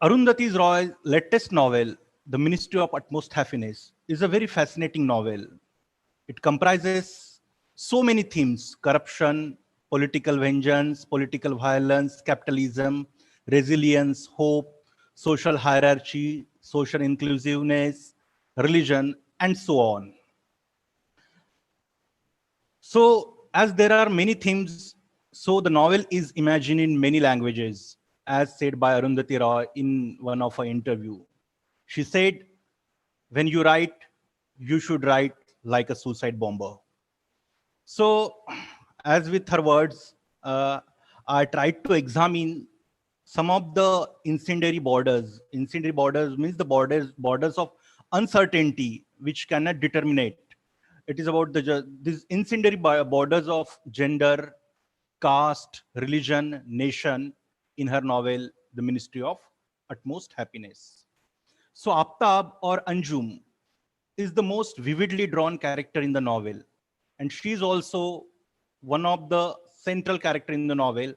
Arundhati Roy's latest novel, The Ministry of Utmost Happiness, is a very fascinating novel. It comprises so many themes: corruption, political vengeance, political violence, capitalism, resilience, hope, social hierarchy, social inclusiveness, religion, and so on. So as there are many themes, so the novel is imagined in many languages, as said by Arundhati Roy in one of her interview. She said, when you write, you should write like a suicide bomber. So as with her words, I tried to examine some of the incendiary borders. Incendiary borders means the borders of uncertainty, which cannot determinate. It is about these incendiary borders of gender, caste, religion, nation in her novel, The Ministry of Utmost Happiness. So Aftab or Anjum is the most vividly drawn character in the novel. And she's also one of the central character in the novel.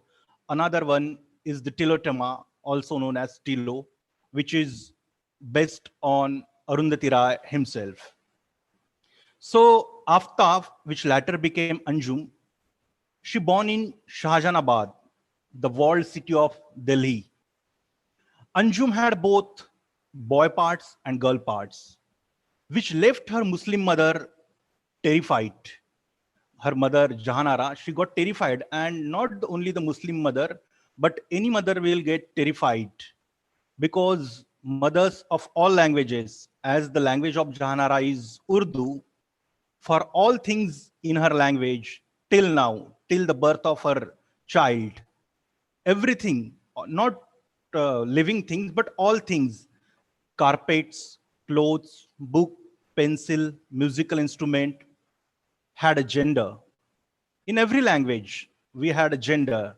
Another one is the Tilotama, also known as Tilo, which is based on Arundhati Rai himself. So Aftab, which later became Anjum, she born in Shahjahanabad, the walled city of Delhi. Anjum had both boy parts and girl parts, which left her Muslim mother terrified. Her mother, Jahanara, she got terrified, and not only the Muslim mother, but any mother will get terrified because mothers of all languages, as the language of Jahanara is Urdu, for all things in her language till now, till the birth of her child, everything, not living things, but all things, carpets, clothes, book, pencil, musical instrument, had a gender. In every language, we had a gender.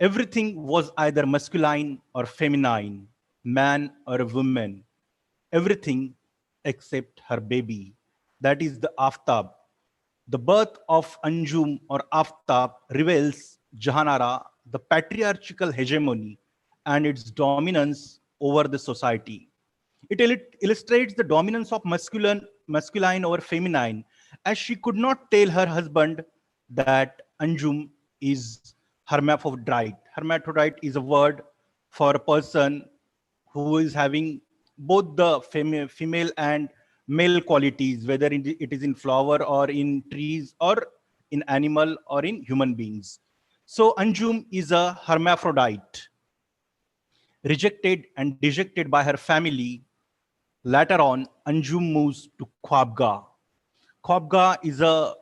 Everything was either masculine or feminine, man or a woman. Everything except her baby. That is the Aftab. The birth of Anjum or Aftab reveals Jahanara, the patriarchal hegemony and its dominance over the society. It illustrates the dominance of masculine over feminine, as she could not tell her husband that Anjum is hermaphrodite. Hermaphrodite is a word for a person who is having both the female and male qualities, whether it is in flower or in trees or in animal or in human beings. So Anjum is a hermaphrodite. Rejected and dejected by her family, later on, Anjum moves to Khwabga. Khwabga is a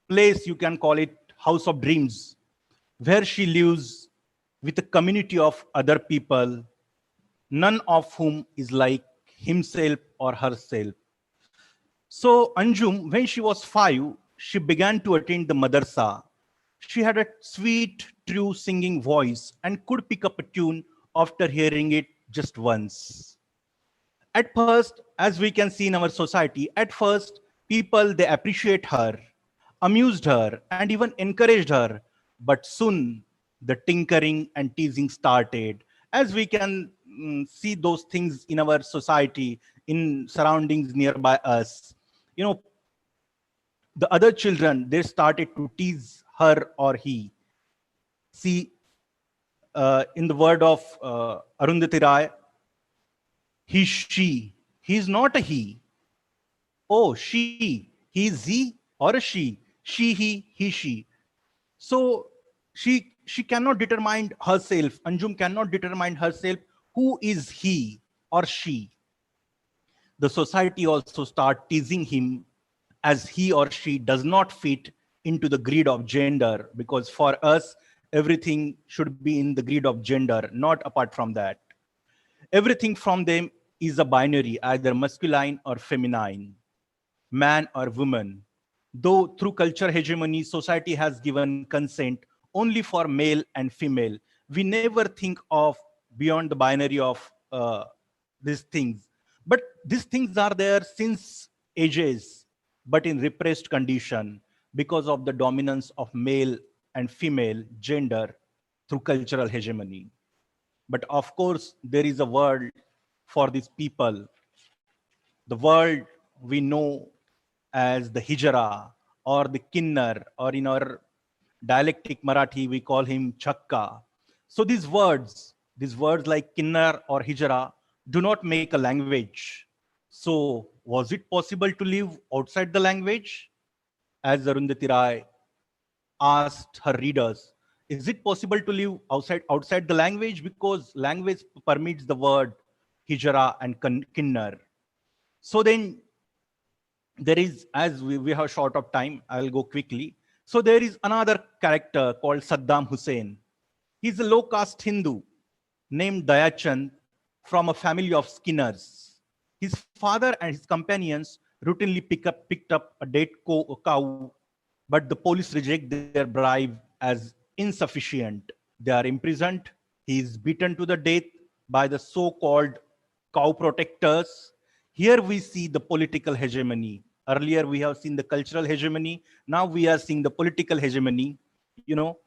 place, you can call it house of dreams, where she lives with a community of other people, none of whom is like himself or herself. So Anjum, when she was 5, she began to attend the madrasa. She had a sweet, true singing voice and could pick up a tune after hearing it just once. At first, as we can see in our society, at first, people, they appreciate her, amused her, and even encouraged her. But soon, the tinkering and teasing started. As we can see those things in our society, in surroundings nearby us. You know, the other children, they started to tease her or he. See, in the word of Arundhati Rai, he, she. He is not a he. Oh, she. He is he or a she. She, he, she. So she cannot determine herself. Anjum cannot determine herself who is he or she. The society also start teasing him as he or she does not fit into the grid of gender, because for us, everything should be in the grid of gender, not apart from that. Everything from them is a binary, either masculine or feminine, man or woman. Though through culture hegemony, society has given consent only for male and female. We never think of beyond the binary of these things. But these things are there since ages, but in repressed condition because of the dominance of male and female gender through cultural hegemony. But of course, there is a world for these people. The world we know as the Hijra or the Kinnar, or in our dialectic Marathi, we call him Chakka. So these words like Kinnar or Hijra do not make a language. So was it possible to live outside the language? As Arundhati Rai asked her readers, is it possible to live outside the language? Because language permits the word Hijra and Kinnar. So then there is, as we have short of time, I'll go quickly. So there is another character called Saddam Hussein. He's a low caste Hindu named Dayachand from a family of skinners. His father and his companions routinely picked up a dead cow, but the police reject their bribe as insufficient. They are imprisoned. He is beaten to the death by the so-called cow protectors. Here we see the political hegemony. Earlier we have seen the cultural hegemony. Now we are seeing the political hegemony. You know,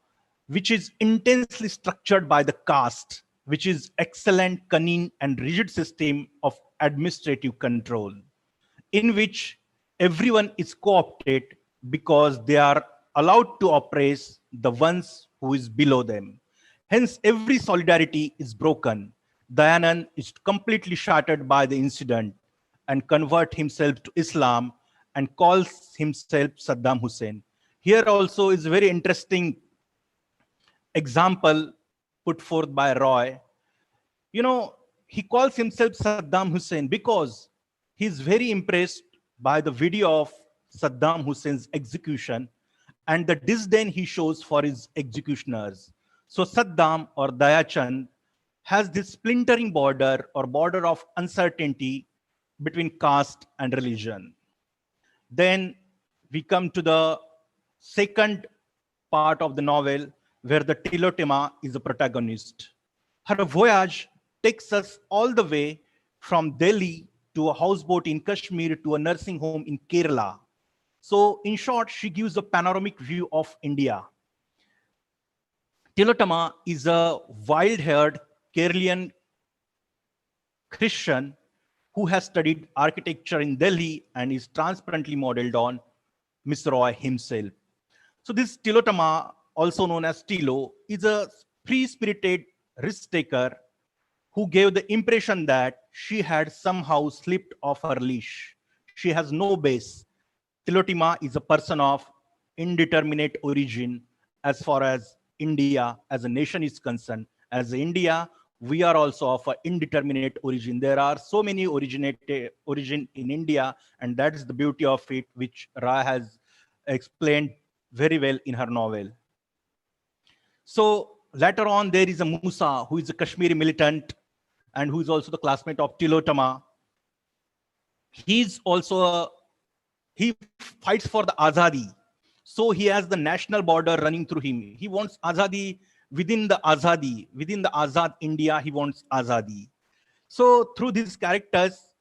which is intensely structured by the caste, which is excellent, cunning, and rigid system of administrative control, in which everyone is co-opted because they are allowed to oppress the ones who is below them. Hence, every solidarity is broken. Dayanand is completely shattered by the incident and convert himself to Islam and calls himself Saddam Hussein. Here also is a very interesting example put forth by Roy. You know, he calls himself Saddam Hussein because he's very impressed by the video of Saddam Hussein's execution and the disdain he shows for his executioners. So Saddam or Dayachand has this splintering border or border of uncertainty between caste and religion. Then we come to the second part of the novel where the Tilotema is the protagonist. Her voyage takes us all the way from Delhi to a houseboat in Kashmir to a nursing home in Kerala. So in short, she gives a panoramic view of India. Tilotama is a wild-haired Keralian Christian who has studied architecture in Delhi and is transparently modeled on Mr. Roy himself. So this Tilotama, also known as Tilo, is a free-spirited risk-taker who gave the impression that she had somehow slipped off her leash. She has no base. Tilotama is a person of indeterminate origin as far as India as a nation is concerned. As India, we are also of an indeterminate origin. There are so many origin in India, and that is the beauty of it, which Ra has explained very well in her novel. So later on, there is a Musa, who is a Kashmiri militant and who is also the classmate of Tilotama. He's also he fights for the Azadi. So he has the national border running through him. He wants Azadi within the Azadi, within the Azad India, he wants Azadi. So through these characters,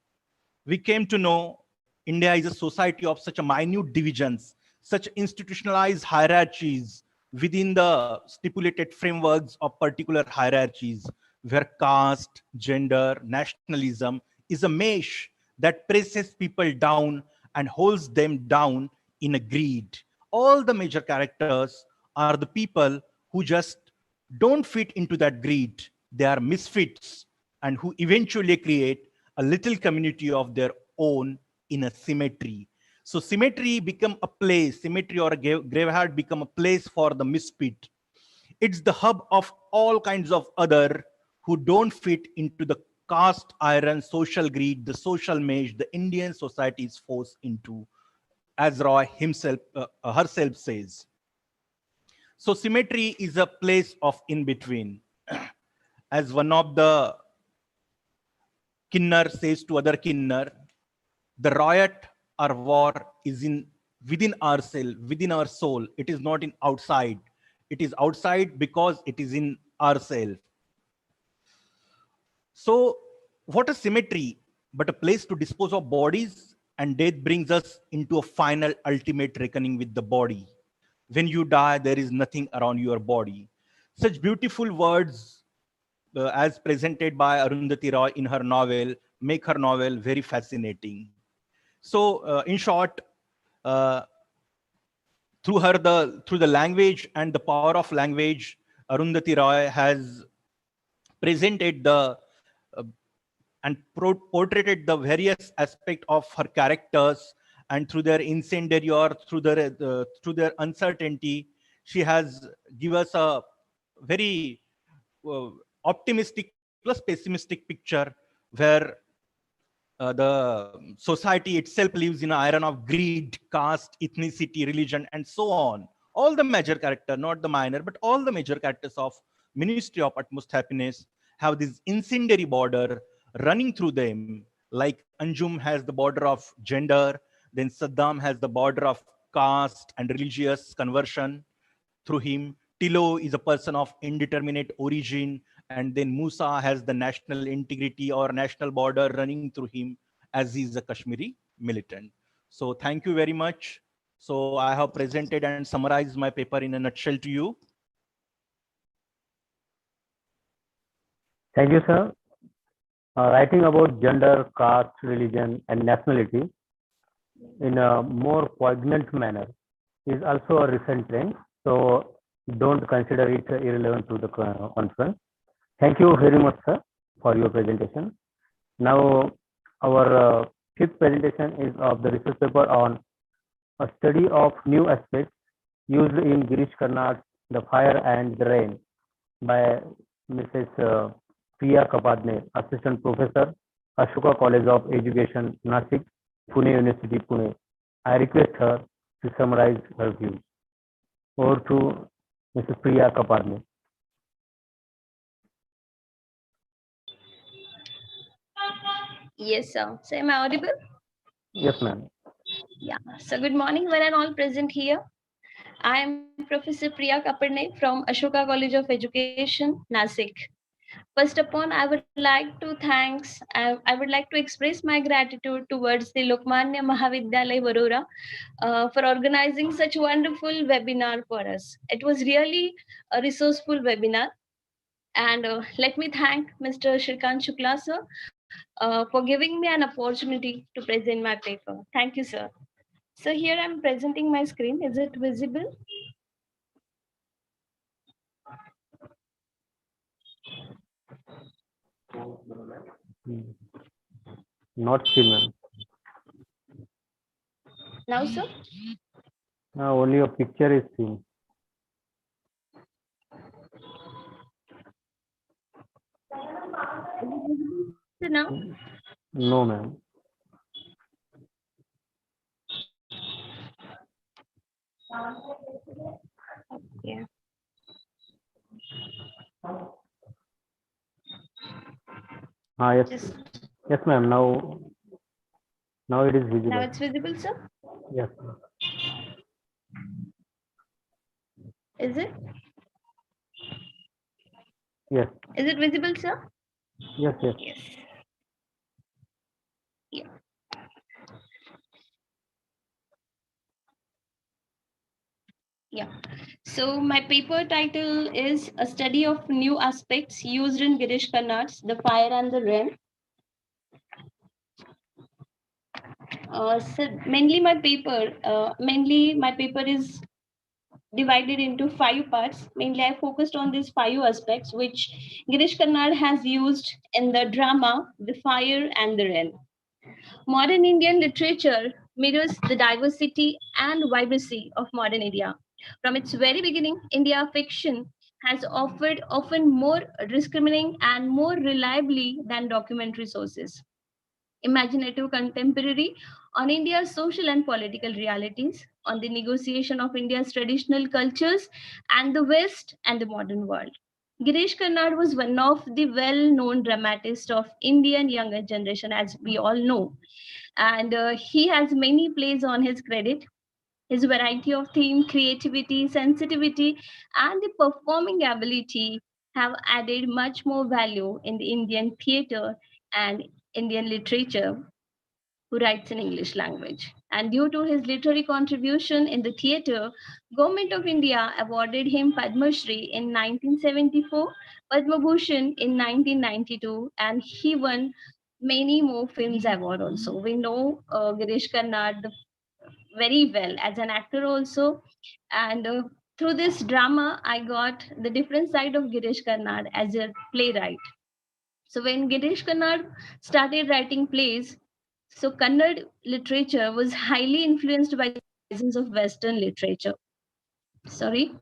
we came to know India is a society of such a minute divisions, such institutionalized hierarchies within the stipulated frameworks of particular hierarchies, where caste, gender, nationalism is a mesh that presses people down and holds them down in a greed. All the major characters are the people who just don't fit into that greed. They are misfits and who eventually create a little community of their own in a cemetery. So cemetery become a place, cemetery or a graveyard become a place for the misfit. It's the hub of all kinds of other who don't fit into the cast iron social greed, the social mesh the Indian society is forced into, as Roy himself, herself says. So cemetery is a place of in-between. As one of the Kinnar says to other Kinnar, the riot or war is within ourselves, within our soul. It is not in outside. It is outside because it is in ourselves. So what a cemetery, but a place to dispose of bodies, and death brings us into a final ultimate reckoning with the body. When you die, there is nothing around your body. Such beautiful words as presented by Arundhati Roy in her novel make her novel very fascinating. So in short, through the language and the power of language, Arundhati Roy has presented the and portrayed the various aspects of her characters, and through their incendiary or through their uncertainty, she has given us a very optimistic plus pessimistic picture where the society itself lives in an iron of greed, caste, ethnicity, religion, and so on. All the major characters, not the minor, but all the major characters of Ministry of Utmost Happiness have this incendiary border running through them. Like Anjum has the border of gender, then Saddam has the border of caste and religious conversion through him. Tilo is a person of indeterminate origin, and then Musa has the national integrity or national border running through him, as he is a Kashmiri militant. So thank you very much. So I have presented and summarized my paper in a nutshell to you. Thank you, sir. Writing about gender, caste, religion, and nationality in a more poignant manner is also a recent trend. So don't consider it irrelevant to the conference. Thank you very much, sir, for your presentation. Now, our fifth presentation is of the research paper on a study of new aspects used in Girish Karnad's The Fire and the Rain by Mrs. Priya Kapadne, Assistant Professor, Ashoka College of Education, Nasik, Pune University, Pune. I request her to summarize her views. Over to Mrs. Priya Kapadne. Yes, sir. So am I audible? Yes, ma'am. Yeah. So good morning, one and all present here. I am Professor Priya Kapadne from Ashoka College of Education, Nasik. First upon, I would like to express my gratitude towards the Lokmanya Mahavidyalaya Varora for organizing such wonderful webinar for us. It was really a resourceful webinar. And let me thank Mr. Shrikant Shukla, sir, for giving me an opportunity to present my paper. Thank you, sir. So here I'm presenting my screen. Is it visible? Not still, ma'am. Now, sir? Now only a picture is seen. So now? No, ma'am. Yeah. Yes. Yes, ma'am. Now it is visible. Now it's visible, sir? Yes. Is it? Yes. Is it visible, sir? Yes, yes. Yes. Yeah. Yeah. So my paper title is A Study of New Aspects Used in Girish Karnad's The Fire and the Rain. So mainly my paper is divided into 5 parts. Mainly I focused on these 5 aspects which Girish Karnad has used in the drama The Fire and the Rain. Modern Indian literature mirrors the diversity and vibrancy of modern India. From its very beginning, India fiction has offered often more discriminating and more reliably than documentary sources. Imaginative contemporary on India's social and political realities, on the negotiation of India's traditional cultures and the West and the modern world. Girish Karnad was one of the well-known dramatists of Indian younger generation, as we all know. And he has many plays on his credit. His variety of theme, creativity, sensitivity, and the performing ability have added much more value in the Indian theatre and Indian literature, who writes in English language. And due to his literary contribution in the theatre, Government of India awarded him Padma Shri in 1974, Padma Bhushan in 1992, and he won many more films award also. We know Girish Karnad very well as an actor also, and through this drama, I got the different side of Girish Karnad as a playwright. So when Girish Karnad started writing plays, so Kannada literature was highly influenced by the presence of Western literature. In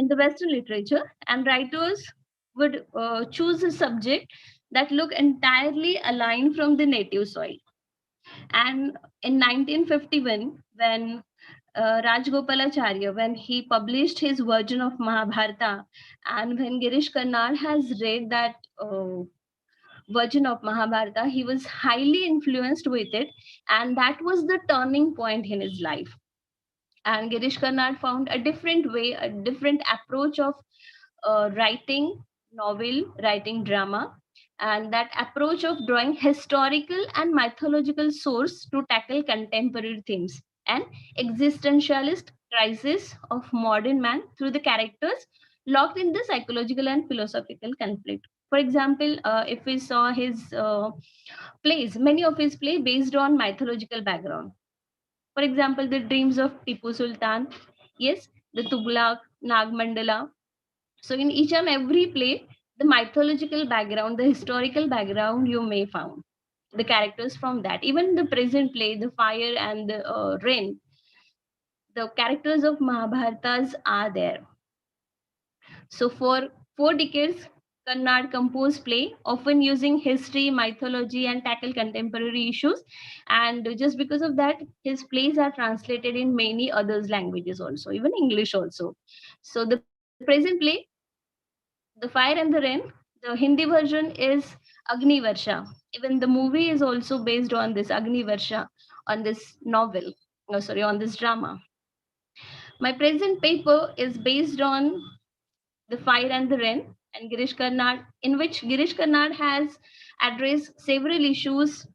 the Western literature, and writers would choose a subject that look entirely aligned from the native soil. And in 1951, when Rajgopalacharya, when he published his version of Mahabharata, and when Girish Karnad has read that version of Mahabharata, he was highly influenced with it, and that was the turning point in his life. And Girish Karnad found a different way, a different approach of writing novel, writing drama, and that approach of drawing historical and mythological source to tackle contemporary themes and existentialist crisis of modern man through the characters locked in the psychological and philosophical conflict. For example, if we saw his plays, many of his plays based on mythological background. For example, the Dreams of Tipu Sultan, yes, the Tughlaq, Nagmandala. So in each and every play, the mythological background, the historical background you may found the characters from that. Even the present play, the Fire and the Rain, the characters of Mahabharatas are there. So for 4 decades, Kannad composed play, often using history, mythology, and tackle contemporary issues. And just because of that, his plays are translated in many others languages also, even English also. So the present play, The Fire and the Rain, the Hindi version is Agni Varsha. Even the movie is also based on this Agni Varsha, on this novel, on this drama. My present paper is based on The Fire and the Rain and Girish Karnad, in which Girish Karnad has addressed several issues.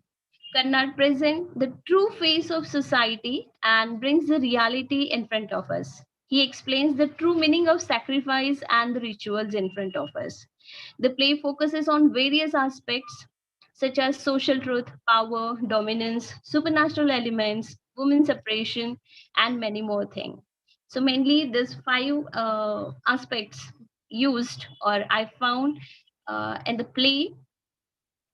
Karnad presents the true face of society and brings the reality in front of us. He explains the true meaning of sacrifice and the rituals in front of us. The play focuses on various aspects such as social truth, power, dominance, supernatural elements, women separation, and many more things. So mainly these 5 aspects used or I found in the play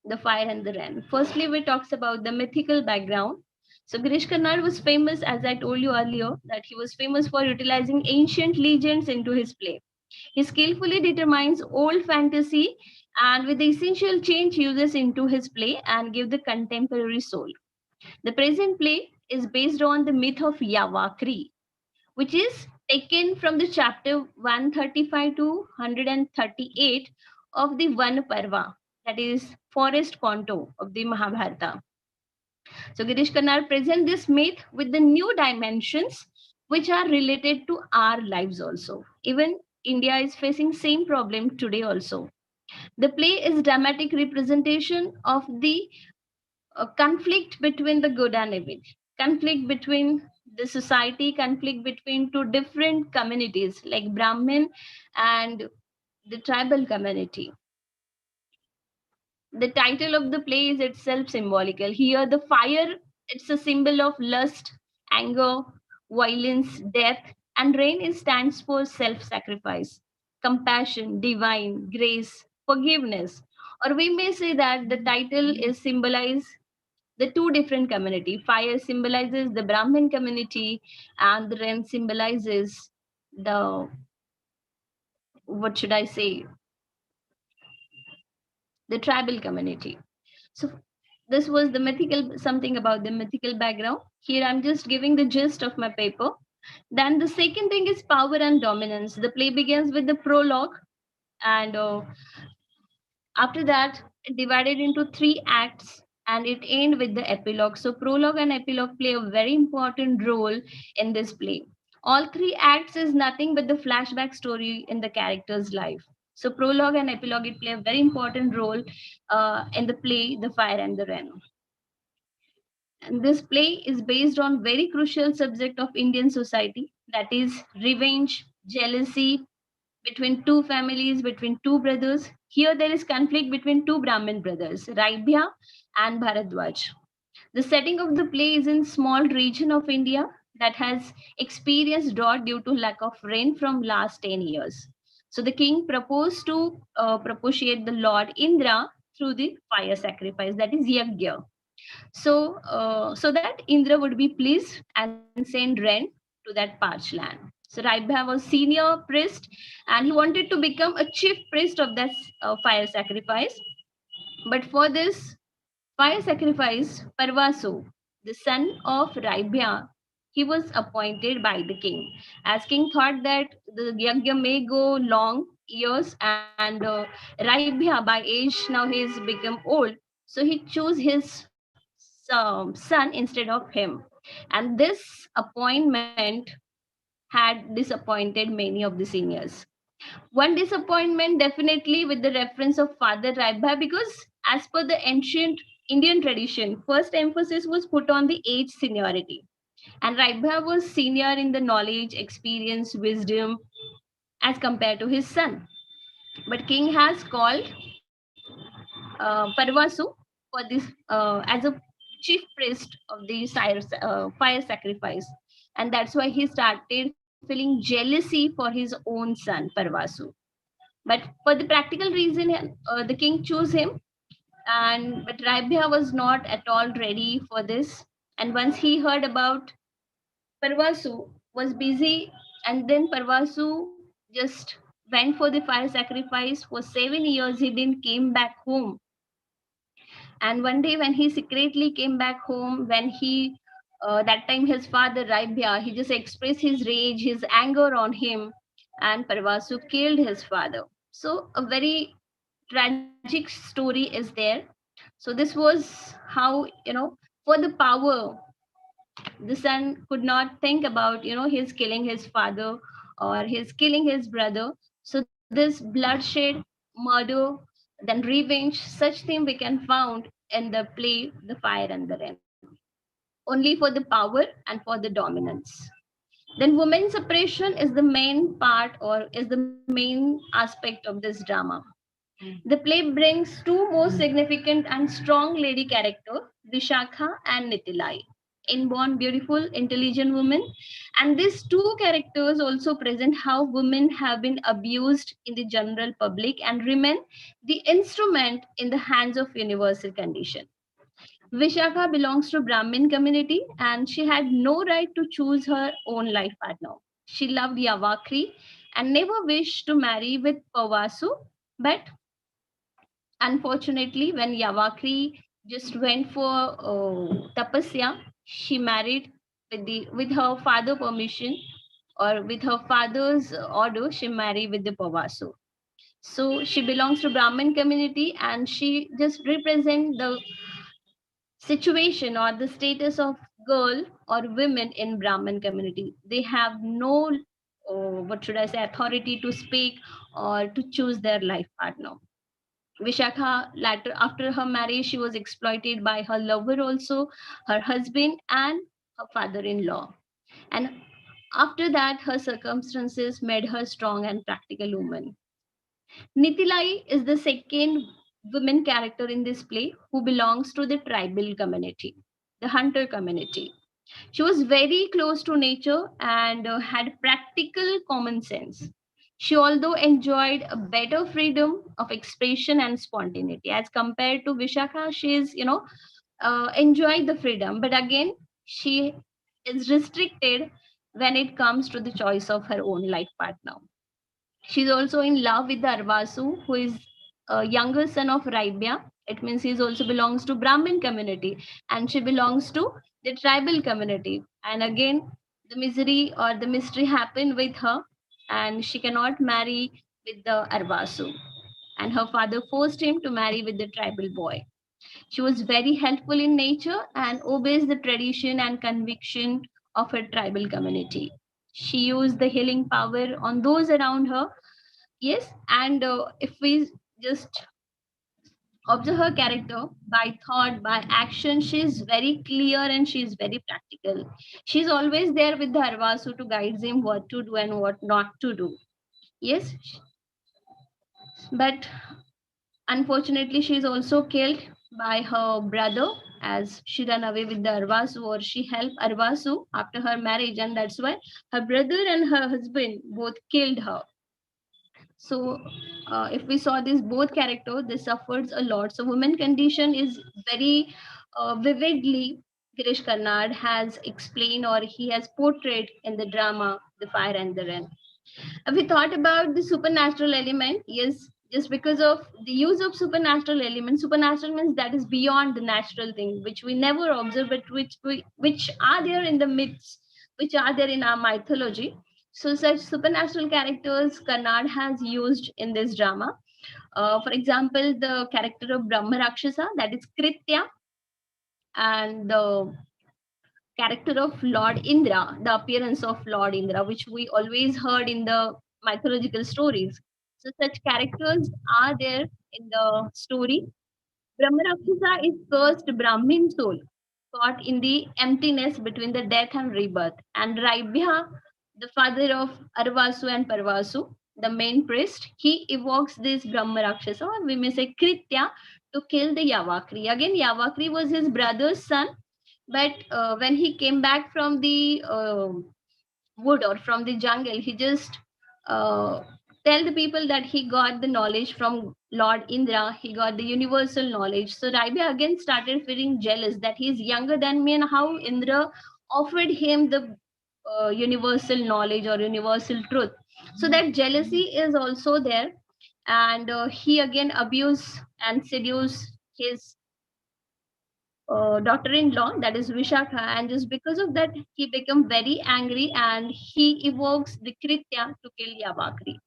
The Fire and the Rain. Firstly, we talks about the mythical background. So Girish Karnad was famous, as I told you earlier, that he was famous for utilizing ancient legends into his play. He skillfully determines old fantasy and with the essential change uses into his play and give the contemporary soul. The present play is based on the myth of Yavakri, which is taken from the chapter 135 to 138 of the Van Parva, that is forest canto of the Mahabharata. So Girish Karnad presents this myth with the new dimensions which are related to our lives also. Even India is facing same problem today also. The play is dramatic representation of the conflict between the good and evil, conflict between the society, conflict between 2 different communities like Brahmin and the tribal community. The title of the play is itself symbolical. Here, the fire, it's a symbol of lust, anger, violence, death, and rain is stands for self-sacrifice, compassion, divine, grace, forgiveness. Or we may say that the title is symbolize the 2 different community. Fire symbolizes the Brahmin community, and the rain symbolizes the, what should I say, the tribal community. So this was the mythical, something about the mythical background. Here I'm just giving the gist of my paper. Then the second thing is power and dominance. The play begins with the prologue, and after that it divided into 3 acts and it ends with the epilogue. So prologue and epilogue play a very important role in this play. All 3 acts is nothing but the flashback story in the character's life. So prologue and epilogue, it play a very important role in the play The Fire and the Rain. And this play is based on very crucial subject of Indian society, that is revenge, jealousy between 2 families, between 2 brothers. Here there is conflict between 2 Brahmin brothers, Raibhya and Bharadwaj. The setting of the play is in small region of India that has experienced drought due to lack of rain from last 10 years. So the king proposed to propitiate the Lord Indra through the fire sacrifice, that is yagya. So, so that Indra would be pleased and send rain to that parched land. So Raibhya was senior priest and he wanted to become a chief priest of that fire sacrifice. But for this fire sacrifice, Parvasu, the son of Raibhya, he was appointed by the king. As king thought that the yagya may go long years and Raibhya by age now he is become old. So he chose his son instead of him. And this appointment had disappointed many of the seniors. One disappointment definitely with the reference of Father Raibhya, because as per the ancient Indian tradition, first emphasis was put on the age seniority. And Raibhya was senior in the knowledge, experience, wisdom, as compared to his son. But king has called Parvasu for this as a chief priest of the fire sacrifice, and that's why he started feeling jealousy for his own son Parvasu. But for the practical reason, the king chose him, and but Raibhya was not at all ready for this. And once he heard about Parvasu was busy, and then Parvasu just went for the fire sacrifice for 7 years. He didn't came back home. And one day when he secretly came back home, when he that time his father Raibhya, he just expressed his rage, his anger on him, and Parvasu killed his father. So a very tragic story is there. So this was how, for the power, the son could not think about, his killing his father or his killing his brother. So this bloodshed, murder, then revenge, such thing we can found in the play The Fire and the Rain, only for the power and for the dominance. Then women's oppression is the main part or is the main aspect of this drama. The play brings two most significant and strong lady characters, Vishakha and Nitilai, inborn beautiful, intelligent women. And these two characters also present how women have been abused in the general public and remain the instrument in the hands of universal condition. Vishakha belongs to Brahmin community and she had no right to choose her own life partner. She loved Yavakri and never wished to marry with Parvasu, but unfortunately, when Yavakri just went for tapasya, she married with her father permission or with her father's order. She married with the Parvasu. So she belongs to Brahmin community and she just represents the situation or the status of girl or women in Brahmin community. They have no, what should I say, authority to speak or to choose their life partner. Vishakha, later after her marriage, she was exploited by her lover also, her husband and her father-in-law. And after that, her circumstances made her strong and practical woman. Nitilai is the second woman character in this play who belongs to the tribal community, the hunter community. She was very close to nature and had practical common sense. She although enjoyed a better freedom of expression and spontaneity as compared to Vishakha. She is, enjoyed the freedom, but again, she is restricted when it comes to the choice of her own life partner. She's also in love with the Arvasu, who is a younger son of Raibhya. It means he also belongs to Brahmin community and she belongs to the tribal community. And again, the misery or the mystery happened with her and she cannot marry with the Arvasu. And her father forced him to marry with the tribal boy. She was very helpful in nature and obeys the tradition and conviction of her tribal community. She used the healing power on those around her. Yes, and if we just observe her character by thought, by action, she is very clear and she is very practical. She's always there with the Arvasu to guide him what to do and what not to do. Yes, but unfortunately, she is also killed by her brother as she ran away with the Arvasu or she helped Arvasu after her marriage, and that's why her brother and her husband both killed her. So if we saw these both characters, they suffered a lot. So women condition is very vividly Girish Karnad has explained or he has portrayed in the drama The Fire and the Rain. If we thought about the supernatural element, yes, just because of the use of supernatural element, supernatural means that is beyond the natural thing, which we never observe, but which are there in the myths, which are there in our mythology. So such supernatural characters Karnad has used in this drama. For example, the character of Brahma Rakshasa, that is Kritya, and the character of Lord Indra, the appearance of Lord Indra, which we always heard in the mythological stories. So such characters are there in the story. Brahma Rakshasa is cursed Brahmin soul, caught in the emptiness between the death and rebirth. And Raibhya, the father of Arvasu and Parvasu, the main priest, he evokes this Brahma Rakshasa, or we may say Kritya, to kill the Yavakri. Again, Yavakri was his brother's son, but when he came back from the wood or from the jungle, he just tell the people that he got the knowledge from Lord Indra, he got the universal knowledge. So Raibhya again started feeling jealous that he's younger than me and how Indra offered him the universal knowledge or universal truth. So that jealousy is also there, and he again abused and seduced his daughter-in-law, that is Vishakha, and just because of that he become very angry and he evokes the Kritya to kill Yavakri.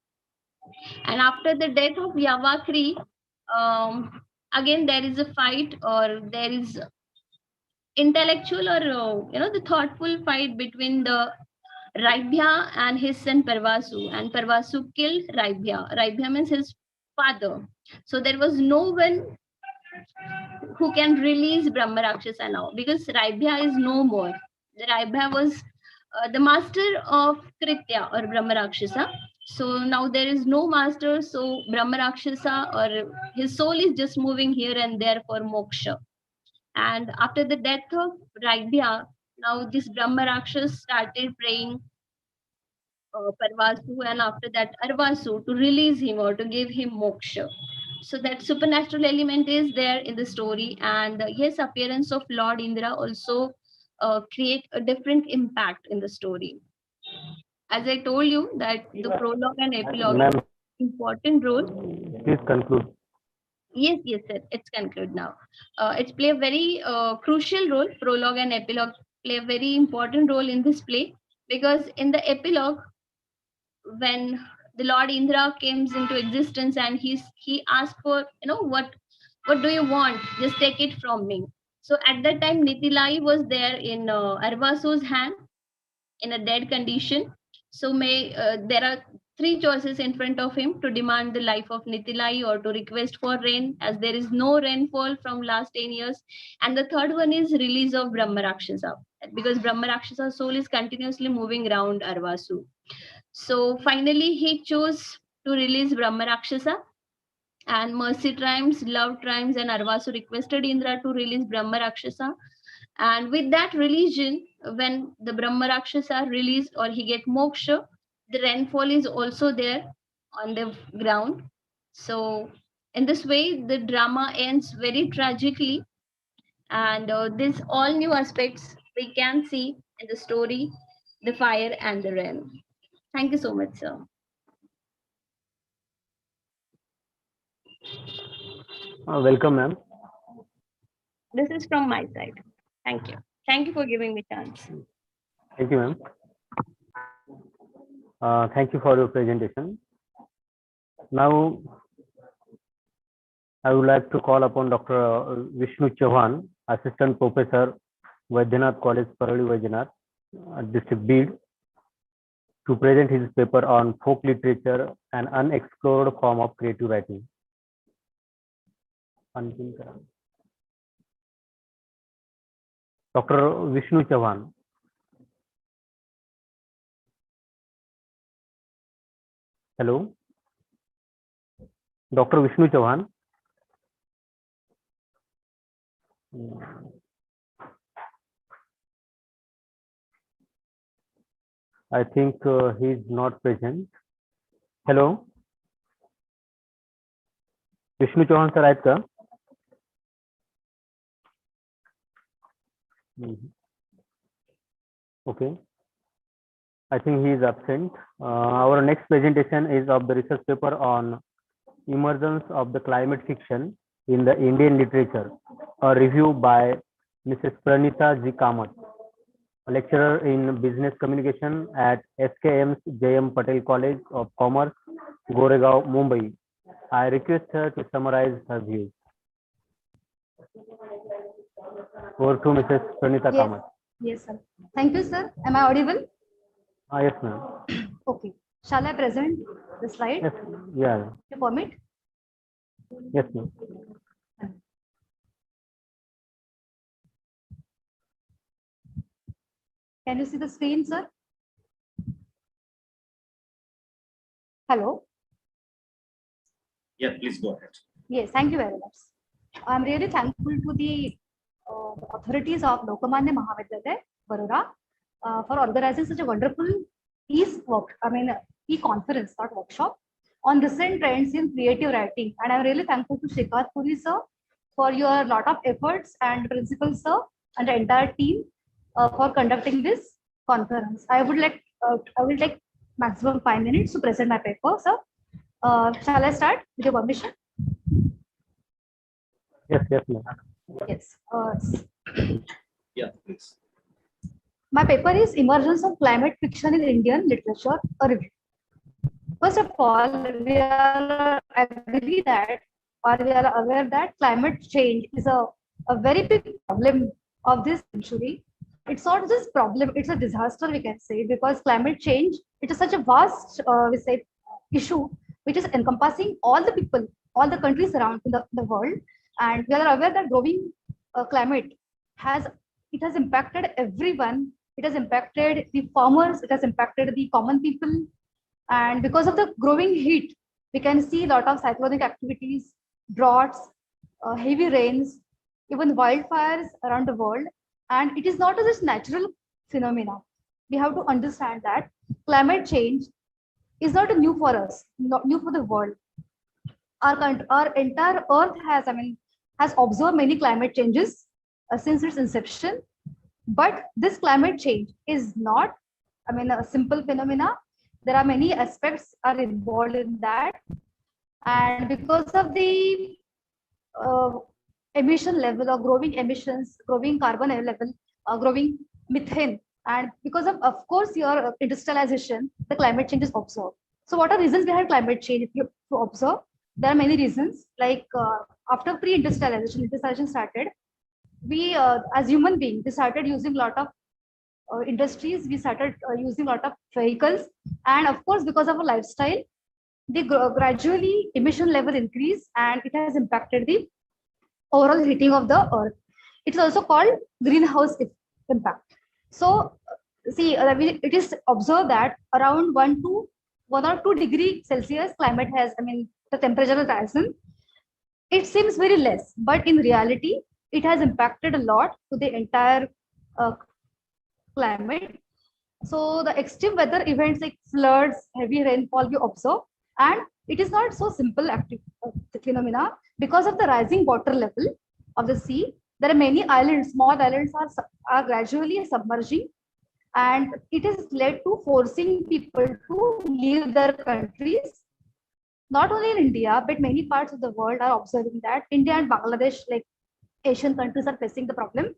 And after the death of Yavakri, again there is a fight, or there is intellectual or the thoughtful fight between the Raibhya and his son Parvasu, and Parvasu killed Raibhya. Raibhya means his father. So there was no one who can release Brahma Rakshasa now, because Raibhya is no more. The Raibhya was the master of Kritya or Brahma Rakshasa. So now there is no master, so Brahma Rakshasa or his soul is just moving here and there for moksha. And after the death of Raibhya, now this Brahma Rakshasa started praying Parvasu, and after that Arvasu, to release him or to give him moksha. So that supernatural element is there in the story, and yes, appearance of Lord Indra also create a different impact in the story. As I told you that the prologue and epilogue Ma'am, important role. please conclude. Yes, sir. It's conclude now. It's play a very crucial role. Prologue and epilogue play a very important role in this play, because in the epilogue, when the Lord Indra comes into existence and he asked for, what do you want? Just take it from me. So at that time, Nitilai was there in Arvasu's hand in a dead condition. So there are three choices in front of him: to demand the life of Nitilai, or to request for rain, as there is no rainfall from last 10 years. And the third one is release of Brahma Rakshasa, because Brahma Rakshasa's soul is continuously moving around Arvasu. So finally, he chose to release Brahma Rakshasa, and mercy triumphs, love triumphs, and Arvasu requested Indra to release Brahma Rakshasa. And with that religion, when the Brahma Rakshasa released or he get moksha, the rainfall is also there on the ground. So in this way, the drama ends very tragically, and these all new aspects we can see in the story, the fire and the rain. Thank you so much, sir. Welcome, ma'am. This is from my side. Thank you. Thank you for giving me chance. Thank you, ma'am. Thank you for your presentation. Now, I would like to call upon Dr. Vishnu Chauhan, Assistant Professor, Vaidyanath College, Parali Vaidyanath, District Bid, to present his paper on folk literature, an unexplored form of creative writing. Dr. Vishnu Chauhan. Hello. Dr. Vishnu Chauhan. I think he is not present. Hello. Vishnu Chauhan sir आहेत का? Okay. I think he is absent. Our next presentation is of the research paper on emergence of the climate fiction in the Indian literature, a review by Mrs. Pranita G. Kamath, a lecturer in business communication at SKM's J.M. Patel College of Commerce, Goregaon, Mumbai. I request her to summarize her views. Over to Mrs. Pranita Kamath. Yes, sir. Thank you, sir. Am I audible? Yes, ma'am. Okay. Shall I present the slide? Yes. Yeah. You permit? Yes, ma'am. Can you see the screen, sir? Hello. Yeah, please go ahead. Yes, thank you very much. I'm really thankful to the authorities of Lokmanya Mahavidyalaya, Baroda, for organizing such a wonderful e-conference, not workshop, on recent trends in creative writing. And I'm really thankful to Shrikant Puri sir for your lot of efforts, and principal sir and the entire team for conducting this conference. I will take maximum 5 minutes to present my paper, sir. Shall I start with your permission? Yes, ma'am. Yes. Yeah, please. My paper is Emergence of Climate Fiction in Indian Literature, a review. First of all, we are aware that climate change is a very big problem of this century. It's not just problem, it's a disaster, we can say, because climate change, it is such a vast issue which is encompassing all the people, all the countries around the world. And we are aware that growing climate has impacted everyone. It has impacted the farmers, it has impacted the common people. And because of the growing heat, we can see a lot of cyclonic activities, droughts, heavy rains, even wildfires around the world. And it is not just natural phenomena. We have to understand that climate change is not new for us, not new for the world. Our entire Earth has observed many climate changes since its inception. But this climate change is not, a simple phenomena. There are many aspects are involved in that. And because of the emission level or growing emissions, growing carbon level, growing methane, and because of course, your industrialization, the climate change is observed. So what are reasons behind climate change? If you observe, there are many reasons. Like after industrialization started, we as human beings, we started using a lot of industries, we started using a lot of vehicles, and of course, because of our lifestyle, the gradually emission level increase, and it has impacted the overall heating of the earth. It is also called greenhouse impact. So see, it is observed that around 1 or 2 degrees Celsius climate has, the temperature has risen. It seems very less, but in reality, it has impacted a lot to the entire climate. So the extreme weather events like floods, heavy rainfall we observe, and it is not so simple phenomena. Because of the rising water level of the sea, there are many islands, small islands are gradually submerging, and it is led to forcing people to leave their countries. Not only in India, but many parts of the world are observing that India and Bangladesh, like Asian countries, are facing the problem.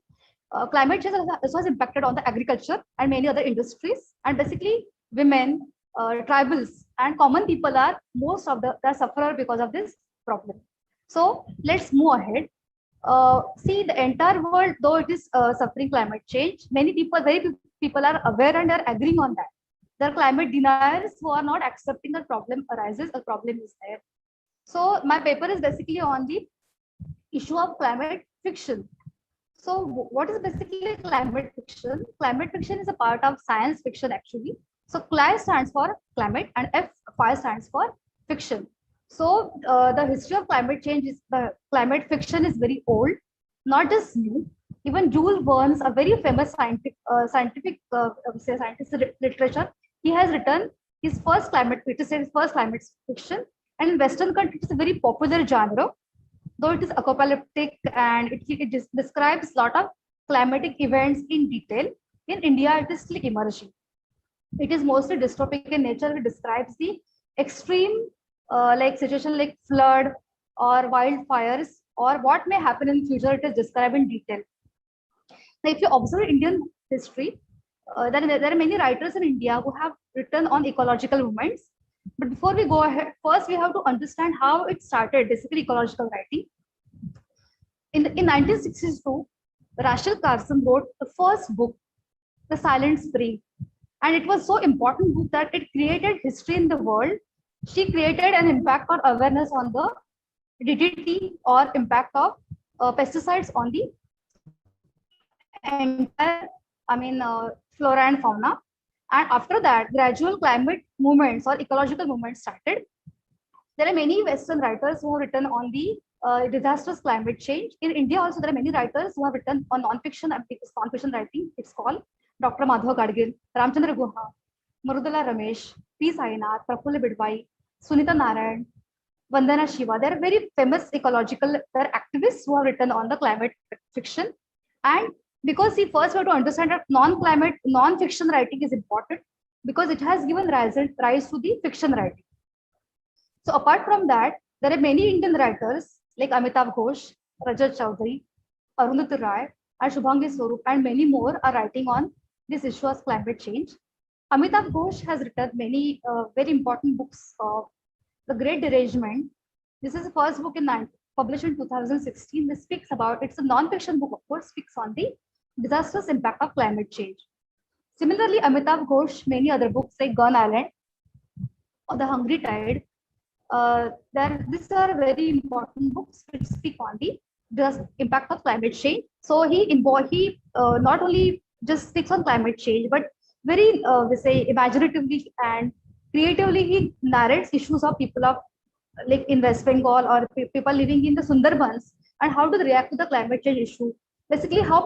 Climate change also has impacted on the agriculture and many other industries. And basically, women, tribals, and common people are most of the sufferer because of this problem. So let's move ahead. See, the entire world, though it is suffering climate change, very people are aware and are agreeing on that. There are climate deniers who are not accepting that problem arises, a problem is there. So my paper is basically on the issue of climate fiction. So what is basically climate fiction? Climate fiction is a part of science fiction actually. So CLI stands for climate and F5 stands for fiction. So the history of climate change is, the climate fiction is very old, not just new. Even Jules Verne, a very famous scientific literature, he has written his first climate fiction, and in Western countries it's a very popular genre, though it is apocalyptic and it describes a lot of climatic events in detail. In India, it is still emerging. It is mostly dystopic in nature. It describes the extreme situation like flood or wildfires or what may happen in future. It is described in detail. Now, if you observe Indian history, there are many writers in India who have written on ecological movements. But before we go ahead, first we have to understand how it started, basically ecological writing. In 1962, Rachel Carson wrote the first book, The Silent Spring. And it was so important book that it created history in the world. She created an impact or awareness on the DDT or impact of pesticides on the entire, flora and fauna. And after that, gradual climate movements or ecological movements started. There are many Western writers who have written on the disastrous climate change. In India also, there are many writers who have written on non-fiction writing. It's called Dr. Madhav Gadgil, Ramchandra Guha, Marudala Ramesh, P. Sainath, Prafulla Bidwai, Sunita Narayan, Vandana Shiva. They are very famous ecological activists who have written on the climate fiction. And because we first have to understand that non-fiction writing is important because it has given rise to the fiction writing. So apart from that, there are many Indian writers like Amitav Ghosh, Rajat Chaudhary, Arundhati Roy, and Shubhangi Swarup, and many more are writing on this issue of climate change. Amitav Ghosh has written many very important books. The Great Derangement. This is the first book published in 2016. This speaks about, it's a non-fiction book, of course, speaks on the disastrous impact of climate change. Similarly, Amitav Ghosh, many other books like Gun Island or The Hungry Tide, these are very important books which speak on the impact of climate change. So he not only just speaks on climate change, but very we say imaginatively and creatively he narrates issues of people of like in West Bengal or people living in the Sundarbans and how do they react to the climate change issue. Basically, how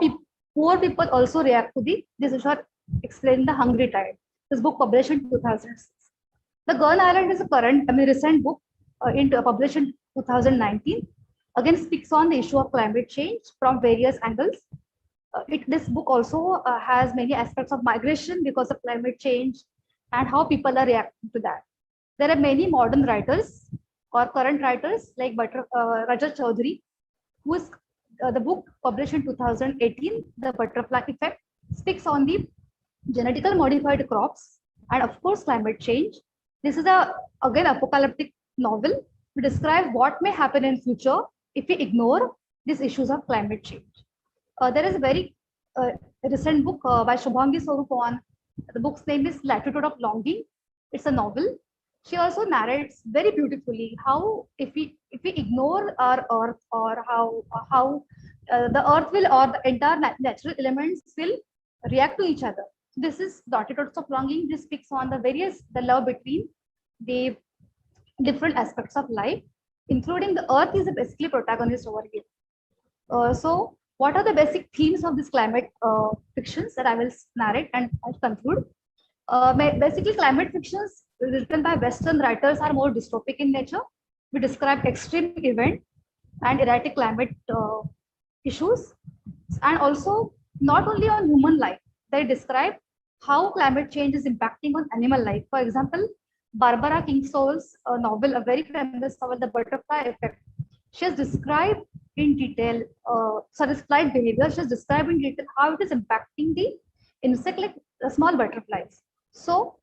poor people also react to this issue explained The Hungry Tide. This book published in 2006. The Gun Island is a recent book published in 2019. Again, speaks on the issue of climate change from various angles. This book also has many aspects of migration because of climate change and how people are reacting to that. There are many modern writers or current writers like Rajat Chaudhary, who is the book published in 2018, The Butterfly Effect, speaks on the genetically modified crops and of course climate change. This is again apocalyptic novel to describe what may happen in future if we ignore these issues of climate change. There is a very recent book by Shubhangi Swarup on, the book's name is Latitude of Longing. It's a novel. She also narrates very beautifully how if we ignore our earth or how the earth will or the entire natural elements will react to each other. This is Latitude of Longing. This speaks on the love between the different aspects of life, including the earth is basically protagonist over here. So what are the basic themes of this climate fictions that I will narrate and I'll conclude? Basically, climate fictions written by Western writers are more dystopic in nature. We describe extreme event and erratic climate issues, and also not only on human life, they describe how climate change is impacting on animal life. For example, Barbara Kingsol's novel, a very famous novel, The Butterfly Effect, she has described in detail flight behavior. She has described in detail how it is impacting the insect like small butterflies. So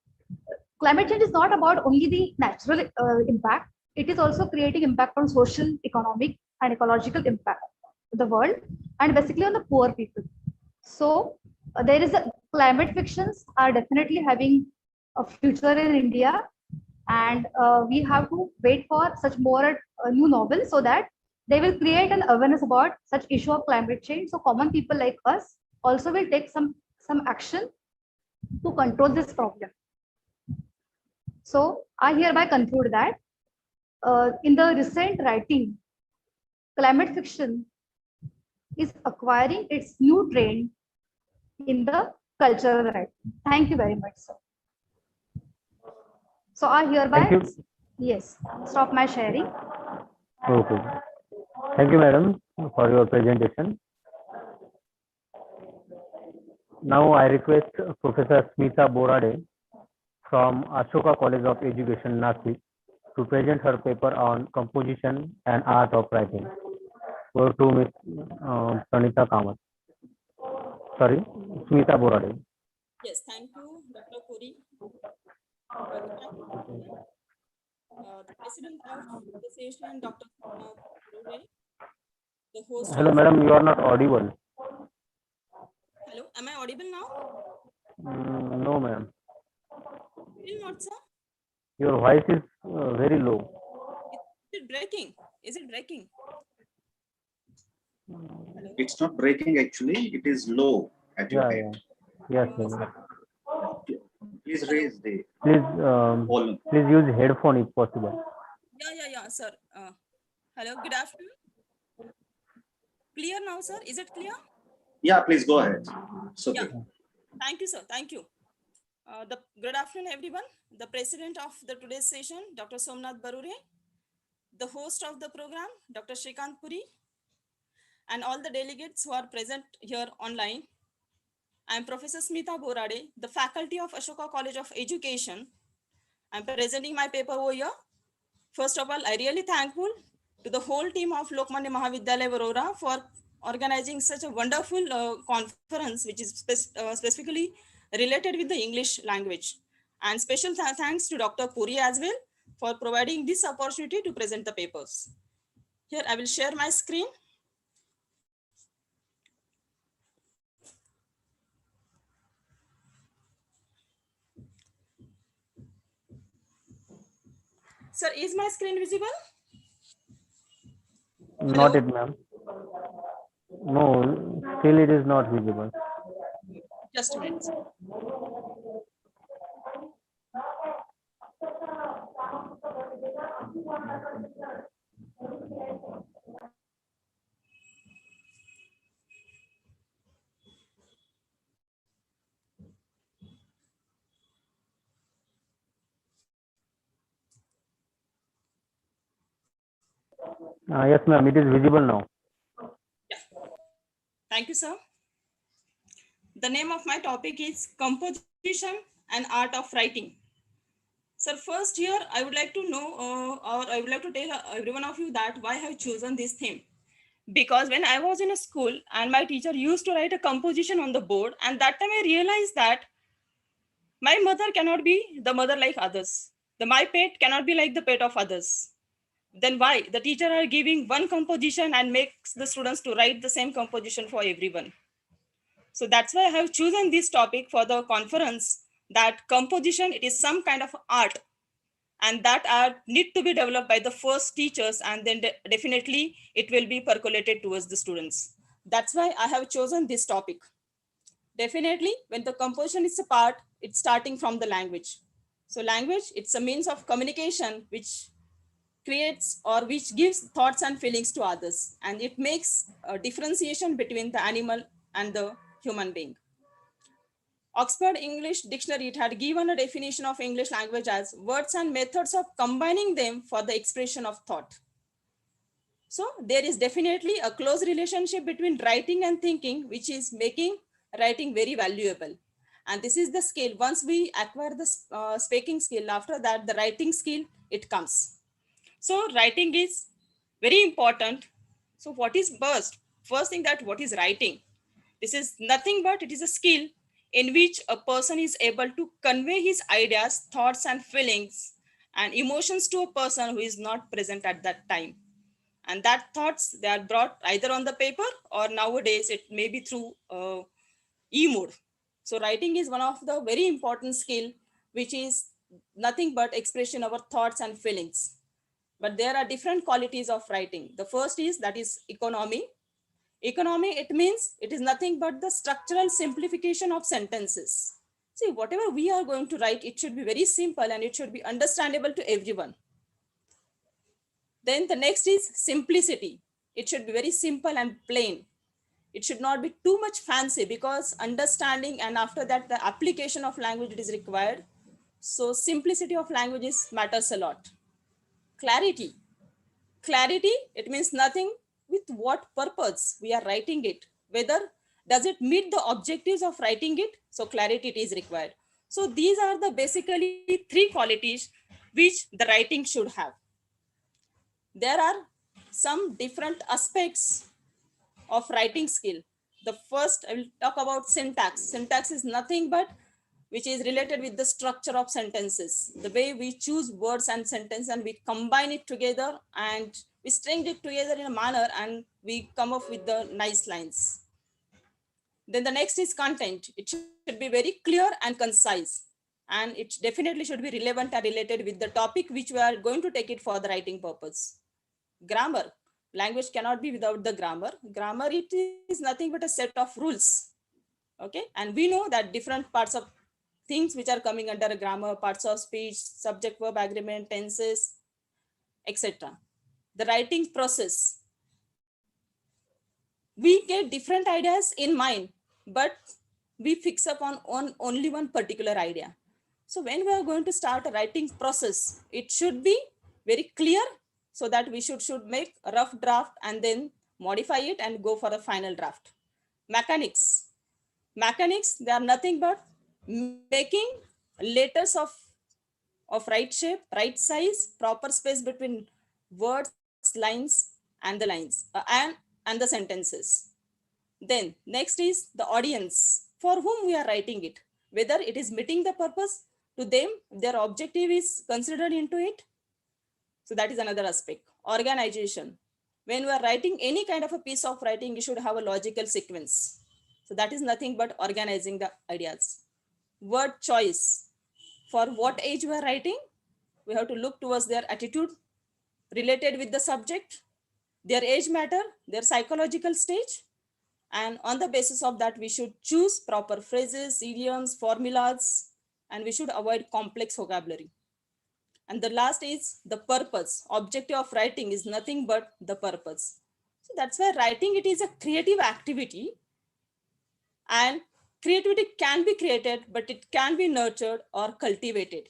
climate change is not about only the natural impact. It is also creating impact on social, economic, and ecological impact of the world, and basically on the poor people. So there is climate fictions are definitely having a future in India, and we have to wait for such more new novels so that they will create an awareness about such issue of climate change. So common people like us also will take some action to control this problem. So I hereby conclude that in the recent writing, climate fiction is acquiring its new trend in the cultural writing. Thank you very much, sir. So I hereby, yes, stop my sharing. Okay. Thank you, madam, for your presentation. Now I request Professor Smita Borade from Ashoka College of Education, Nashik, to present her paper on composition and art of writing. Over to Ms. Pranita Kamath. Sorry, Smita Borade. Yes, thank you, Dr. Puri. The president of the session, Dr. Puri, the host. Hello, madam, you are not audible. Hello, am I audible now? No, ma'am. Still not, sir? Your voice is very low. Is it breaking? Is it breaking? It's not breaking actually, it is low at your end. Yes, ma'am. Please raise the Please, please use headphone if possible. Yeah, sir. Hello, good afternoon. Clear now, sir? Is it clear? Yeah, please go ahead. It's okay. Yeah. Thank you, sir. Thank you. Good afternoon, everyone. The president of the today's session, Dr. Somnath Barure, the host of the program, Dr. Shrikant Puri, and all the delegates who are present here online. I am Professor Smita Borade, the faculty of Ashoka College of Education. I am presenting my paper over here. First of all, I really thankful to the whole team of Lokmanya Mahavidyalaya Varora for organizing such a wonderful conference, which is specifically related with the English language. And special thanks to Dr. Puri as well for providing this opportunity to present the papers. Here, I will share my screen. Sir, is my screen visible? Not it, ma'am. No, still it is not visible. Just a minute. Yes, ma'am, it is visible now. Thank you, sir. The name of my topic is Composition and Art of Writing. Sir, first here, I would like to know, or I would like to tell every one of you that why I have chosen this theme. Because when I was in a school and my teacher used to write a composition on the board, and that time I realized that my mother cannot be the mother like others. My pet cannot be like the pet of others. Then why the teacher are giving one composition and makes the students to write the same composition for everyone? So that's why I have chosen this topic for the conference, that composition, it is some kind of art, and that art need to be developed by the first teachers, and then definitely it will be percolated towards the students. That's why I have chosen this topic. Definitely when the composition is a part, it's starting from the language. So language, it's a means of communication which creates or which gives thoughts and feelings to others, and it makes a differentiation between the animal and the human being. Oxford English Dictionary, it had given a definition of English language as words and methods of combining them for the expression of thought. So there is definitely a close relationship between writing and thinking, which is making writing very valuable. And this is the skill. Once we acquire the speaking skill, after that the writing skill, it comes. So writing is very important. So what is first thing, that what is writing? This is nothing but it is a skill in which a person is able to convey his ideas, thoughts and feelings and emotions to a person who is not present at that time. And that thoughts, they are brought either on the paper or nowadays it may be through e-mode. So writing is one of the very important skill, which is nothing but expression of our thoughts and feelings. But there are different qualities of writing. The first is that is economy. Economy, it means it is nothing but the structural simplification of sentences. See, whatever we are going to write, it should be very simple and it should be understandable to everyone. Then the next is simplicity. It should be very simple and plain. It should not be too much fancy, because understanding and after that the application of language is required. So simplicity of languages matters a lot. Clarity. Clarity, it means nothing with what purpose we are writing it, whether does it meet the objectives of writing it. So clarity, it is required. So these are the basically three qualities which the writing should have. There are some different aspects of writing skill. The first, I will talk about syntax. Syntax is nothing but which is related with the structure of sentences, the way we choose words and sentence and we combine it together and we string it together in a manner and we come up with the nice lines. Then the next is content. It should be very clear and concise, and it definitely should be relevant and related with the topic which we are going to take it for the writing purpose. Grammar. Language cannot be without the grammar. Grammar, it is nothing but a set of rules. Okay, and we know that different parts of things which are coming under grammar, parts of speech, subject verb agreement, tenses, etc. The writing process, we get different ideas in mind, but we fix up on only one particular idea. So when we are going to start a writing process, it should be very clear, so that we should make a rough draft and then modify it and go for a final draft. Mechanics, they are nothing but making letters of right shape, right size, proper space between words, lines, and the lines and the sentences. Then next is the audience for whom we are writing it, whether it is meeting the purpose to them, their objective is considered into it. So that is another aspect. Organization. When we are writing any kind of a piece of writing, you should have a logical sequence. So that is nothing but organizing the ideas. Word choice. For what age we are writing, we have to look towards their attitude related with the subject, their age matter, their psychological stage. And on the basis of that, we should choose proper phrases, idioms, formulas, and we should avoid complex vocabulary. And the last is the purpose. Objective of writing is nothing but the purpose. So that's why writing, it is a creative activity, and creativity can be created, but it can be nurtured or cultivated.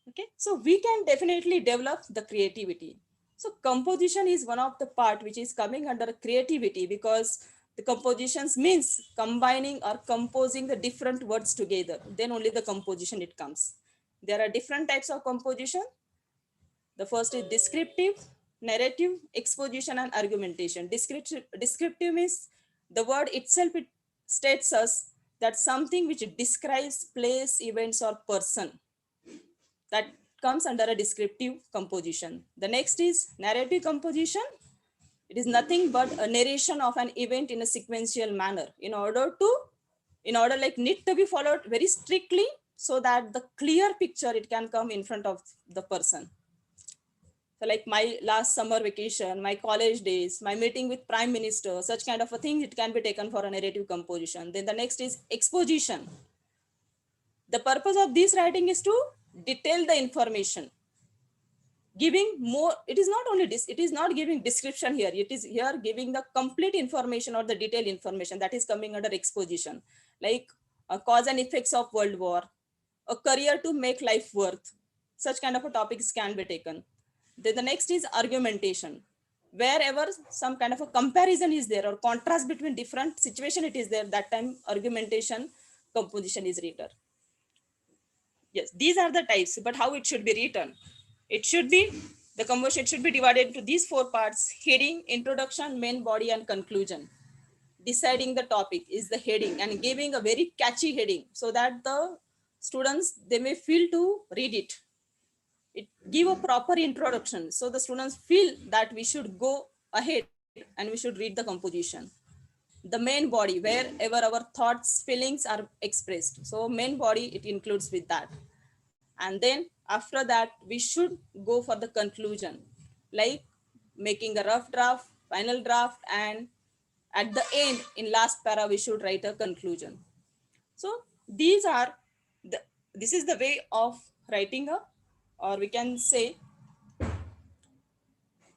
Okay, so we can definitely develop the creativity. So composition is one of the part which is coming under creativity, because the compositions means combining or composing the different words together. Then only the composition it comes. There are different types of composition. The first is descriptive, narrative, exposition, and argumentation. Descriptive means the word itself, it states us that something which describes place, events, or person. That comes under a descriptive composition. The next is narrative composition. It is nothing but a narration of an event in a sequential manner in order like need to be followed very strictly, so that the clear picture it can come in front of the person. So like my last summer vacation, my college days, my meeting with Prime Minister, such kind of a thing, it can be taken for a narrative composition. Then the next is exposition. The purpose of this writing is to detail the information. Giving more, it is not only this, it is not giving description here. It is here giving the complete information or the detailed information that is coming under exposition, like cause and effects of World War, a career to make life worth. Such kind of a topics can be taken. Then the next is argumentation. Wherever some kind of a comparison is there or contrast between different situation it is there, that time argumentation composition is written. Yes, these are the types, but how it should be written? It should be, the composition should be divided into these 4 parts: heading, introduction, main body, and conclusion. Deciding the topic is the heading and giving a very catchy heading so that the students, they may feel to read it. It give a proper introduction, so the students feel that we should go ahead and we should read the composition. The main body, wherever our thoughts, feelings are expressed. So main body, it includes with that. And then after that, we should go for the conclusion, like making a rough draft, final draft, and at the end, in last para, we should write a conclusion. So this is the way of writing or we can say,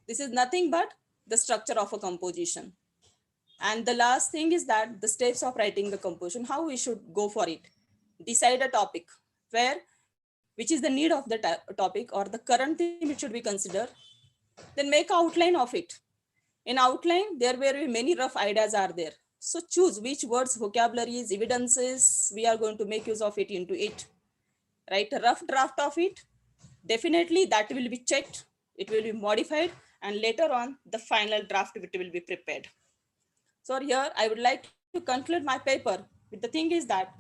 this is nothing but the structure of a composition. And the last thing is that the steps of writing the composition, how we should go for it. Decide a topic, which is the need of the topic or the current theme it should be considered. Then make an outline of it. In outline, there will be many rough ideas are there. So choose which words, vocabularies, evidences, we are going to make use of it into it. Write a rough draft of it. Definitely that will be checked. It will be modified, and later on the final draft it will be prepared. So here I would like to conclude my paper with the thing is that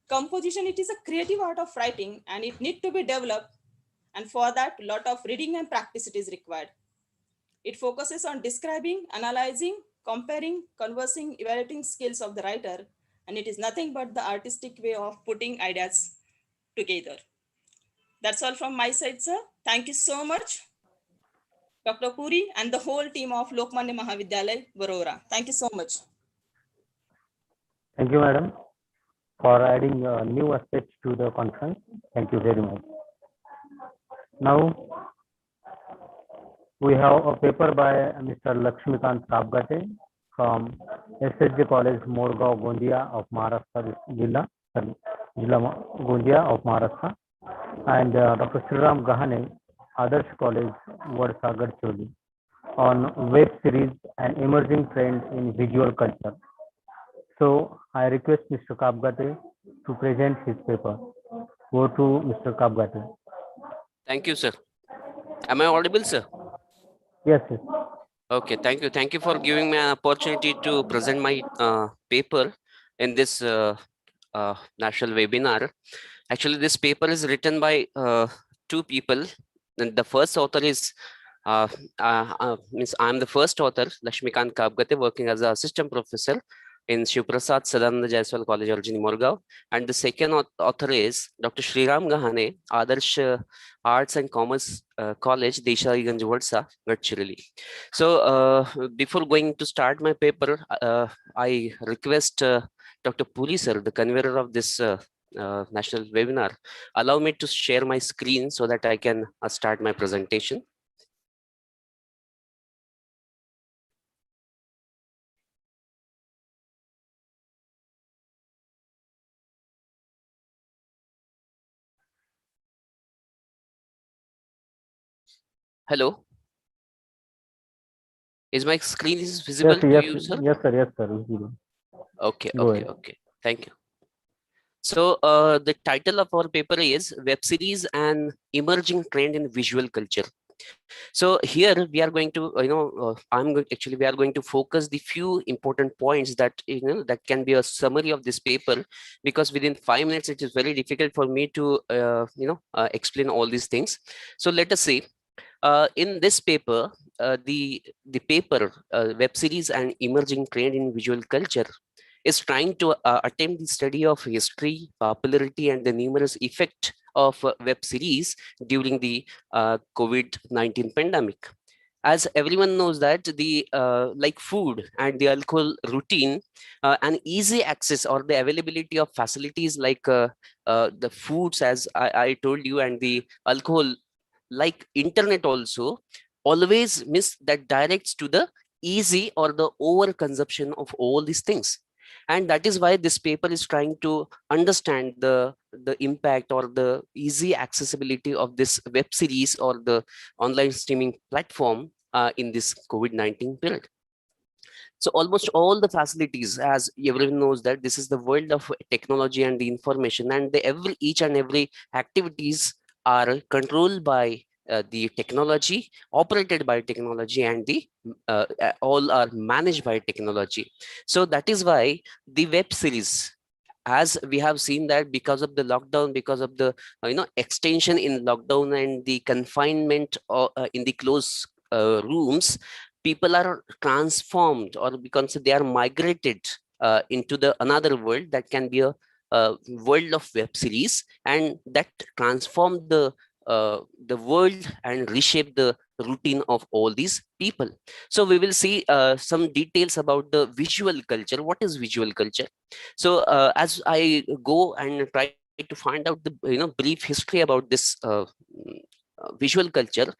composition, it is a creative art of writing and it needs to be developed. And for that, a lot of reading and practice it is required. It focuses on describing, analyzing, comparing, conversing, evaluating skills of the writer. And it is nothing but the artistic way of putting ideas together. That's all from my side, sir. Thank you so much, Dr. Puri and the whole team of Lokmanya Mahavidyalaya, Warora. Thank you so much. Thank you, madam, for adding new aspects to the conference. Thank you very much. Now, we have a paper by Mr. Lakshmikant Kapgate from SSJ College, Morgaon, Gondia of Maharashtra Jilla Gondia of Maharashtra, and Dr. Sriram Gahane, Adarsh College, Warsa, Gadcholi, on web series and emerging trend in visual culture. So I request Mr. Kapgate to present his paper. Go to Mr. Kapgate. Thank you, sir. Am I audible, sir? Yes, yes. Okay, thank you. Thank you for giving me an opportunity to present my paper in this national webinar. Actually, this paper is written by two people. And the first author is I'm the first author, Lakshmikant Kapgate, working as an assistant professor in Shivprasad Sadananda Jaiswal College, Arjuni, Morgaon. And the second author is Dr. Sriram Gahane, Adarsh Arts and Commerce College, Desai-Ganj, Warsa, Gadchiroli. So before going to start my paper, I request Dr. Puri sir, the convener of this national webinar, allow me to share my screen so that I can start my presentation. Hello. Is my screen visible to you, sir? Yes, sir. Yes, sir. Okay, Go okay, ahead. okay. Thank you. So the title of our paper is Web Series and Emerging Trend in Visual Culture. So here we are going to, we are going to focus the few important points that, that can be a summary of this paper, because within 5 minutes, it is very difficult for me to, explain all these things. So let us see. In this paper, the paper Web Series and Emerging Trend in Visual Culture is trying to attempt the study of history, popularity, and the numerous effect of web series during the COVID-19 pandemic. As everyone knows that the like food and the alcohol routine, and easy access or the availability of facilities like the foods, as I told you, and the alcohol like internet also always miss that directs to the easy or the over consumption of all these things. And that is why this paper is trying to understand the impact or the easy accessibility of this web series or the online streaming platform in this COVID-19 period. So almost all the facilities, as everyone knows that this is the world of technology and the information, and each and every activities are controlled by the technology, operated by technology, and the all are managed by technology. So that is why the web series, as we have seen that because of the lockdown, because of the extension in lockdown and the confinement in the closed rooms, people are transformed, or because they are migrated into the another world that can be a world of web series, and that transform the world and reshape the routine of all these people. So we will see some details about the visual culture. What is visual culture? So as I go and try to find out the brief history about this visual culture,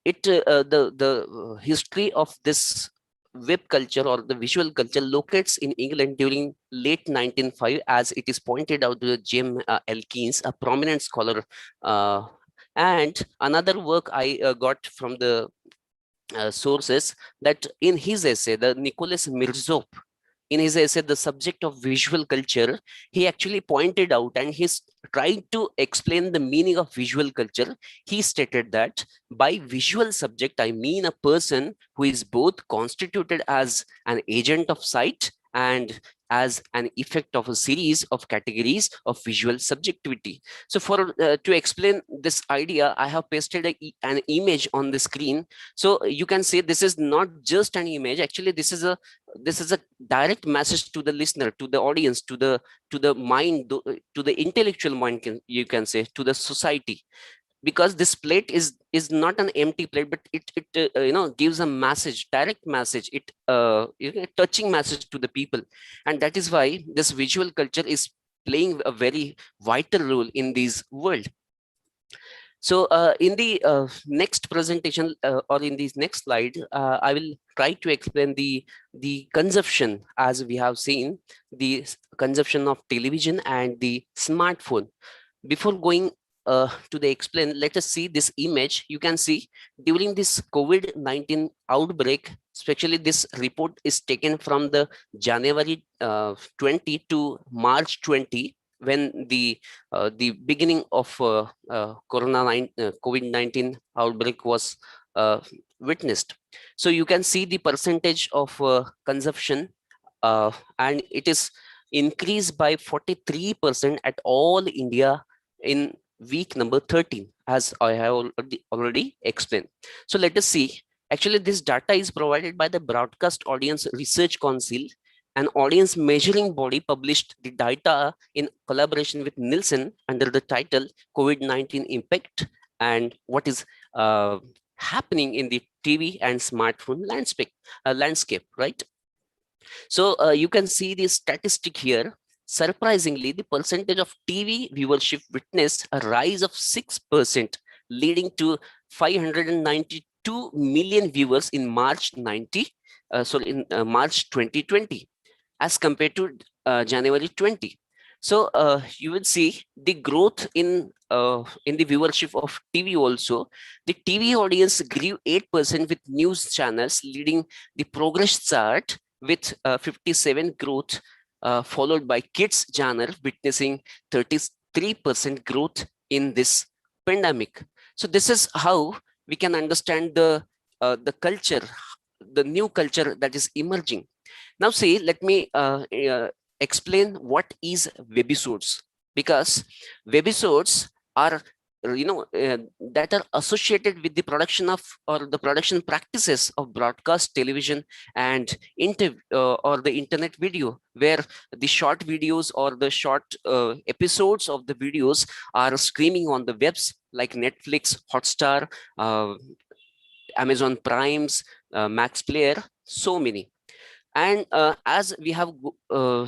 the history of this web culture or the visual culture locates in England during late 1905, as it is pointed out to Jim Elkins, a prominent scholar. And another work I got from the sources, that in his essay, the Nicholas Mirzop, in his essay, The Subject of Visual Culture, he actually pointed out, and he's trying to explain the meaning of visual culture. He stated that by visual subject, I mean a person who is both constituted as an agent of sight and as an effect of a series of categories of visual subjectivity. So for to explain this idea, I have pasted an image on the screen. So you can see this is not just an image. Actually, this is a direct message to the listener, to the audience, to the mind, to the intellectual mind, you can say, to the society. Because this plate is not an empty plate, but it gives a message, direct message, touching message to the people. And that is why this visual culture is playing a very vital role in this world. So in the next presentation or in this next slide, I will try to explain the consumption, as we have seen, the consumption of television and the smartphone. Before going to the explain, let us see this image. You can see during this COVID-19 outbreak, especially this report is taken from the January 20 to March 20, when the beginning of COVID-19 outbreak was witnessed. So you can see the percentage of consumption, and it is increased by 43% at all India in week number 13, as I have already explained. So let us see. Actually, this data is provided by the Broadcast Audience Research Council, an audience measuring body, published the data in collaboration with Nielsen under the title COVID-19 Impact and What is Happening in the TV and Smartphone Landscape, right? So you can see the statistic here. Surprisingly, the percentage of TV viewership witnessed a rise of 6%, leading to 592 million viewers in March 2020, as compared to January 20. So you will see the growth in the viewership of TV also. The TV audience grew 8% with news channels leading the progress chart with 57 growth, followed by kids genre witnessing 33% growth in this pandemic. So this is how we can understand the culture, the new culture that is emerging. Now see, let me explain what is webisodes, because webisodes are that are associated with the production of or the production practices of broadcast television and or the internet video, where the short videos or the short episodes of the videos are streaming on the webs like Netflix, Hotstar, Amazon Primes, Max Player, so many. And as we have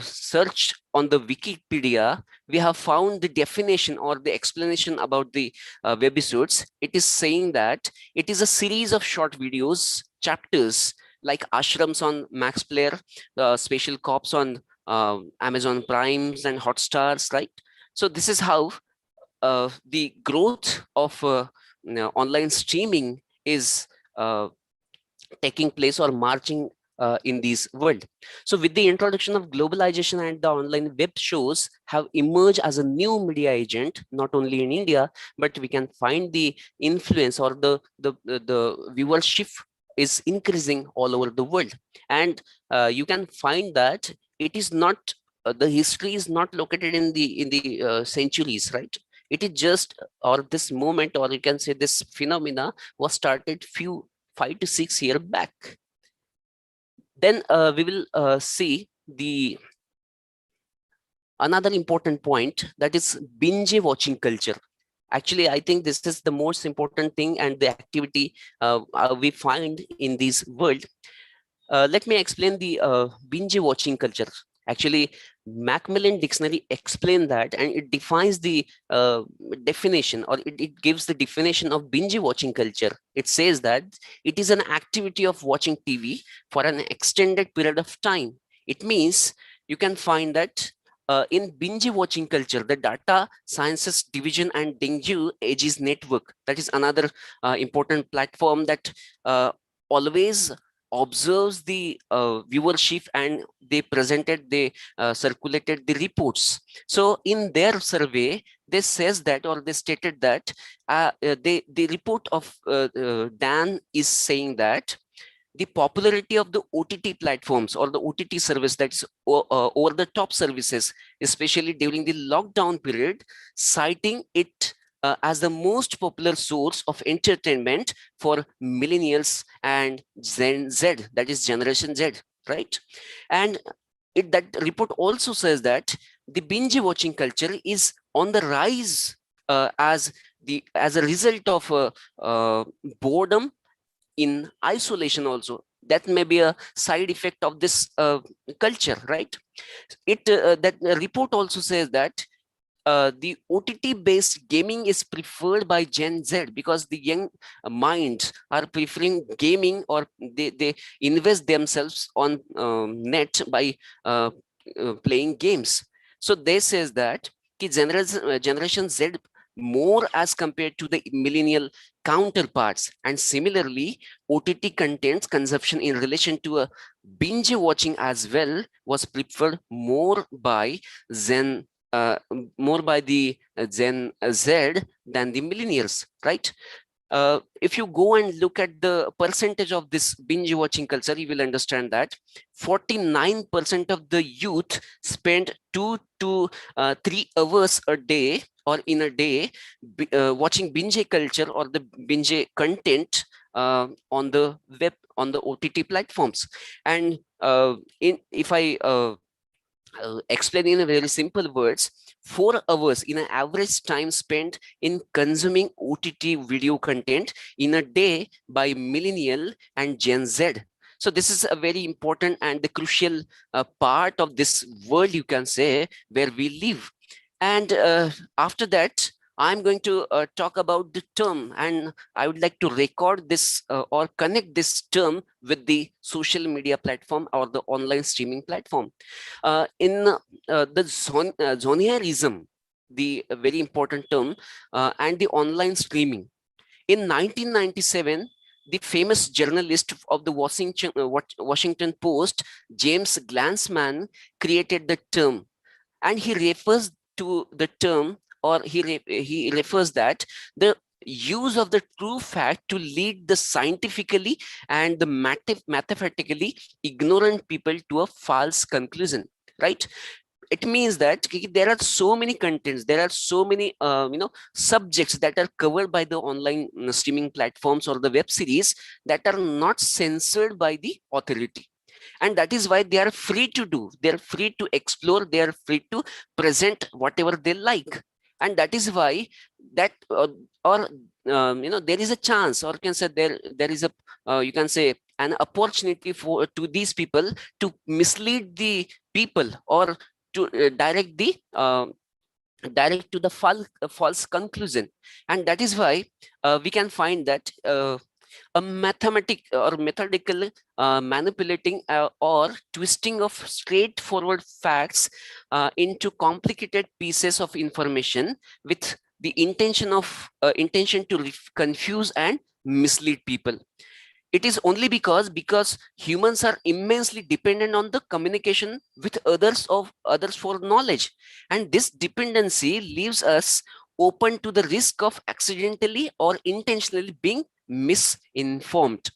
searched on the Wikipedia, we have found the definition or the explanation about the webisodes. It is saying that it is a series of short videos, chapters like Ashrams on Max Player, Special Cops on Amazon Primes and Hotstars, right? So this is how the growth of online streaming is taking place or marching in this world. So with the introduction of globalization and the online web shows have emerged as a new media agent, not only in India, but we can find the influence or the viewership is increasing all over the world. And you can find that it is not, the history is not located in the centuries, right? It is just, or this moment, or you can say this phenomena was started 5 to 6 years back. Then we will see the another important point, that is binge watching culture. Actually, I think this is the most important thing and the activity we find in this world. Let me explain the binge watching culture. Actually, Macmillan Dictionary explained that, and it defines the definition, or it gives the definition of binge watching culture. It says that it is an activity of watching TV for an extended period of time. It means you can find that in binge watching culture, the Data Sciences Division and Dengue Aegis Network, that is another important platform that always observes the viewership, and they circulated the reports. So in their survey, they says that, or they stated that the report of Dan is saying that the popularity of the OTT platforms or the OTT service, that's over the top services, especially during the lockdown period, citing it as the most popular source of entertainment for millennials and Gen Z, that is Generation Z, right? And that report also says that the binge watching culture is on the rise as a result of boredom in isolation also. that may be a side effect of this culture, right? That report also says that the OTT-based gaming is preferred by Gen Z because the young minds are preferring gaming, or they invest themselves on net by playing games. So they says that Generation Z more as compared to the millennial counterparts, and similarly OTT contents consumption in relation to a binge watching as well was preferred more by the Gen Z than the millennials, right? If you go and look at the percentage of this binge watching culture, you will understand that 49% of the youth spend 2 to 3 hours a day or in a day watching binge culture or the binge content on the web, on the OTT platforms. And if I explain in a very simple words, 4 hours in an average time spent in consuming OTT video content in a day by millennial and Gen Z. So this is a very important and the crucial part of this world, you can say, where we live. And after that, I'm going to talk about the term, and I would like to record this or connect this term with the social media platform or the online streaming platform. In the zonierism, the very important term, and the online streaming. In 1997, the famous journalist of the Washington Post, James Glansman, created the term, and he refers to the term, or he refers that the use of the true fact to lead the scientifically and the mathematically ignorant people to a false conclusion, right? It means that there are so many contents, there are so many subjects that are covered by the online streaming platforms or the web series that are not censored by the authority. And that is why they are free to do, they are free to explore, they are free to present whatever they like. And that is why that there is a chance, or can say there is a you can say an opportunity to these people to mislead the people, or to direct to the false conclusion. And that is why we can find that a methodical manipulating or twisting of straightforward facts into complicated pieces of information with the intention to confuse and mislead people. It is only because humans are immensely dependent on the communication with others for knowledge, and this dependency leaves us open to the risk of accidentally or intentionally being misinformed.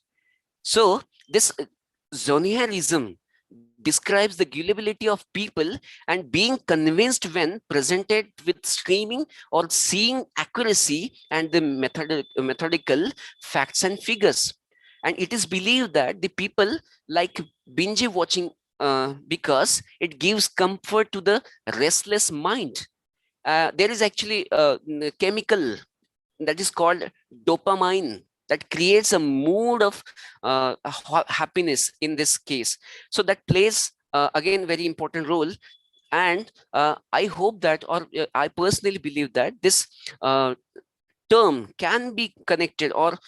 So this zonierism describes the gullibility of people and being convinced when presented with streaming or seeing accuracy and the methodical facts and figures. And it is believed that the people like binge watching because it gives comfort to the restless mind. There is actually a chemical that is called dopamine that creates a mood of happiness in this case. So that plays again very important role. And I hope that, or I personally believe that this term can be connected or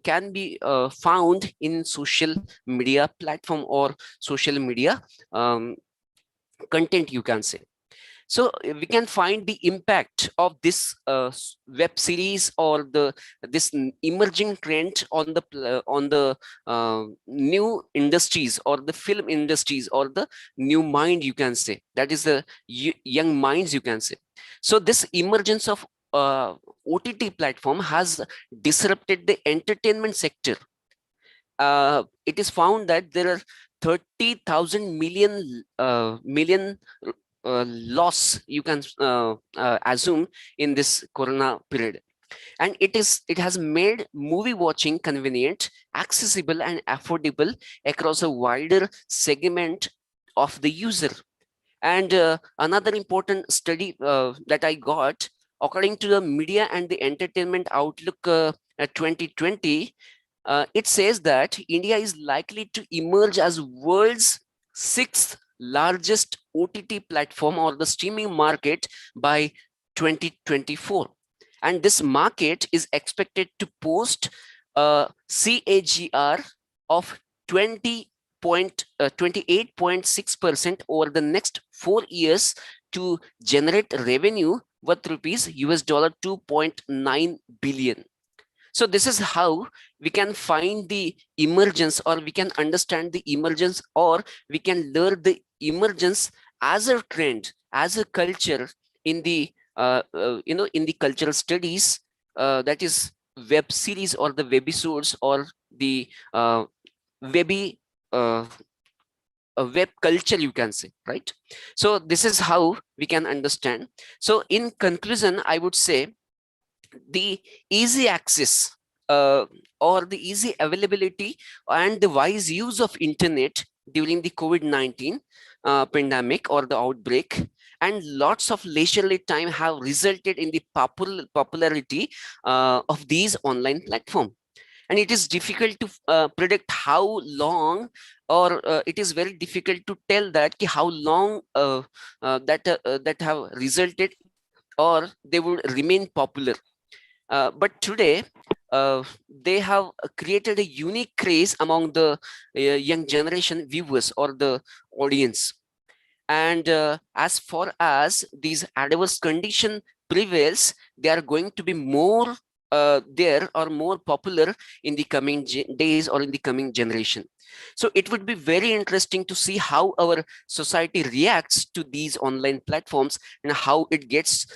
can be found in social media platform or social media content, you can say. So we can find the impact of this web series or this emerging trend on the new industries or the film industries or the new mind, you can say, that is the young minds, you can say. So this emergence of OTT platform has disrupted the entertainment sector. It is found that there are 30,000 million loss, you can assume, in this corona period. And it has made movie watching convenient, accessible and affordable across a wider segment of the user. And another important study that I got, according to the Media and the Entertainment Outlook 2020, it says that India is likely to emerge as world's 6th largest OTT platform or the streaming market by 2024. And this market is expected to post a CAGR of 28.6% over the next 4 years to generate revenue worth rupees $2.9 billion. So this is how we can find the emergence, or we can understand the emergence, or we can learn the emergence as a trend, as a culture in the in the cultural studies, that is web series or the webisodes or the web culture, you can say, right? So this is how we can understand. So in conclusion, I would say the easy access or the easy availability and the wise use of internet during the COVID-19 pandemic or the outbreak, and lots of leisurely time have resulted in the popularity of these online platforms. And it is difficult to predict how long, or it is very difficult to tell that how long that have resulted or they would remain popular. But today, they have created a unique craze among the young generation viewers or the audience. And as far as these adverse condition prevails, they are going to be more there or more popular in the coming days or in the coming generation. So it would be very interesting to see how our society reacts to these online platforms and how it gets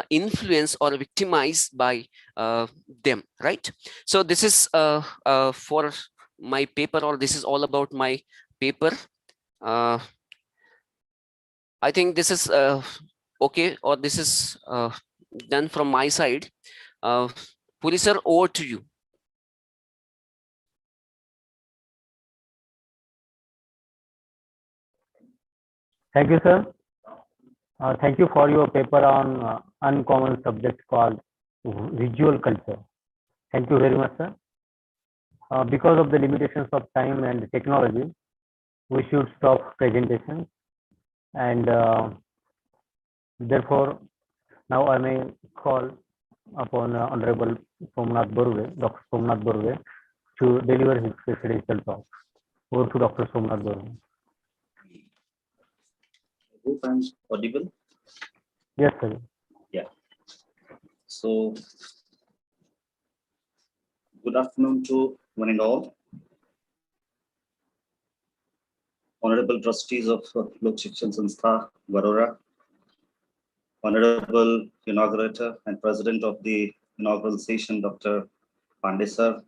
influenced or victimized by them, right? So this is for my paper, or this is all about my paper. I think this is okay, or this is done from my side. Puri sir, over to you. Thank you, sir. Thank you for your paper on uncommon subject called visual culture. Thank you very much, sir. Because of the limitations of time and technology, we should stop presentation. And therefore, now I may call upon Honorable Somnath Barve, Dr. Somnath Barve, to deliver his presidential talk. Over to Dr. Somnath Barve. I hope I'm audible. Yes, sir. Yeah. So, good afternoon to one and all. Honorable trustees of Lok Shikshan Sanstha, Warora, Honorable inaugurator and president of the inaugural session, Dr. Pandey sir,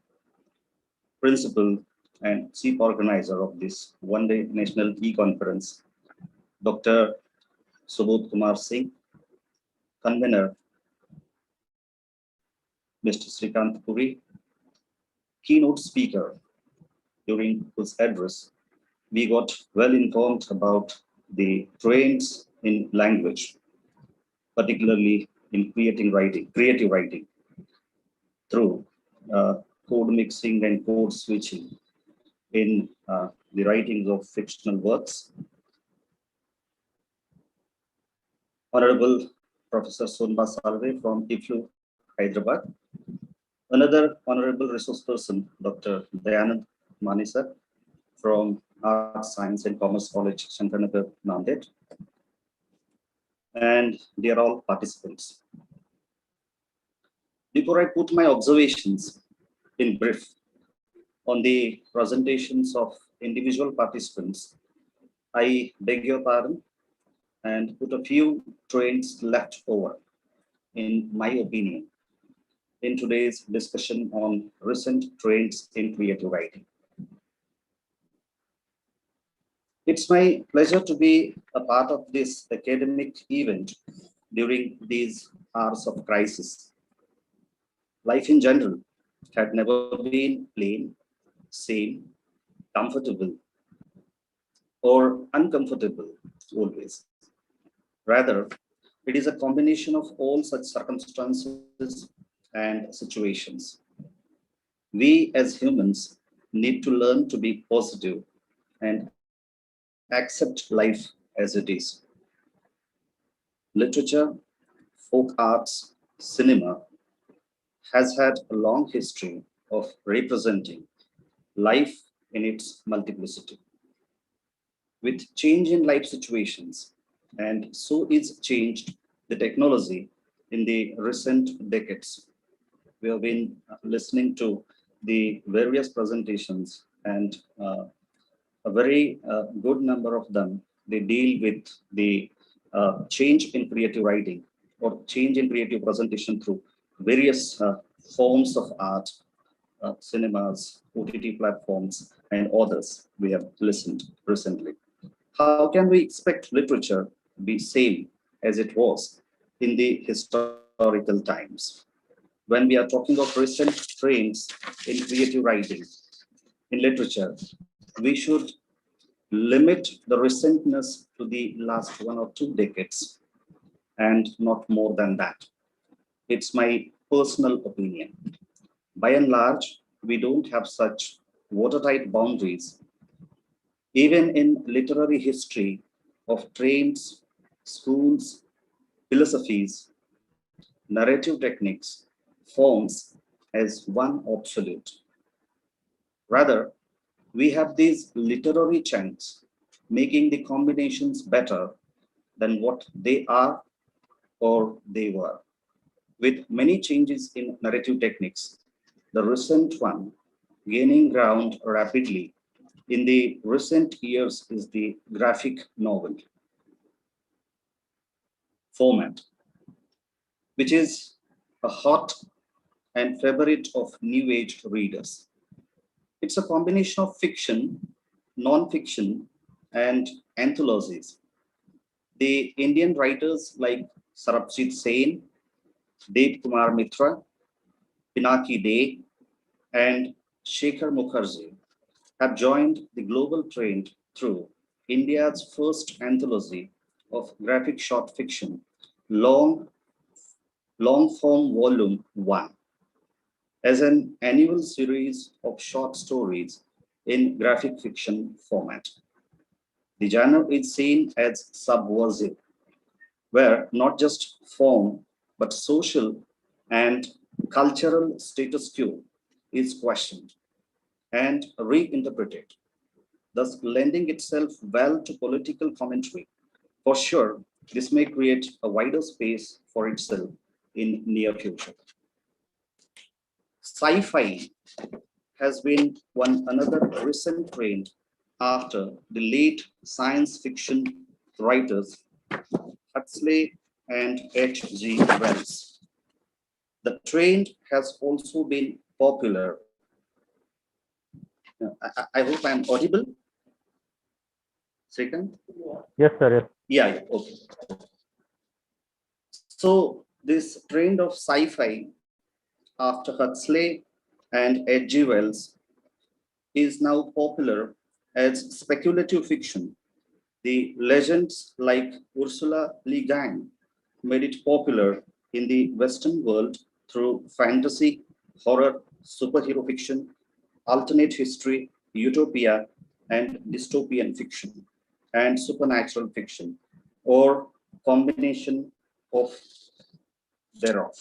principal and chief organizer of this one-day national e-conference, Dr. Subodh Kumar Singh, convener, Mr. Srikant Puri, keynote speaker, during whose address, we got well informed about the trends in language, particularly in creative writing through code mixing and code switching in the writings of fictional works. Honorable Professor Sonba Salve from IFLU, Hyderabad. Another honorable resource person, Dr. Dayanand Manisar from Arts, Science and Commerce College, Shankanagar, Nanded. And dear all participants. Before I put my observations in brief on the presentations of individual participants, I beg your pardon and put a few trains left over, in my opinion, in today's discussion on recent trends in creative writing. It's my pleasure to be a part of this academic event during these hours of crisis. Life in general had never been plain, sane, comfortable, or uncomfortable always. Rather, it is a combination of all such circumstances and situations. We as humans need to learn to be positive and accept life as it is. Literature, folk arts, cinema has had a long history of representing life in its multiplicity. With change in life situations, and so is changed the technology in the recent decades. We have been listening to the various presentations, and a very good number of them, they deal with the change in creative writing or change in creative presentation through various forms of art, cinemas, OTT platforms, and others we have listened recently. How can we expect literature to be same as it was in the historical times? When we are talking of recent trends in creative writing, in literature, we should limit the recentness to the last 1 or 2 decades and not more than that. It's my personal opinion. By and large, we don't have such watertight boundaries. Even in literary history of trends, schools, philosophies, narrative techniques forms as one absolute. Rather, we have these literary chunks making the combinations better than what they are or they were. With many changes in narrative techniques, the recent one gaining ground rapidly in the recent years is the graphic novel format, which is a hot and favorite of new age readers. It's a combination of fiction, non-fiction, and anthologies. The Indian writers like Sarabjit Sen, Dev Kumar Mitra, Pinaki Dey, and Shekhar Mukherjee have joined the global trend through India's first anthology of graphic short fiction, long form volume 1, as an annual series of short stories in graphic fiction format. The genre is seen as subversive, where not just form, but social and cultural status quo is questioned and reinterpreted, thus lending itself well to political commentary. For sure, this may create a wider space for itself in near future. Sci-fi has been another recent trend after the late science fiction writers Huxley and H.G. Wells. The trend has also been popular. I hope I'm audible. Second? Yes, sir. Yes. Yeah, okay. So this trend of sci-fi after Huxley and H.G. Wells is now popular as speculative fiction. The legends like Ursula Le Guin made it popular in the Western world through fantasy, horror, superhero fiction, alternate history, utopia, and dystopian fiction, and supernatural fiction, or combination of thereof.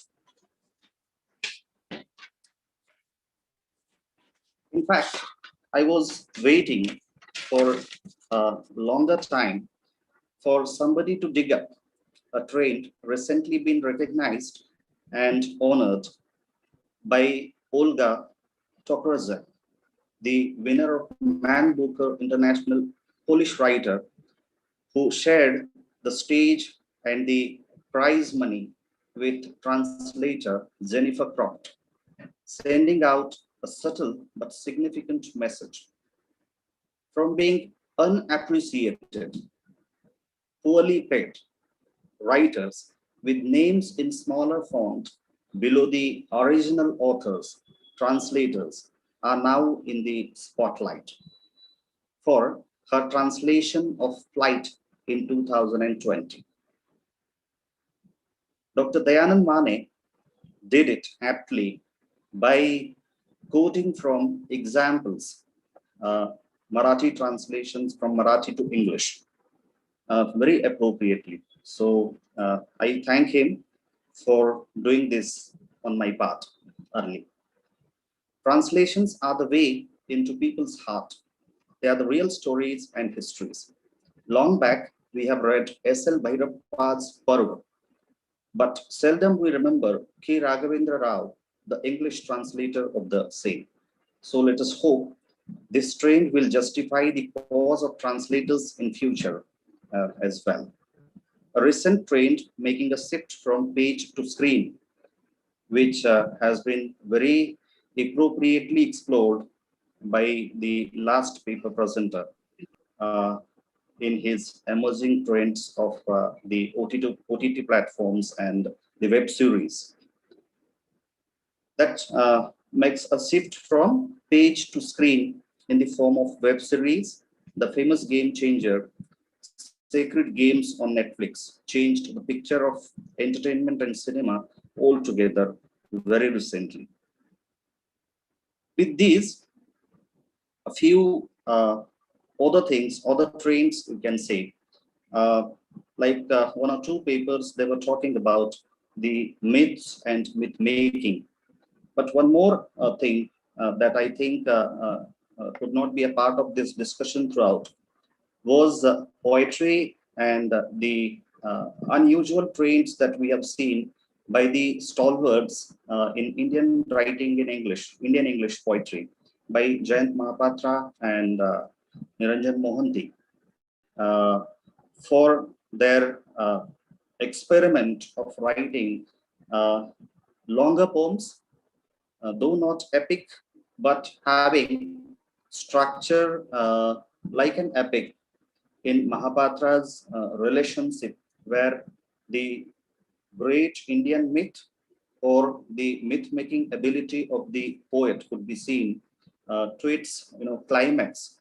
In fact, I was waiting for a longer time for somebody to dig up a trend recently been recognized and honored by Olga Tokarczuk, the winner of Man Booker International Polish writer, who shared the stage and the prize money with translator Jennifer Croft, sending out a subtle but significant message. From being unappreciated, poorly paid writers with names in smaller font below the original authors, translators, are now in the spotlight for her translation of Flight in 2020. Dr. Dayanand Mane did it aptly by quoting from examples, Marathi translations from Marathi to English, very appropriately. So I thank him for doing this on my part early. Translations are the way into people's heart. They are the real stories and histories. Long back, we have read S.L. Bhairappa's Parva, but seldom we remember K. Raghavendra Rao, the English translator of the same. So let us hope this trend will justify the cause of translators in future as well. A recent trend making a shift from page to screen, which has been very appropriately explored by the last paper presenter in his emerging trends of the OTT platforms and the web series. That makes a shift from page to screen in the form of web series. The famous game changer, Sacred Games on Netflix, changed the picture of entertainment and cinema altogether very recently. With these, a few other things, other trends we can say, like one or two papers, they were talking about the myths and myth making. But one more thing that I think could not be a part of this discussion throughout was poetry and the unusual trends that we have seen by the stalwarts in Indian writing in English, Indian English poetry, by Jayant Mahapatra and Niranjan Mohanty for their experiment of writing longer poems, though not epic, but having structure like an epic in Mahapatra's relationship, where the great Indian myth or the myth-making ability of the poet could be seen to its climax.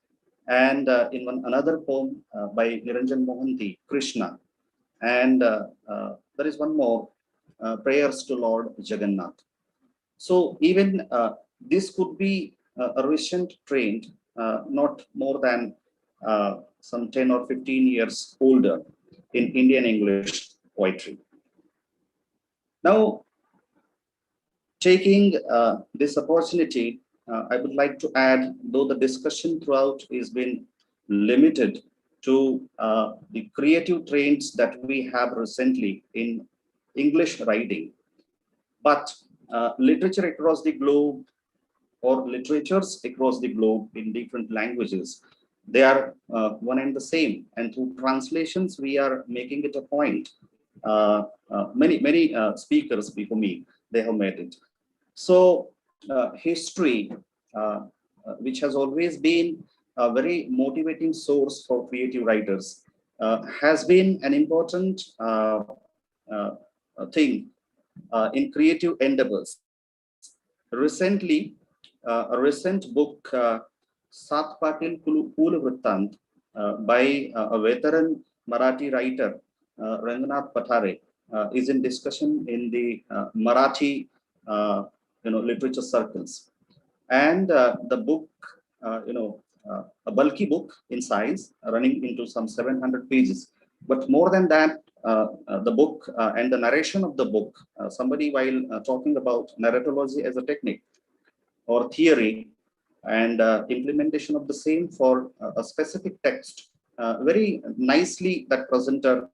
And in another poem by Niranjan Mohanty, Krishna, and there is one more, Prayers to Lord Jagannath. So even this could be a recent trend, not more than some 10 or 15 years older in Indian English poetry. Now, taking this opportunity, I would like to add, though the discussion throughout has been limited to the creative trends that we have recently in English writing, but literature across the globe or literatures across the globe in different languages, they are one and the same. And through translations, we are making it a point. Many speakers before me, they have made it. So history, which has always been a very motivating source for creative writers, has been an important thing in creative endeavors. Recently, a recent book, Sat Patil Kula Vrittant, by a veteran Marathi writer, Ranganath Pathare, is in discussion in the Marathi literature circles. And the book, a bulky book in size, running into some 700 pages. But more than that, the book and the narration of the book, somebody while talking about narratology as a technique or theory and implementation of the same for a specific text, very nicely that presenter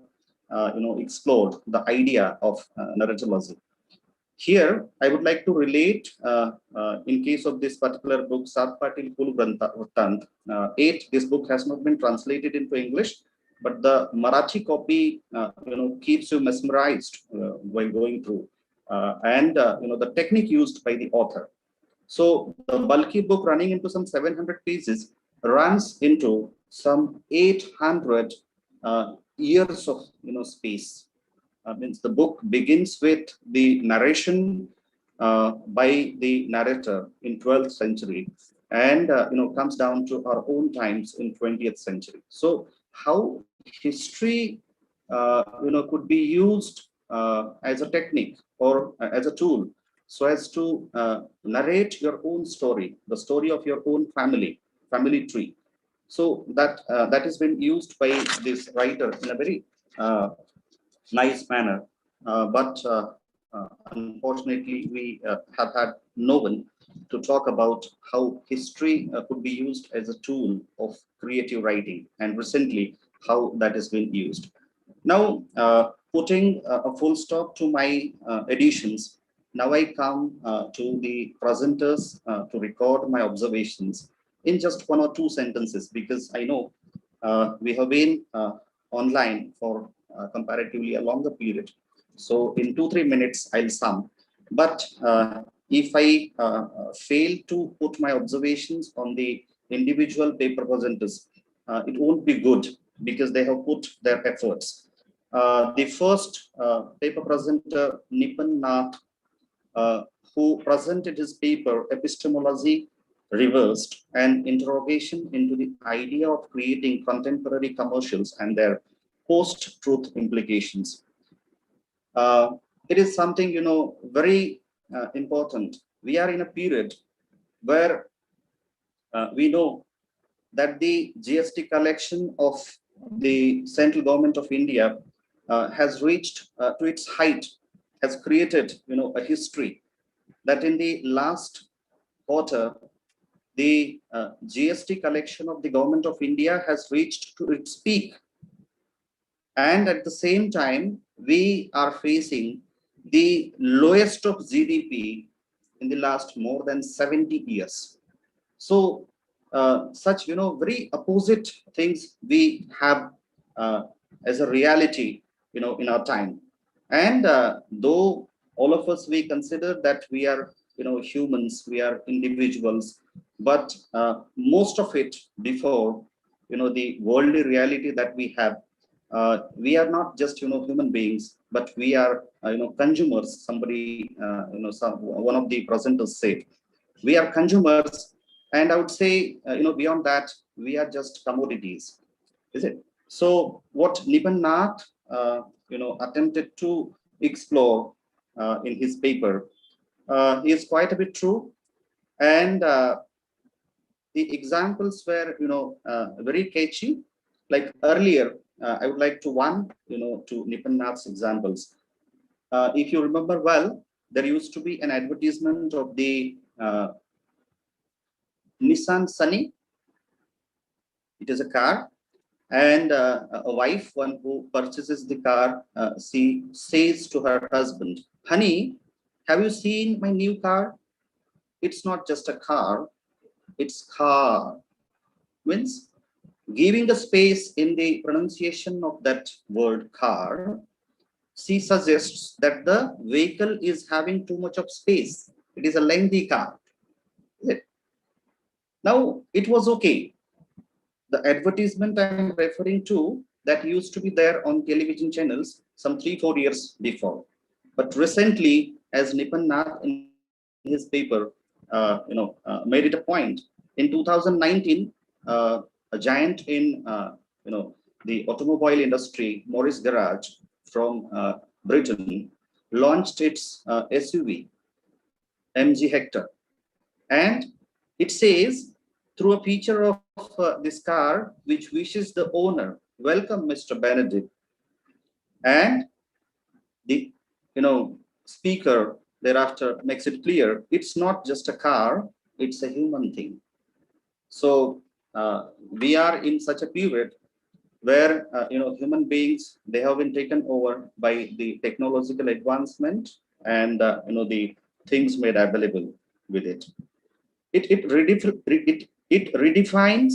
explored the idea of narratology. Here, I would like to relate, in case of this particular book, Sat Patil Kula Vrittant, this book has not been translated into English, but the Marathi copy, keeps you mesmerized while going through, and the technique used by the author. So the bulky book running into some 700 pages runs into some 800 years of space. Means the book begins with the narration by the narrator in 12th century and comes down to our own times in 20th century. So how history could be used as a technique or as a tool so as to narrate your own story, the story of your own family tree. So that that has been used by this writer in a very nice manner. But unfortunately, we have had no one to talk about how history could be used as a tool of creative writing, and recently how that has been used. Now, putting a full stop to my editions, now I come to the presenters to record my observations in just 1 or 2 sentences, because I know we have been online for comparatively a longer period. So in 2-3 minutes, I'll sum. But if I fail to put my observations on the individual paper presenters, it won't be good, because they have put their efforts. The first paper presenter, Nipun Nath, who presented his paper, Epistemology Reversed, an interrogation into the idea of creating contemporary commercials and their post-truth implications. It is something, you know, very important. We are in a period where we know that the GST collection of the central government of India has reached to its height, has created, you know, a history that in the last quarter, the GST collection of the government of India has reached to its peak. And at the same time, we are facing the lowest of GDP in the last more than 70 years. So such, you know, very opposite things we have as a reality, you know, in our time. And though all of us, we consider that we are, you know, humans, we are individuals, but most of it before, you know, the worldly reality that we have, we are not just, you know, human beings, but we are, you know, consumers. Somebody, you know, one of the presenters said, we are consumers. And I would say, you know, beyond that, we are just commodities, is it? So what Nipun Nath, you know, attempted to explore in his paper is quite a bit true. And the examples were, you know, very catchy. Like earlier, I would like to you know, to Nipun Nath's examples. If you remember well, there used to be an advertisement of the Nissan Sunny. It is a car, and a wife, one who purchases the car, she says to her husband, "Honey, have you seen my new car? It's not just a car, it's car." Means giving the space in the pronunciation of that word car, she suggests that the vehicle is having too much of space. It is a lengthy car. Now, it was okay. The advertisement I'm referring to, that used to be there on television channels some 3-4 years before. But recently, as Nipun Nath in his paper, you know, made it a point, in 2019, a giant in, you know, the automobile industry, Morris Garage from Britain, launched its SUV, MG Hector. And it says, through a feature of this car, which wishes the owner, "Welcome, Mr. Benedict." And the, you know, speaker thereafter makes it clear, it's not just a car, it's a human thing. So we are in such a period where, you know, human beings, they have been taken over by the technological advancement and, you know, the things made available with it. It redefines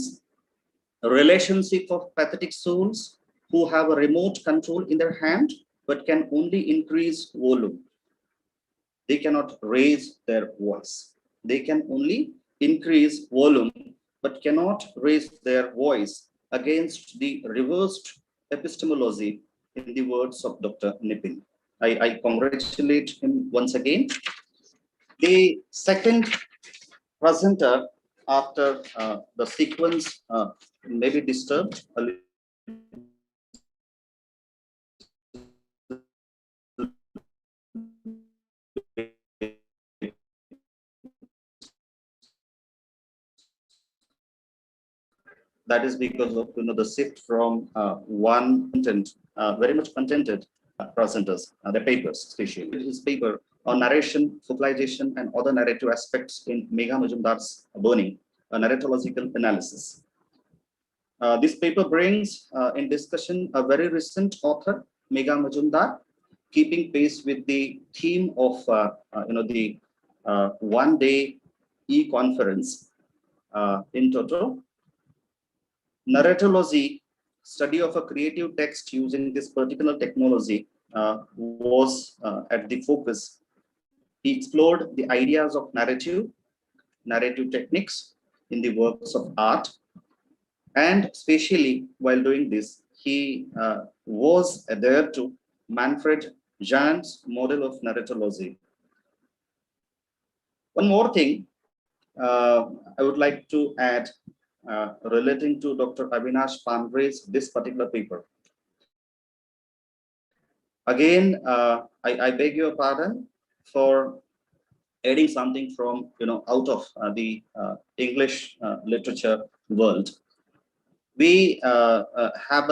a relationship of pathetic souls who have a remote control in their hand, but can only increase volume. They cannot raise their voice. They can only increase volume, but cannot raise their voice against the reversed epistemology, in the words of Dr. Nipun. I congratulate him once again. The second presenter, after the sequence may be disturbed a little That is because of the shift from one content, very much contented presenters, the papers, especially his paper on narration, focalization, and other narrative aspects in Megha Majumdar's Burning, a narratological analysis. This paper brings in discussion a very recent author, Megha Majumdar, keeping pace with the theme of the one-day e-conference in Toto. Narratology, study of a creative text using this particular technology, was at the focus. He explored the ideas of narrative techniques in the works of art, and especially while doing this, he was adhered to Manfred Jan's model of narratology. One more thing I would like to add relating to Dr. Avinash Pandre's this particular paper. Again, I beg your pardon for adding something from out of the English literature world. We have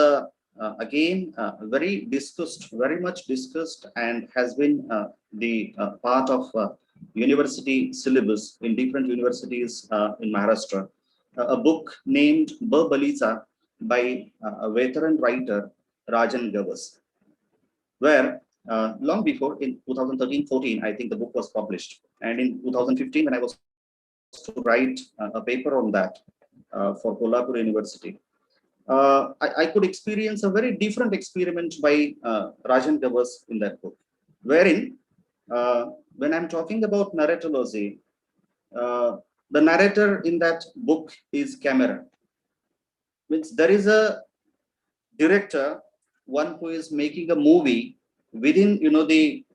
again very much discussed, and has been the part of university syllabus in different universities in Maharashtra. A book named Balita by a veteran writer, Rajan Gavas, where long before, in 2013-14, I think the book was published. And in 2015, when I was to write a paper on that for Kolhapur University, I could experience a very different experiment by Rajan Gavas in that book, wherein when I'm talking about narratology, the narrator in that book is camera. Means there is a director, one who is making a movie within the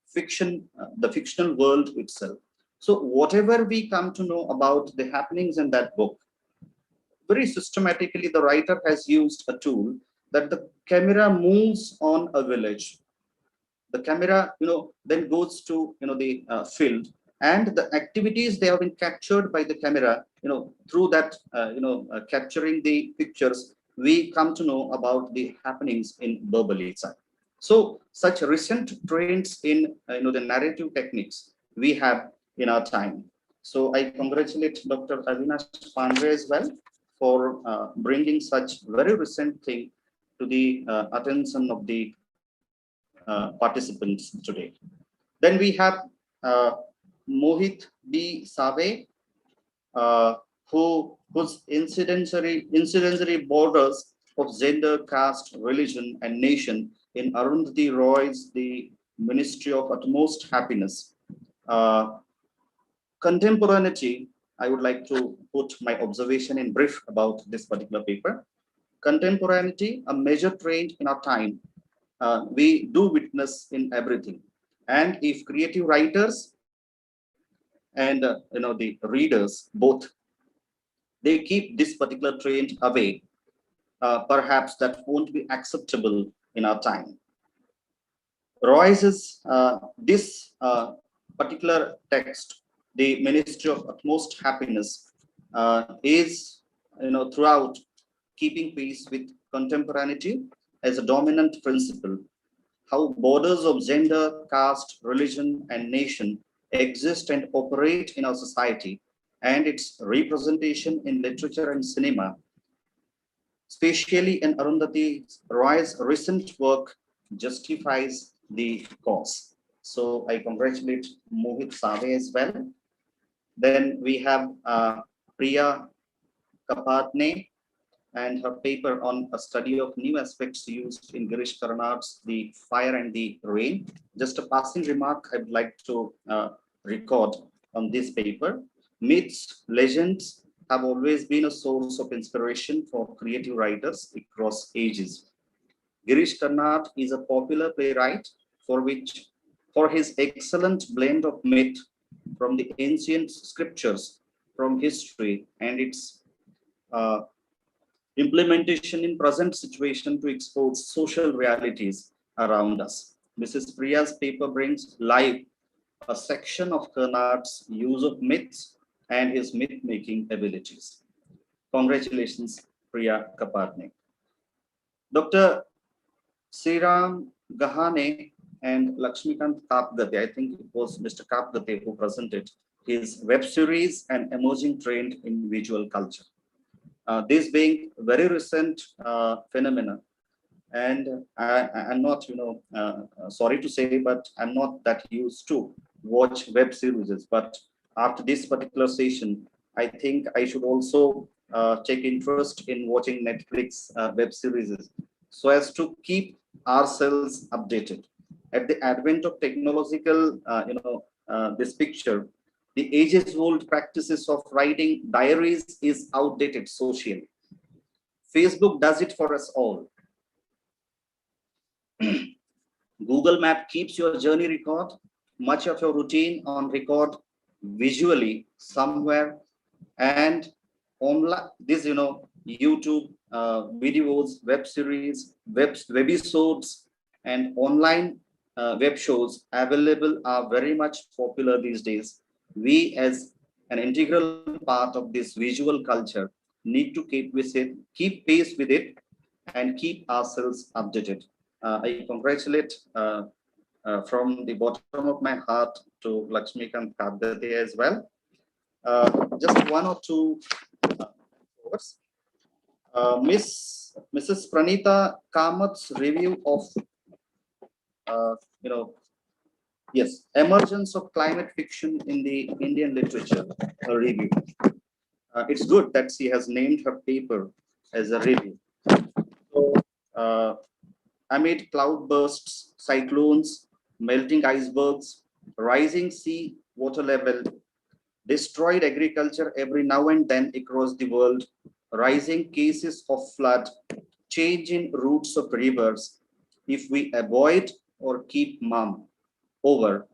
fictional world itself. So whatever we come to know about the happenings in that book, very systematically the writer has used a tool that the camera moves on a village. The camera then goes to the field, and the activities they have been captured by the camera, through that capturing the pictures, we come to know about the happenings in Balita. So such recent trends in the narrative techniques we have in our time. So I congratulate Dr. Avinash Pandre as well for bringing such very recent thing to the attention of the participants today. Then we have Mohit B. Save, whose incidency borders of gender, caste, religion, and nation in Arundhati Roy's The Ministry of Utmost Happiness. Contemporaneity, I would like to put my observation in brief about this particular paper. Contemporaneity, a major trend in our time, we do witness in everything. And if creative writers and the readers both, they keep this particular trend away, perhaps that won't be acceptable in our time. Royce's this particular text, The Ministry of Utmost Happiness, is throughout keeping pace with contemporaneity as a dominant principle. How borders of gender, caste, religion, and nation exist and operate in our society, and its representation in literature and cinema, especially in Arundhati Roy's recent work, justifies the cause. So I congratulate Mohit Save as well. Then we have Priya Kapatne and her paper on a study of new aspects used in Girish Karnad's The Fire and the Rain. Just a passing remark I would like to record on this paper. Myths, legends have always been a source of inspiration for creative writers across ages. Girish Karnad is a popular playwright for his excellent blend of myth from the ancient scriptures, from history, and its implementation in present situation to expose social realities around us. Mrs. Priya's paper brings live a section of Karnad's use of myths and his myth-making abilities. Congratulations, Priya Kapadne. Dr. Sriram Gahane and Lakshmikant Kapgate, I think it was Mr. Kapgate who presented his web series and emerging trend in visual culture. This being very recent phenomena, and I'm not, sorry to say, but I'm not that used to watch web series. But after this particular session, I think I should also take interest in watching Netflix web series, so as to keep ourselves updated. At the advent of technological, this picture, the ages-old practices of writing diaries is outdated socially. Facebook does it for us all. Google Map keeps your journey record, much of your routine on record visually somewhere, and online, this, YouTube videos, web series, webisodes, and online web shows available are very much popular these days. We, as an integral part of this visual culture, need to keep pace with it, and keep ourselves updated. I congratulate from the bottom of my heart to Lakshmikant Kapgate as well. Just one or two words. Mrs. Pranita Kamat's review of, yes, emergence of climate fiction in the Indian literature, a review. It's good that she has named her paper as a review. So, amid cloudbursts, cyclones, melting icebergs, rising sea water level, destroyed agriculture every now and then across the world, rising cases of flood, change in routes of rivers, if we avoid or keep mum over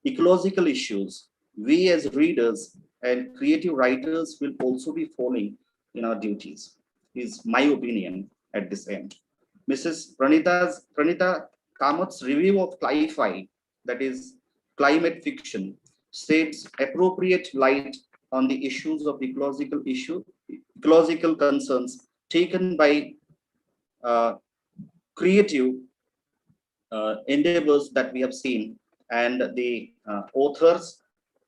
ecological issues, we as readers and creative writers will also be falling in our duties, is my opinion at this end. Mrs. Pranita Kamat's review of Cli-Fi, that is climate fiction, sheds appropriate light on the issues of ecological concerns taken by creative endeavors that we have seen, and the authors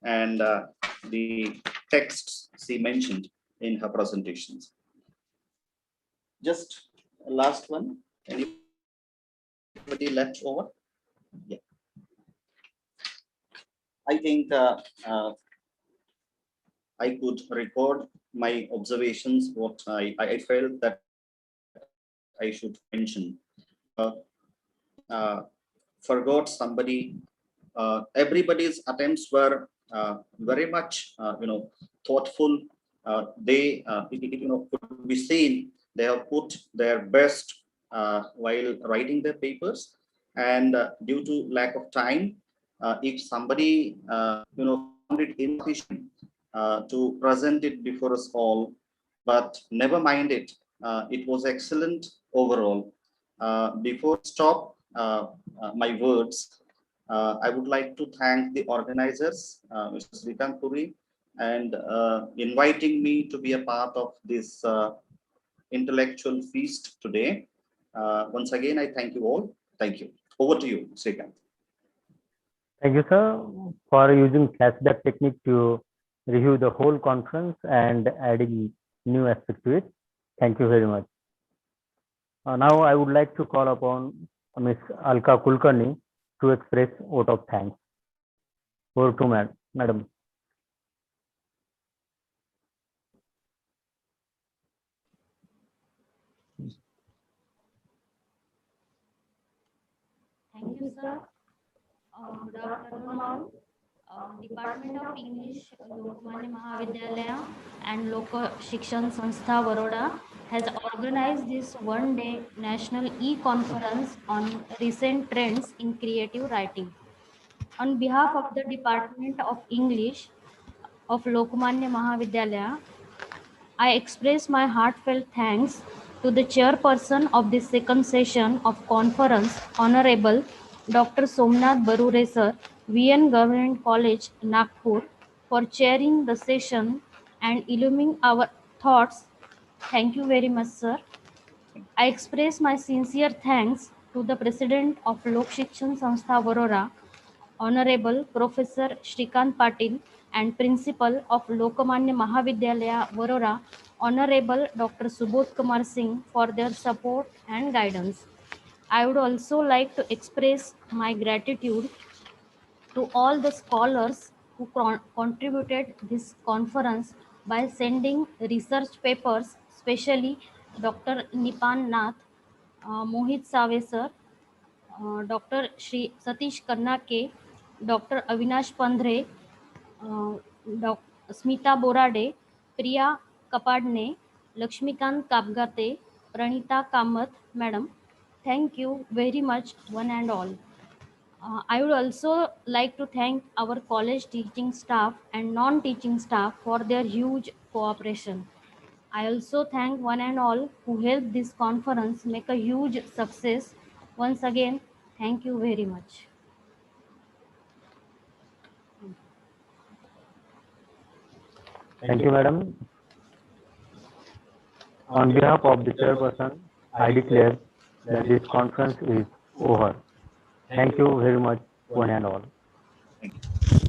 and the texts she mentioned in her presentations. Just last one. Anybody left over? Yeah. I think I could record my observations, what I felt that I should mention. Forgot somebody. Everybody's attempts were very much, thoughtful. They, could be seen. They have put their best while writing their papers, and due to lack of time, if somebody, found it insufficient to present it before us all, but never mind it. It was excellent overall. Before stop my words, I would like to thank the organizers, Mr. Srikant Puri, and inviting me to be a part of this intellectual feast today. Once again, I thank you all. Thank you. Over to you, Srikant. Thank you, sir, for using flashback technique to review the whole conference and adding new aspects to it. Thank you very much. Now I would like to call upon Ms. Alka Kulkarni to express vote of thanks. Over to Madam. Thank you, sir. Good afternoon all. Department of English, Lokmanya Mahavidyalaya and Lok Shikshan Sanstha Baroda has organized this one-day national e-conference on recent trends in creative writing. On behalf of the Department of English of Lokmanya Mahavidyalaya, I express my heartfelt thanks to the chairperson of the second session of conference, Honorable Dr. Somnath Barure Sir, VN Government College, Nagpur, for chairing the session and illuminating our thoughts Thank you very much, sir. I express my sincere thanks to the President of Lok Shikshan Sanstha Varora, Honorable Professor Shrikant Patil, and Principal of Lokmanya Mahavidyalaya Varora, Honorable Dr. Subodh Kumar Singh, for their support and guidance. I would also like to express my gratitude to all the scholars who contributed this conference by sending research papers, especially Dr. Nipan Nath, Mohit Save sir, Dr. Shri Satish Karnake, Dr. Avinash Pandre, Smita Borade, Priya Kapadne, Lakshmikant Kapgate, Pranita Kamath, Madam. Thank you very much, one and all. I would also like to thank our college teaching staff and non-teaching staff for their huge cooperation. I also thank one and all who helped this conference make a huge success. Once again, thank you very much. Thank you, madam. On behalf of the chairperson, I declare that this conference is over. Thank you very much, one and all. Thank you.